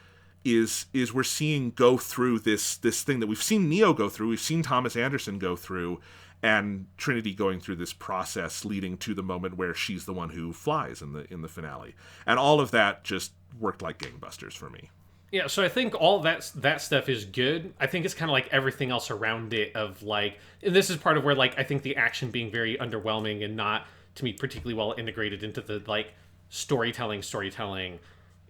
is we're seeing go through this thing that we've seen Neo go through, we've seen Thomas Anderson go through, and Trinity going through this process leading to the moment where she's the one who flies in the finale. And all of that just worked like gangbusters for me. Yeah, so I think all that stuff is good. I think it's kind of like everything else around it of, like, and this is part of where, like, I think the action being very underwhelming and not, to me, particularly well integrated into the, like, storytelling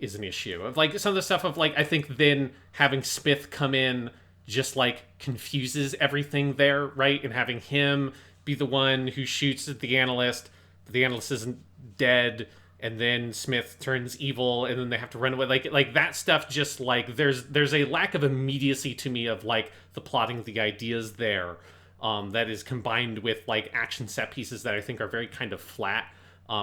is an issue. Of, like, some of the stuff of, like, I think then having Smith come in just, like, confuses everything there, right? And having him be the one who shoots at the analyst isn't dead, and then Smith turns evil, and then they have to run away. Like that stuff just, like, there's a lack of immediacy to me of, like, the plotting, the ideas there, that is combined with, like, action set pieces that I think are very kind of flat.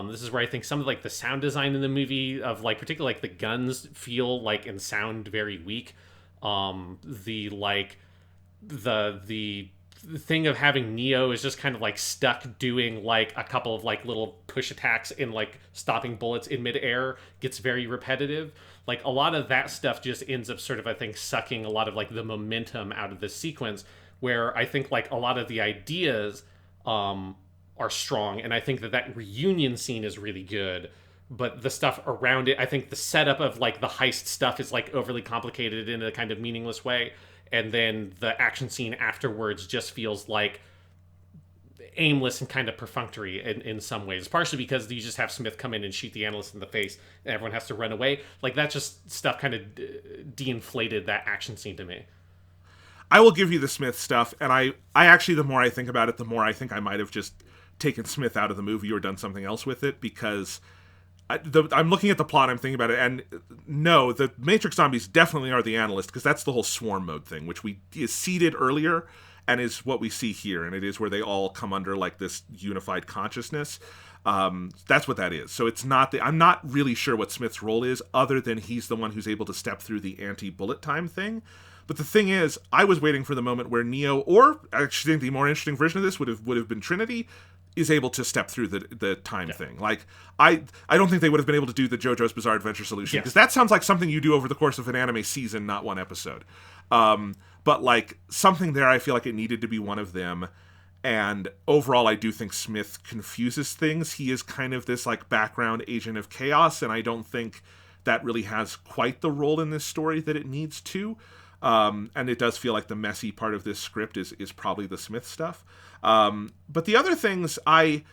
This is where I think some of, like, the sound design in the movie of, like, particularly, like, the guns feel like and sound very weak. The thing of having Neo is just kind of, like, stuck doing, like, a couple of, like, little push attacks and, like, stopping bullets in midair gets very repetitive. Like, a lot of that stuff just ends up sort of, I think, sucking a lot of, like, the momentum out of this sequence, where I think, like, a lot of the ideas are strong, and I think that reunion scene is really good. But the stuff around it, I think the setup of, like, the heist stuff is, like, overly complicated in a kind of meaningless way. And then the action scene afterwards just feels, like, aimless and kind of perfunctory in some ways. Partially because you just have Smith come in and shoot the analyst in the face and everyone has to run away. Like, that just stuff kind of de-inflated that action scene to me. I will give you the Smith stuff, and I actually, the more I think about it, the more I think I might have just taken Smith out of the movie or done something else with it, because I'm looking at the plot, I'm thinking about it, and no, the Matrix zombies definitely are the analyst, because that's the whole swarm mode thing, which is seeded earlier, and is what we see here, and it is where they all come under, like, this unified consciousness. That's what that is. So it's not I'm not really sure what Smith's role is, other than he's the one who's able to step through the anti-bullet time thing. But the thing is, I was waiting for the moment where Neo, or actually the more interesting version of this would have been Trinity, is able to step through the time thing. Like, I don't think they would have been able to do the JoJo's Bizarre Adventure solution, because that sounds like something you do over the course of an anime season, not one episode. But like, something there, I feel like it needed to be one of them. And overall, I do think Smith confuses things. He is kind of this like background agent of chaos, and I don't think that really has quite the role in this story that it needs to. And it does feel like the messy part of this script is probably the Smith stuff. But the other things, I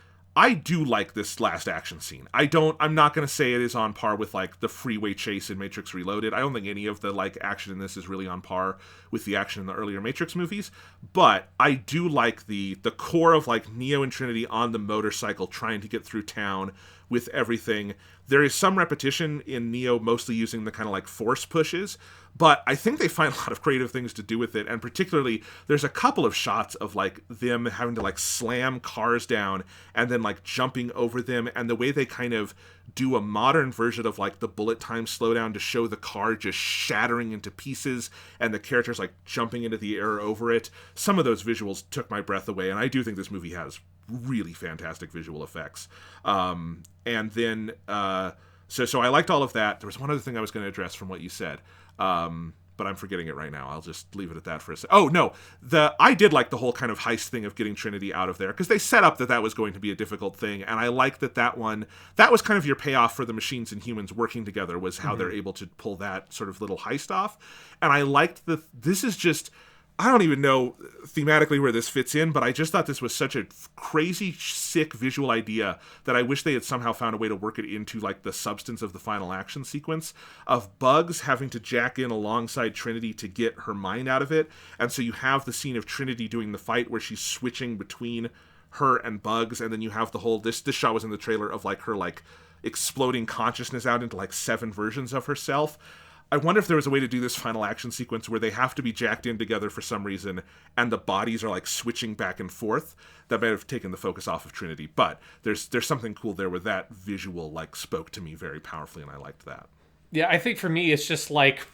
do like this last action scene. I'm not going to say it is on par with like the freeway chase in Matrix Reloaded. I don't think any of the like action in this is really on par with the action in the earlier Matrix movies. But I do like the core of like Neo and Trinity on the motorcycle trying to get through town with everything. There is some repetition in Neo, mostly using the kind of like force pushes, but I think they find a lot of creative things to do with it, and particularly there's a couple of shots of like them having to like slam cars down and then like jumping over them, and the way they kind of do a modern version of like the bullet time slowdown to show the car just shattering into pieces and the characters like jumping into the air over it. Some of those visuals took my breath away, and I do think this movie has really fantastic visual effects. And then so I liked all of that. There was one other thing I was going to address from what you said, but I'm forgetting it right now. I'll just leave it at that for a second. Oh no, I did like the whole kind of heist thing of getting Trinity out of there, because they set up that was going to be a difficult thing, and I liked that was kind of your payoff for the machines and humans working together, was how they're able to pull that sort of little heist off. And I liked this is just, I don't even know thematically where this fits in, but I just thought this was such a crazy, sick visual idea that I wish they had somehow found a way to work it into like the substance of the final action sequence, of Bugs having to jack in alongside Trinity to get her mind out of it. And so you have the scene of Trinity doing the fight where she's switching between her and Bugs, and then you have the whole, this shot was in the trailer, of like her like exploding consciousness out into like 7 versions of herself. I wonder if there was a way to do this final action sequence where they have to be jacked in together for some reason, and the bodies are like switching back and forth. That might have taken the focus off of Trinity, but there's something cool there where that visual like spoke to me very powerfully, and I liked that. Yeah, I think for me it's just like,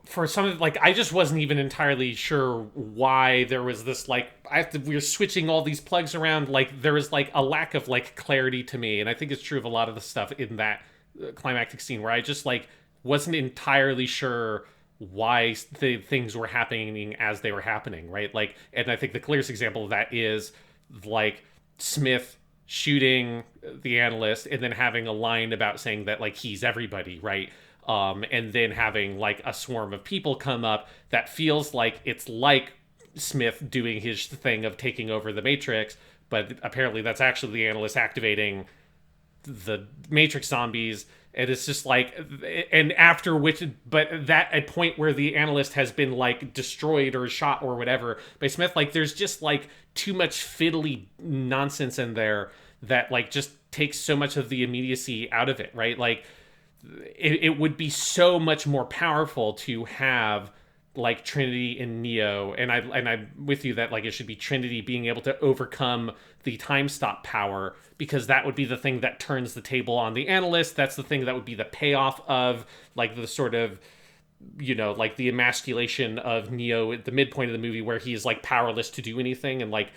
for some of like, I just wasn't even entirely sure why there was this like, we were switching all these plugs around. Like, there was like a lack of like clarity to me, and I think it's true of a lot of the stuff in that climactic scene, where I just like wasn't entirely sure why the things were happening as they were happening, right? Like, and I think the clearest example of that is like Smith shooting the analyst and then having a line about saying that like he's everybody, right? And then having like a swarm of people come up that feels like it's like Smith doing his thing of taking over the Matrix, but apparently that's actually the analyst activating the Matrix zombies. And it's just like, and after which, but that a point where the analyst has been like destroyed or shot or whatever by Smith, like there's just like too much fiddly nonsense in there that like just takes so much of the immediacy out of it, right? Like it would be so much more powerful to have like Trinity and Neo, and I'm with you that like it should be Trinity being able to overcome the time stop power, because that would be the thing that turns the table on the analyst. That's the thing that would be the payoff of like the sort of, you know, like the emasculation of Neo at the midpoint of the movie, where he is like powerless to do anything, and like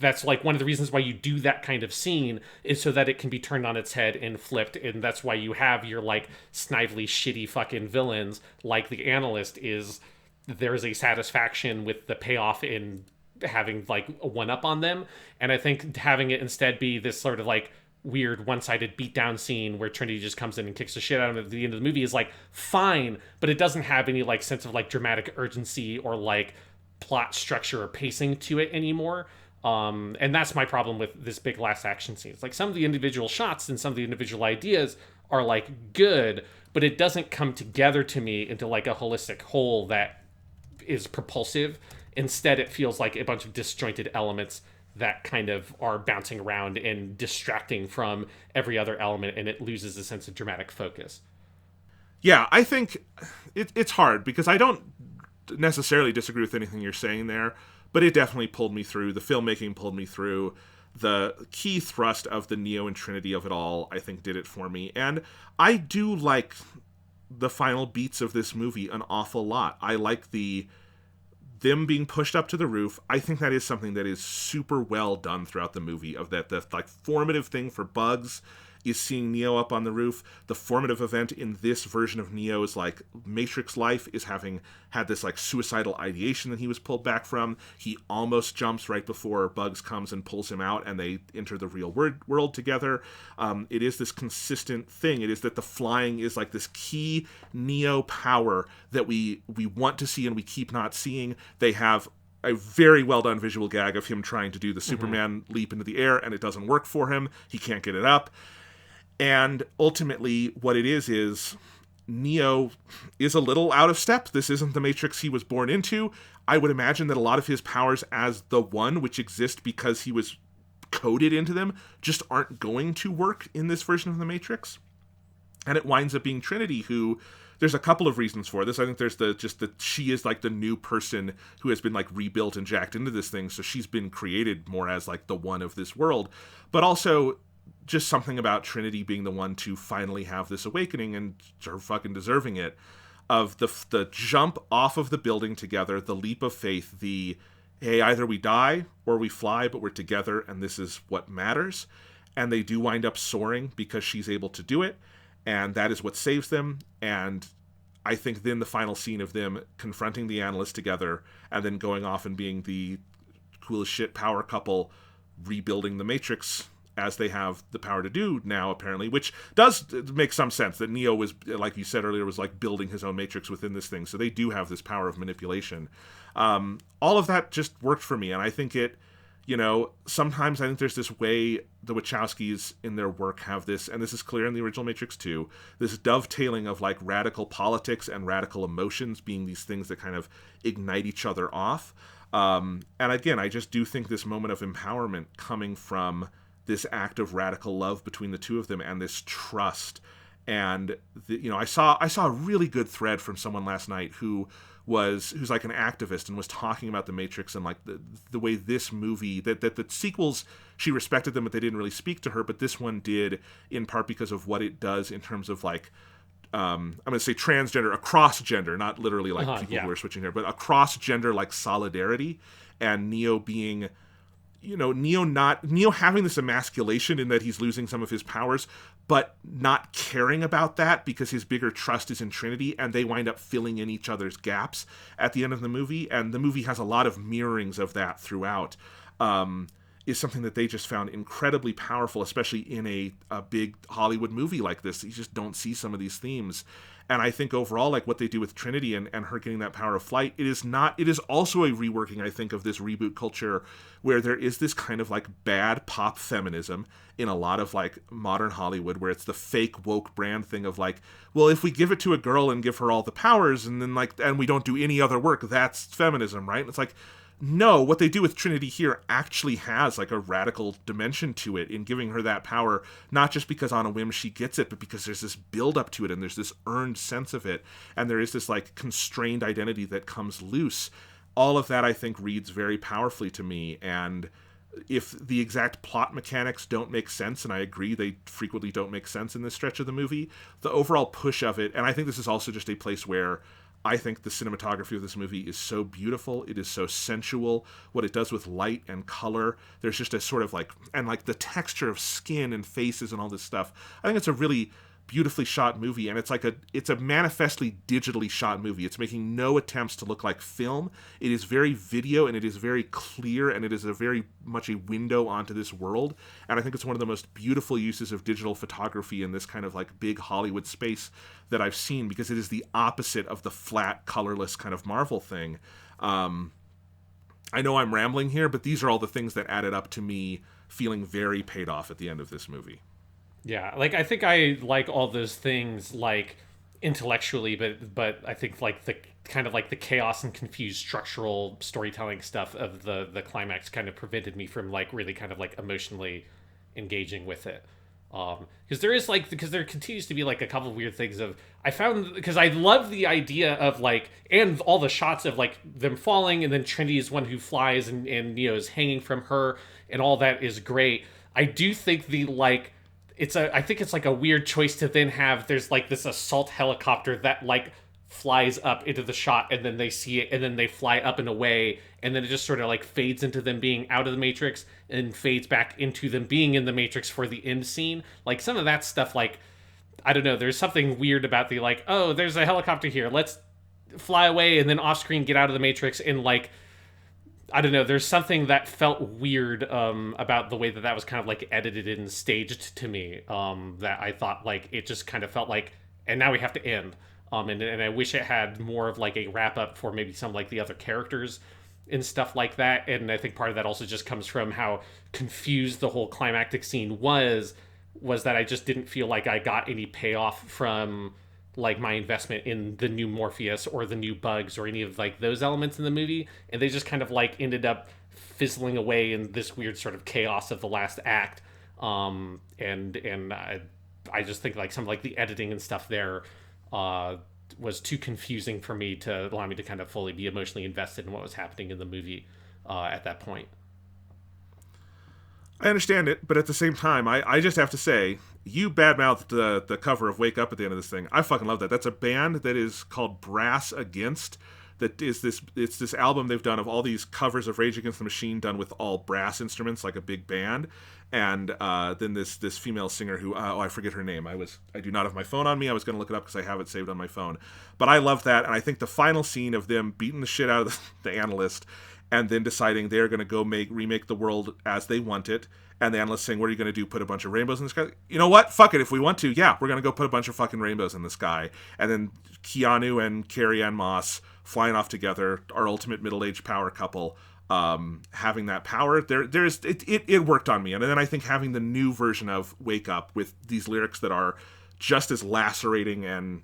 that's like one of the reasons why you do that kind of scene, is so that it can be turned on its head and flipped. And that's why you have your like snively shitty fucking villains like the analyst. Is there's a satisfaction with the payoff in having like a one up on them. And I think having it instead be this sort of like weird one-sided beatdown scene where Trinity just comes in and kicks the shit out of him at the end of the movie is like fine, but it doesn't have any like sense of like dramatic urgency or like plot structure or pacing to it anymore. And that's my problem with this big last action scene. It's like some of the individual shots and some of the individual ideas are like good, but it doesn't come together to me into like a holistic whole that is propulsive. Instead, it feels like a bunch of disjointed elements that kind of are bouncing around and distracting from every other element, and it loses a sense of dramatic focus. Yeah, I think it's hard, because I don't necessarily disagree with anything you're saying there, but it definitely pulled me through. The filmmaking pulled me through. The key thrust of the Neo and Trinity of it all, I think, did it for me. And I do like the final beats of this movie an awful lot. I like the them being pushed up to the roof, I think that is something that is super well done throughout the movie, of that the like formative thing for Bugs is seeing Neo up on the roof. The formative event in this version of Neo's like Matrix life is having had this like suicidal ideation that he was pulled back from. He almost jumps right before Bugs comes and pulls him out, and they enter the real world together. It is this consistent thing. It is that the flying is like this key Neo power that we want to see and we keep not seeing. They have a very well done visual gag of him trying to do the Superman leap into the air, and it doesn't work for him. He can't get it up. And ultimately, what it is Neo is a little out of step. This isn't the Matrix he was born into. I would imagine that a lot of his powers as the One, which exist because he was coded into them, just aren't going to work in this version of the Matrix. And it winds up being Trinity, who... There's a couple of reasons for this. I think there's she is like the new person who has been like rebuilt and jacked into this thing, so she's been created more as like the One of this world. But also just something about Trinity being the one to finally have this awakening, and her fucking deserving it, of the jump off of the building together, the leap of faith, the, hey, either we die or we fly, but we're together and this is what matters. And they do wind up soaring because she's able to do it, and that is what saves them. And I think then the final scene of them confronting the analyst together and then going off and being the coolest shit power couple, rebuilding the Matrix as they have the power to do now, apparently, which does make some sense, that Neo was, like you said earlier, was like building his own Matrix within this thing, so they do have this power of manipulation. All of that just worked for me, and I think it, sometimes I think there's this way the Wachowskis in their work have this, and this is clear in the original Matrix 2, this dovetailing of like radical politics and radical emotions being these things that kind of ignite each other off. And again, I just do think this moment of empowerment coming from this act of radical love between the two of them, and this trust. And I saw a really good thread from someone last night who's like an activist and was talking about the Matrix and like the way this movie, that the sequels, she respected them, but they didn't really speak to her, but this one did, in part because of what it does in terms of like, I'm going to say transgender, across gender, not literally like people who are switching there, but across gender, like solidarity, and Neo being, Neo having this emasculation in that he's losing some of his powers, but not caring about that because his bigger trust is in Trinity, and they wind up filling in each other's gaps at the end of the movie, and the movie has a lot of mirrorings of that throughout, is something that they just found incredibly powerful, especially in a big Hollywood movie like this. You just don't see some of these themes. And I think overall, like what they do with Trinity and her getting that power of flight, it is also a reworking, I think, of this reboot culture where there is this kind of like bad pop feminism in a lot of like modern Hollywood, where it's the fake woke brand thing of like, well, if we give it to a girl and give her all the powers and then like, and we don't do any other work, that's feminism, right? And it's like, no, what they do with Trinity here actually has like a radical dimension to it in giving her that power, not just because on a whim she gets it, but because there's this build up to it and there's this earned sense of it, and there is this like constrained identity that comes loose. All of that, I think, reads very powerfully to me, and if the exact plot mechanics don't make sense, and I agree they frequently don't make sense in this stretch of the movie, the overall push of it, and I think this is also just a place where I think the cinematography of this movie is so beautiful. It is so sensual. What it does with light and color. There's just a sort of like, and like the texture of skin and faces and all this stuff. I think it's a really beautifully shot movie, and it's a manifestly digitally shot movie. It's making no attempts to look like film. It is very video, and it is very clear, and it is a very much a window onto this world. And I think it's one of the most beautiful uses of digital photography in this kind of like big Hollywood space that I've seen, because it is the opposite of the flat, colorless kind of Marvel thing. I know I'm rambling here, but these are all the things that added up to me feeling very paid off at the end of this movie. Yeah, like I think I like all those things like intellectually, but I think like the kind of like the chaos and confused structural storytelling stuff of the climax kind of prevented me from like really kind of like emotionally engaging with it. Because there continues to be like a couple of weird things of, I found, because I love the idea of like, and all the shots of like them falling, and then Trinity is one who flies and Neo's hanging from her, and all that is great. I do think I think it's like a weird choice to then have, there's like this assault helicopter that like flies up into the shot, and then they see it, and then they fly up and away, and then it just sort of like fades into them being out of the Matrix and fades back into them being in the Matrix for the end scene. Like some of that stuff, like I don't know, there's something weird about the like, oh, there's a helicopter here, let's fly away and then off screen get out of the Matrix, and like I don't know, there's something that felt weird about the way that was kind of like edited and staged to me, that I thought like it just kind of felt like, and now we have to end. And I wish it had more of like a wrap up for maybe some like the other characters and stuff like that. And I think part of that also just comes from how confused the whole climactic scene was that I just didn't feel like I got any payoff from like my investment in the new Morpheus or the new bugs or any of like those elements in the movie, and they just kind of like ended up fizzling away in this weird sort of chaos of the last act. And I just think like some like the editing and stuff there was too confusing for me to allow me to kind of fully be emotionally invested in what was happening in the movie at that point. I understand it, but at the same time, I just have to say, you badmouthed the cover of Wake Up at the end of this thing. I fucking love that. That's a band that is called Brass Against. That is it's this album they've done of all these covers of Rage Against the Machine done with all brass instruments, like a big band. And then this female singer who, I forget her name. I do not have my phone on me. I was going to look it up because I have it saved on my phone. But I love that, and I think the final scene of them beating the shit out of the analyst and then deciding they're going to go remake the world as they want it. And the analyst saying, what are you going to do, put a bunch of rainbows in the sky? You know what? Fuck it. If we want to, yeah, we're going to go put a bunch of fucking rainbows in the sky. And then Keanu and Carrie Ann Moss flying off together, our ultimate middle-aged power couple, having that power. It worked on me. And then I think having the new version of Wake Up with these lyrics that are just as lacerating and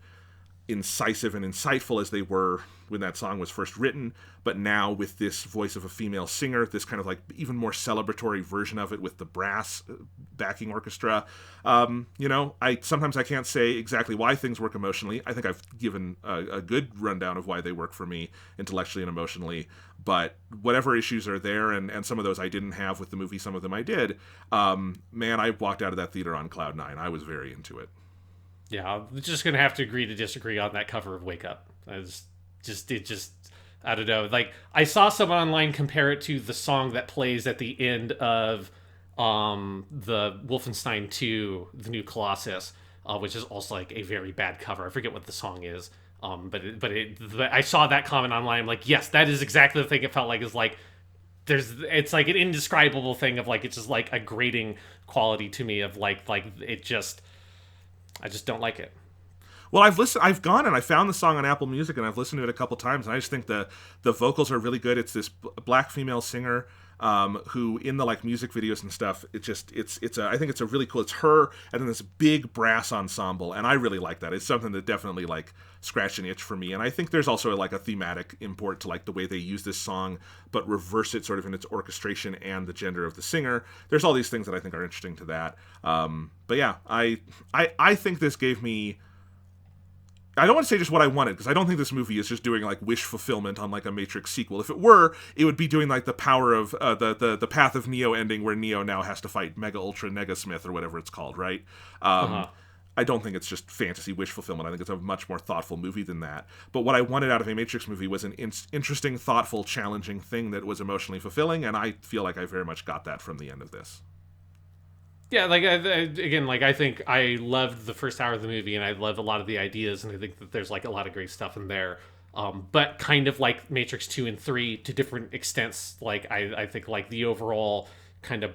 incisive and insightful as they were when that song was first written, but now with this voice of a female singer, this kind of like even more celebratory version of it with the brass backing orchestra. Sometimes I can't say exactly why things work emotionally. I think I've given a good rundown of why they work for me intellectually and emotionally, but whatever issues are there, and some of those I didn't have with the movie, some of them I did, man, I walked out of that theater on cloud nine. I was very into it. Yeah, I'm just gonna have to agree to disagree on that cover of Wake Up. I don't know. Like I saw someone online compare it to the song that plays at the end of the Wolfenstein 2, the new Colossus, which is also like a very bad cover. I forget what the song is. But I saw that comment online. I'm like, yes, that is exactly the thing it felt like. Is like it's like an indescribable thing of like it's just like a grating quality to me of like it just. I just don't like it. Well, I've gone and I found the song on Apple Music and I've listened to it a couple times, and I just think the vocals are really good. It's this black female singer who in the like music videos and stuff, I think it's a really cool. It's her and then this big brass ensemble, and I really like that. It's something that definitely like scratched an itch for me, and I think there's also like a thematic import to like the way they use this song, but reverse it sort of in its orchestration and the gender of the singer. There's all these things that I think are interesting to that. But yeah, I think this gave me. I don't want to say just what I wanted, because I don't think this movie is just doing like wish fulfillment on like a Matrix sequel. If it were, it would be doing like the power of the Path of Neo ending, where Neo now has to fight Mega Ultra Negasmith or whatever it's called, right? I don't think it's just fantasy wish fulfillment. I think it's a much more thoughtful movie than that. But what I wanted out of a Matrix movie was an interesting, thoughtful, challenging thing that was emotionally fulfilling, and I feel like I very much got that from the end of this. Yeah, like again, like I think I loved the first hour of the movie, and I love a lot of the ideas, and I think that there's like a lot of great stuff in there. But kind of like Matrix 2 and 3 to different extents. Like I think like the overall kind of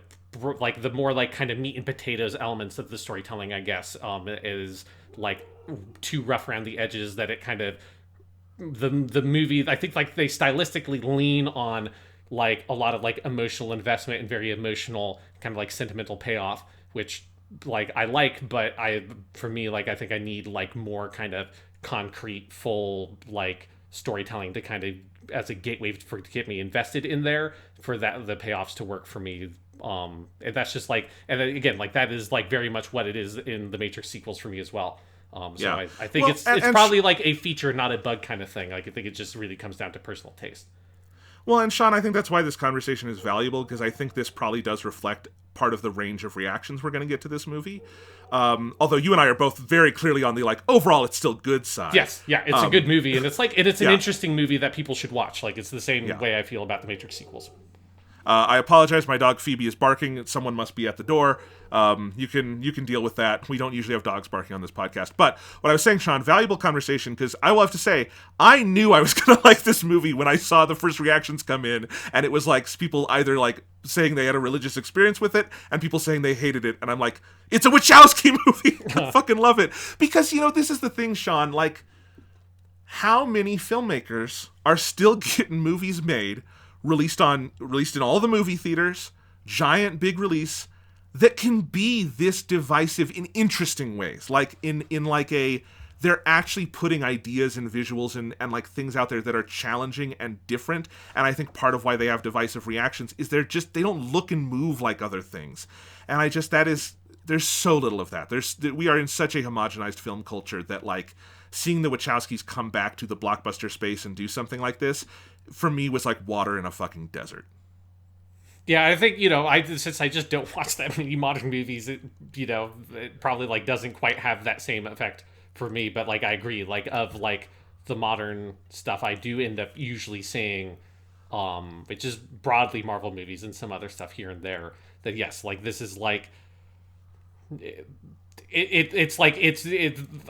like the more like kind of meat and potatoes elements of the storytelling, I guess, is like too rough around the edges, that it kind of the movie, I think like they stylistically lean on like a lot of like emotional investment and very emotional kind of like sentimental payoff, which like I like, but for me, like I think I need like more kind of concrete, full like storytelling to kind of as a gateway to get me invested in there, for that the payoffs to work for me. And that's just like, and then, again, like that is like very much what it is in the Matrix sequels for me as well. I think it's probably like a feature, not a bug kind of thing. Like I think it just really comes down to personal taste. Well, and Sean, I think that's why this conversation is valuable, because I think this probably does reflect part of the range of reactions we're going to get to this movie. Although you and I are both very clearly on the, like, overall it's still good side. Yes, yeah, it's a good movie, and it's an yeah. interesting movie that people should watch. Like, it's the same way I feel about the Matrix sequels. I apologize. My dog Phoebe is barking. Someone must be at the door. You can deal with that. We don't usually have dogs barking on this podcast. But what I was saying, Sean, valuable conversation, because I will have to say, I knew I was going to like this movie when I saw the first reactions come in, and it was like people either like saying they had a religious experience with it, and people saying they hated it, and I'm like, it's a Wachowski movie. I fucking love it. Because, this is the thing, Sean, like, how many filmmakers are still getting movies made released in all the movie theaters, giant big release, that can be this divisive in interesting ways, like in like they're actually putting ideas and visuals and like things out there that are challenging and different. And I think part of why they have divisive reactions is they don't look and move like other things. And there's so little of that. We are in such a homogenized film culture that, like, seeing the Wachowskis come back to the blockbuster space and do something like this, for me, was like water in a fucking desert. Yeah, I think, since I just don't watch that many modern movies, it probably, like, doesn't quite have that same effect for me. But, like, I agree, like, of, like, the modern stuff, I do end up usually seeing, which is broadly Marvel movies and some other stuff here and there, that, yes, like, this is, like,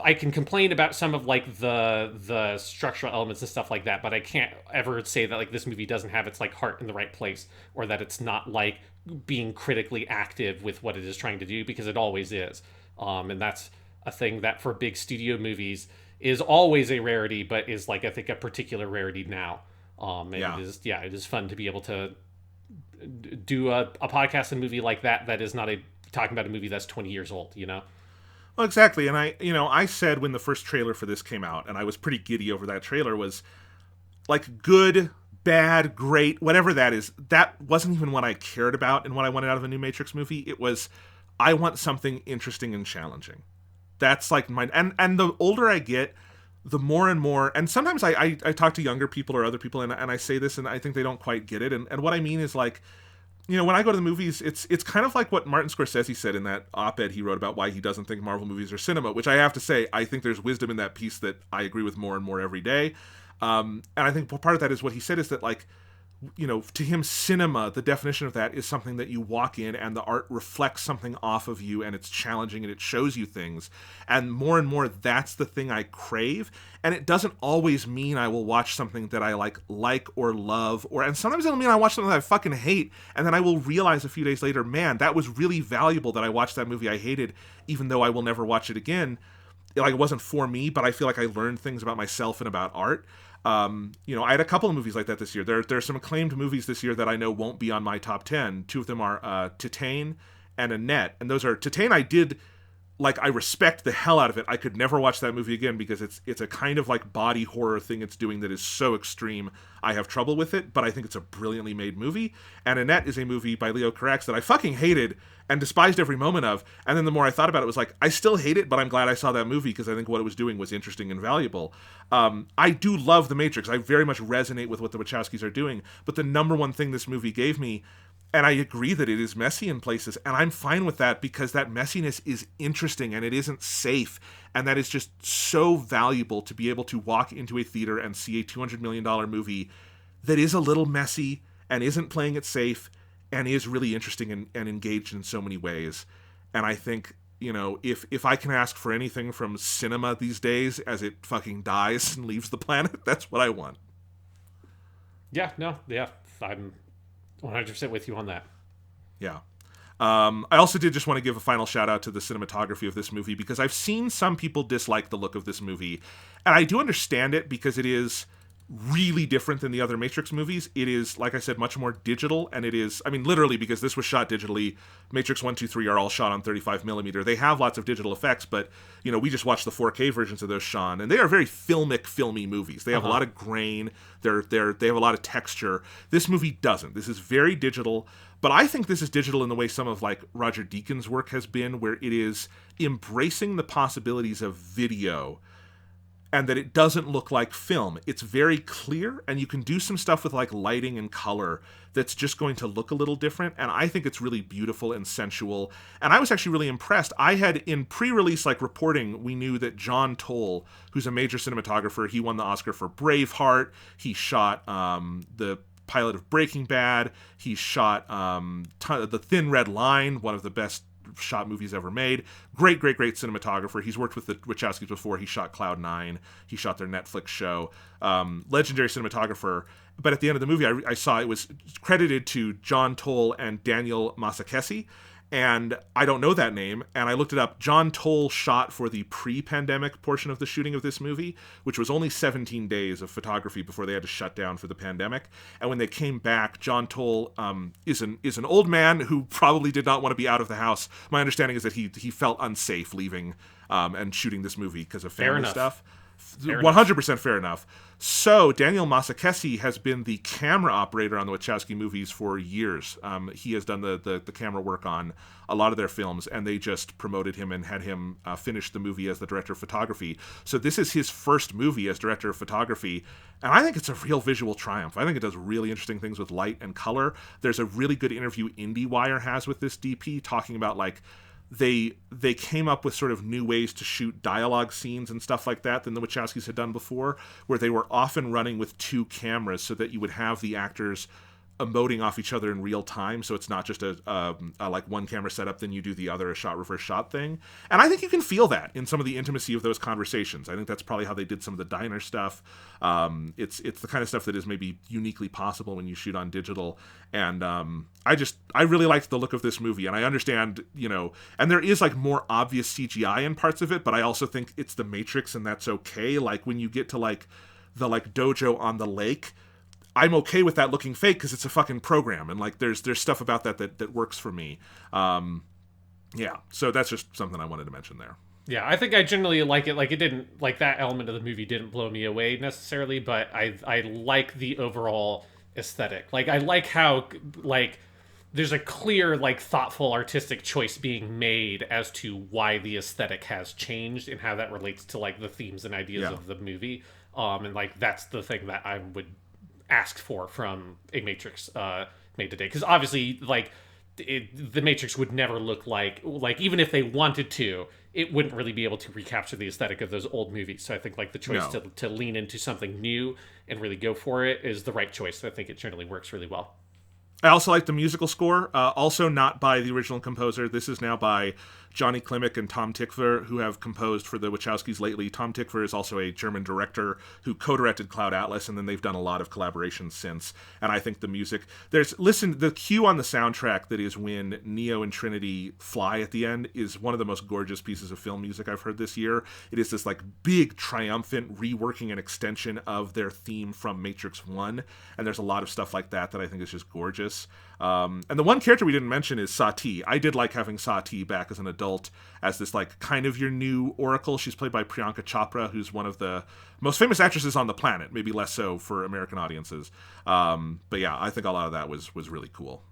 I can complain about some of, like, the structural elements and stuff like that, but I can't ever say that, like, this movie doesn't have its, like, heart in the right place, or that it's not, like, being critically active with what it is trying to do, because it always is. And that's a thing that for big studio movies is always a rarity, but is, like, I think a particular rarity now. It is fun to be able to do a podcast, a movie like that is not talking about a movie that's 20 years old, Well, exactly. And I said when the first trailer for this came out, and I was pretty giddy over that trailer, was like, good, bad, great, whatever that is, that wasn't even what I cared about and what I wanted out of a new Matrix movie. It was, I want something interesting and challenging. That's like and the older I get, the more and more, and sometimes I talk to younger people or other people, and I say this, and I think they don't quite get it. And what I mean is, like, when I go to the movies, it's kind of like what Martin Scorsese said in that op-ed he wrote about why he doesn't think Marvel movies are cinema, which I have to say, I think there's wisdom in that piece that I agree with more and more every day. And I think part of that is what he said is that, like, to him, cinema, the definition of that is something that you walk in and the art reflects something off of you, and it's challenging and it shows you things. And more, that's the thing I crave. And it doesn't always mean I will watch something that I like or love, and sometimes it'll mean I watch something that I fucking hate, and then I will realize a few days later, man, that was really valuable that I watched that movie I hated, even though I will never watch it again. Like, it wasn't for me, but I feel like I learned things about myself and about art. I had a couple of movies like that this year. There's some acclaimed movies this year that I know won't be on my top 10. Two of them are Titane and Annette. And those are, Titane I respect the hell out of it. I could never watch that movie again because it's a kind of like body horror thing it's doing that is so extreme I have trouble with it, but I think it's a brilliantly made movie. And Annette is a movie by Leo Carax that I fucking hated and despised every moment of. And then the more I thought about it, was like, I still hate it, but I'm glad I saw that movie because I think what it was doing was interesting and valuable. I do love The Matrix. I very much resonate with what the Wachowskis are doing, but the number one thing this movie gave me, and I agree that it is messy in places, and I'm fine with that because that messiness is interesting and it isn't safe, and that is just so valuable to be able to walk into a theater and see a $200 million movie that is a little messy and isn't playing it safe and is really interesting and engaged in so many ways. And I think, if I can ask for anything from cinema these days as it fucking dies and leaves the planet, that's what I want. I'm 100% with you on that. Yeah. I also did just want to give a final shout out to the cinematography of this movie, because I've seen some people dislike the look of this movie, and I do understand it because it is really different than the other Matrix movies. It is, like I said, much more digital, and it is, I mean, literally, because this was shot digitally. Matrix 1, 2, 3 are all shot on 35 millimeter. They have lots of digital effects, but, we just watched the 4K versions of those, Sean, and they are very filmy movies. They have a lot of grain. They have a lot of texture. This movie doesn't. This is very digital, but I think this is digital in the way some of, like, Roger Deakins' work has been, where it is embracing the possibilities of video and that it doesn't look like film. It's very clear, and you can do some stuff with like lighting and color that's just going to look a little different, and I think it's really beautiful and sensual, and I was actually really impressed. I had, in pre-release like reporting, we knew that John Toll, who's a major cinematographer, he won the Oscar for Braveheart, he shot the pilot of Breaking Bad, he shot The Thin Red Line, one of the best shot movies ever made. Great cinematographer. He's worked with the Wachowskis before. He shot Cloud Nine. He shot their Netflix show. Legendary cinematographer. But at the end of the movie, I saw it was credited to John Toll and Daniel Masakesi. And I don't know that name, and I looked it up. John Toll shot for the pre-pandemic portion of the shooting of this movie, which was only 17 days of photography before they had to shut down for the pandemic. And when they came back, John Toll is an old man who probably did not want to be out of the house. My understanding is that he felt unsafe leaving and shooting this movie because of family stuff. 100% fair enough. So Daniel Masakesi has been the camera operator on the Wachowski movies for years. He has done the camera work on a lot of their films, and they just promoted him and had him finish the movie as the director of photography. So this is his first movie as director of photography, and I think it's a real visual triumph. I think it does really interesting things with light and color. There's a really good interview IndieWire has with this DP talking about like they came up with sort of new ways to shoot dialogue scenes and stuff like that than the Wachowskis had done before, where they were often running with two cameras so that you would have the actors emoting off each other in real time, so it's not just a like one camera setup, then you do the other, a shot reverse shot thing. And I think you can feel that in some of the intimacy of those conversations. I think that's probably how they did some of the diner stuff. It's the kind of stuff that is maybe uniquely possible when you shoot on digital. And I really liked the look of this movie, and I understand, and there is like more obvious CGI in parts of it, but I also think it's the Matrix, and that's okay. Like when you get to like the like dojo on the lake, I'm okay with that looking fake because it's a fucking program, and like there's stuff about that works for me. Yeah, so that's just something I wanted to mention there. Yeah, I think I generally like it. Like it didn't, like that element of the movie didn't blow me away necessarily, but I like the overall aesthetic. Like I like how like there's a clear like thoughtful artistic choice being made as to why the aesthetic has changed and how that relates to like the themes and ideas of the movie. And like that's the thing that I would ask for from a Matrix made today, because obviously like the Matrix would never look like even if they wanted to, it wouldn't really be able to recapture the aesthetic of those old movies. So I think like the choice to lean into something new and really go for it is the right choice. I think it generally works really well. I also like the musical score, also not by the original composer. This is now by Johnny Klimek and Tom Tykwer, who have composed for the Wachowskis lately. Tom Tykwer is also a German director who co-directed Cloud Atlas, and then they've done a lot of collaborations since. And I think the music... the cue on the soundtrack that is when Neo and Trinity fly at the end is one of the most gorgeous pieces of film music I've heard this year. It is this like big, triumphant reworking and extension of their theme from Matrix 1, and there's a lot of stuff like that I think is just gorgeous. And the one character we didn't mention is Sati. I did like having Sati back as an adult, as this like kind of your new Oracle. She's played by Priyanka Chopra, who's one of the most famous actresses on the planet, maybe less so for American audiences. But yeah, I think a lot of that was really cool.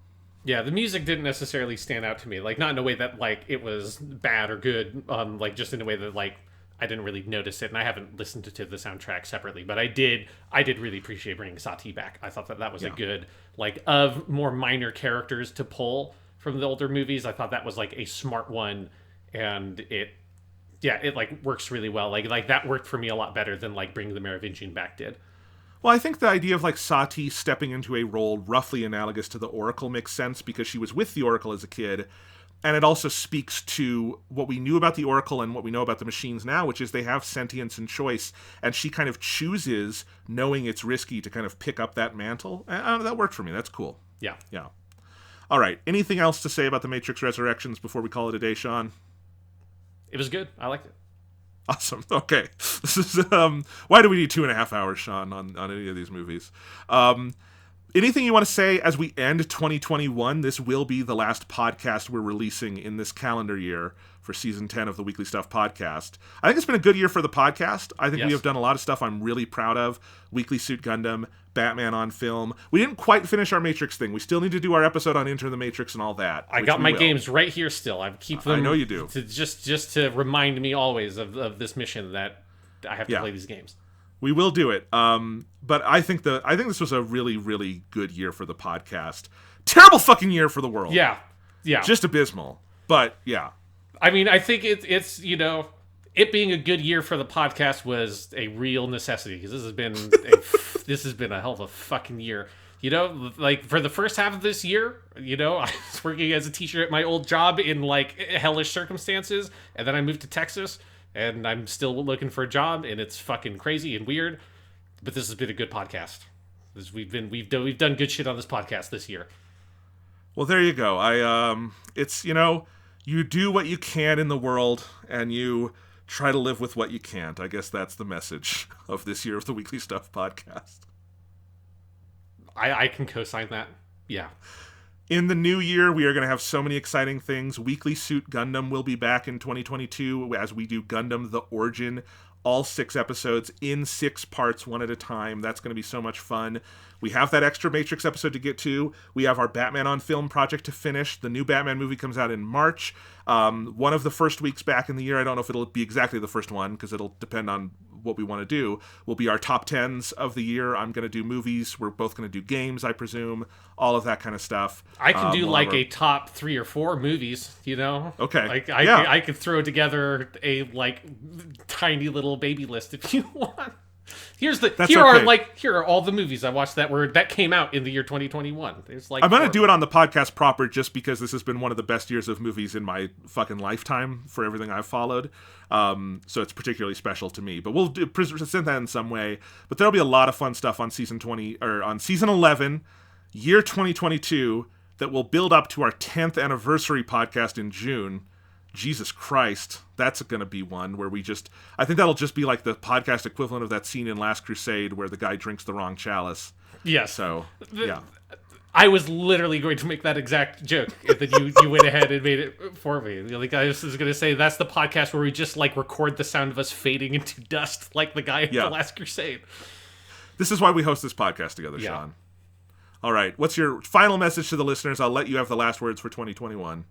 Yeah, the music didn't necessarily stand out to me, like not in a way that like it was bad or good, like just in a way that like I didn't really notice it, and I haven't listened to the soundtrack separately, but I did really appreciate bringing Sati back. I thought that was a good, like, of more minor characters to pull from the older movies. I thought that was like a smart one, and it like works really well. Like that worked for me a lot better than like bringing the Merovingian back did. Well, I think the idea of like Sati stepping into a role roughly analogous to the Oracle makes sense because she was with the Oracle as a kid. And it also speaks to what we knew about the Oracle and what we know about the machines now, which is they have sentience and choice. And she kind of chooses, knowing it's risky, to kind of pick up that mantle. And that worked for me. That's cool. Yeah. Yeah. All right. Anything else to say about the Matrix Resurrections before we call it a day, Sean? It was good. I liked it. Awesome. Okay. This is why do we need 2.5 hours, Sean, on any of these movies? Anything you want to say as we end 2021? This will be the last podcast we're releasing in this calendar year for season 10 of the Weekly Stuff podcast. I think it's been a good year for the podcast. I think we have done a lot of stuff I'm really proud of. Weekly Suit Gundam, Batman on film. We didn't quite finish our Matrix thing. We still need to do our episode on Enter the Matrix and all that. I got my games right here still. I keep them. I know you do. Just to remind me always of this mission that I have to play these games. We will do it. But I think this was a really, really good year for the podcast. Terrible fucking year for the world. Yeah. Just abysmal. But yeah. I mean, I think it's it being a good year for the podcast was a real necessity, because this has been a hell of a fucking year. Like for the first half of this year, I was working as a teacher at my old job in like hellish circumstances, and then I moved to Texas, and I'm still looking for a job, and it's fucking crazy and weird. But this has been a good podcast. We've done good shit on this podcast this year. Well, there you go. It's you do what you can in the world, and you try to live with what you can't. I guess that's the message of this year of the Weekly Stuff podcast. I can co-sign that. Yeah. In the new year, we are going to have so many exciting things. Weekly Suit Gundam will be back in 2022 as we do Gundam The Origin. All 6 episodes in 6 parts, one at a time. That's going to be so much fun. We have that extra Matrix episode to get to. We have our Batman on Film project to finish. The new Batman movie comes out in March. One of the first weeks back in the year, I don't know if it'll be exactly the first one, because it'll depend on what we want to do, will be our top 10s of the year. I'm going to do movies. We're both going to do games, I presume. All of that kind of stuff. I can do like a top 3 or 4 movies, Okay. Like I could throw together a like tiny little baby list if you want. Here are all the movies I watched that came out in the year 2021. There's like I'm going to do it on the podcast proper, just because this has been one of the best years of movies in my fucking lifetime for everything I've followed. So it's particularly special to me. But we'll present that in some way. But there'll be a lot of fun stuff on season 11, year 2022, that will build up to our 10th anniversary podcast in June. Jesus Christ, that's going to be one where I think that'll just be like the podcast equivalent of that scene in Last Crusade where the guy drinks the wrong chalice. Yes. So, yeah. I was literally going to make that exact joke, and then you went ahead and made it for me. Like, I was going to say, that's the podcast where we just like record the sound of us fading into dust like the guy in the Last Crusade. This is why we host this podcast together, Sean. All right, what's your final message to the listeners? I'll let you have the last words for 2021.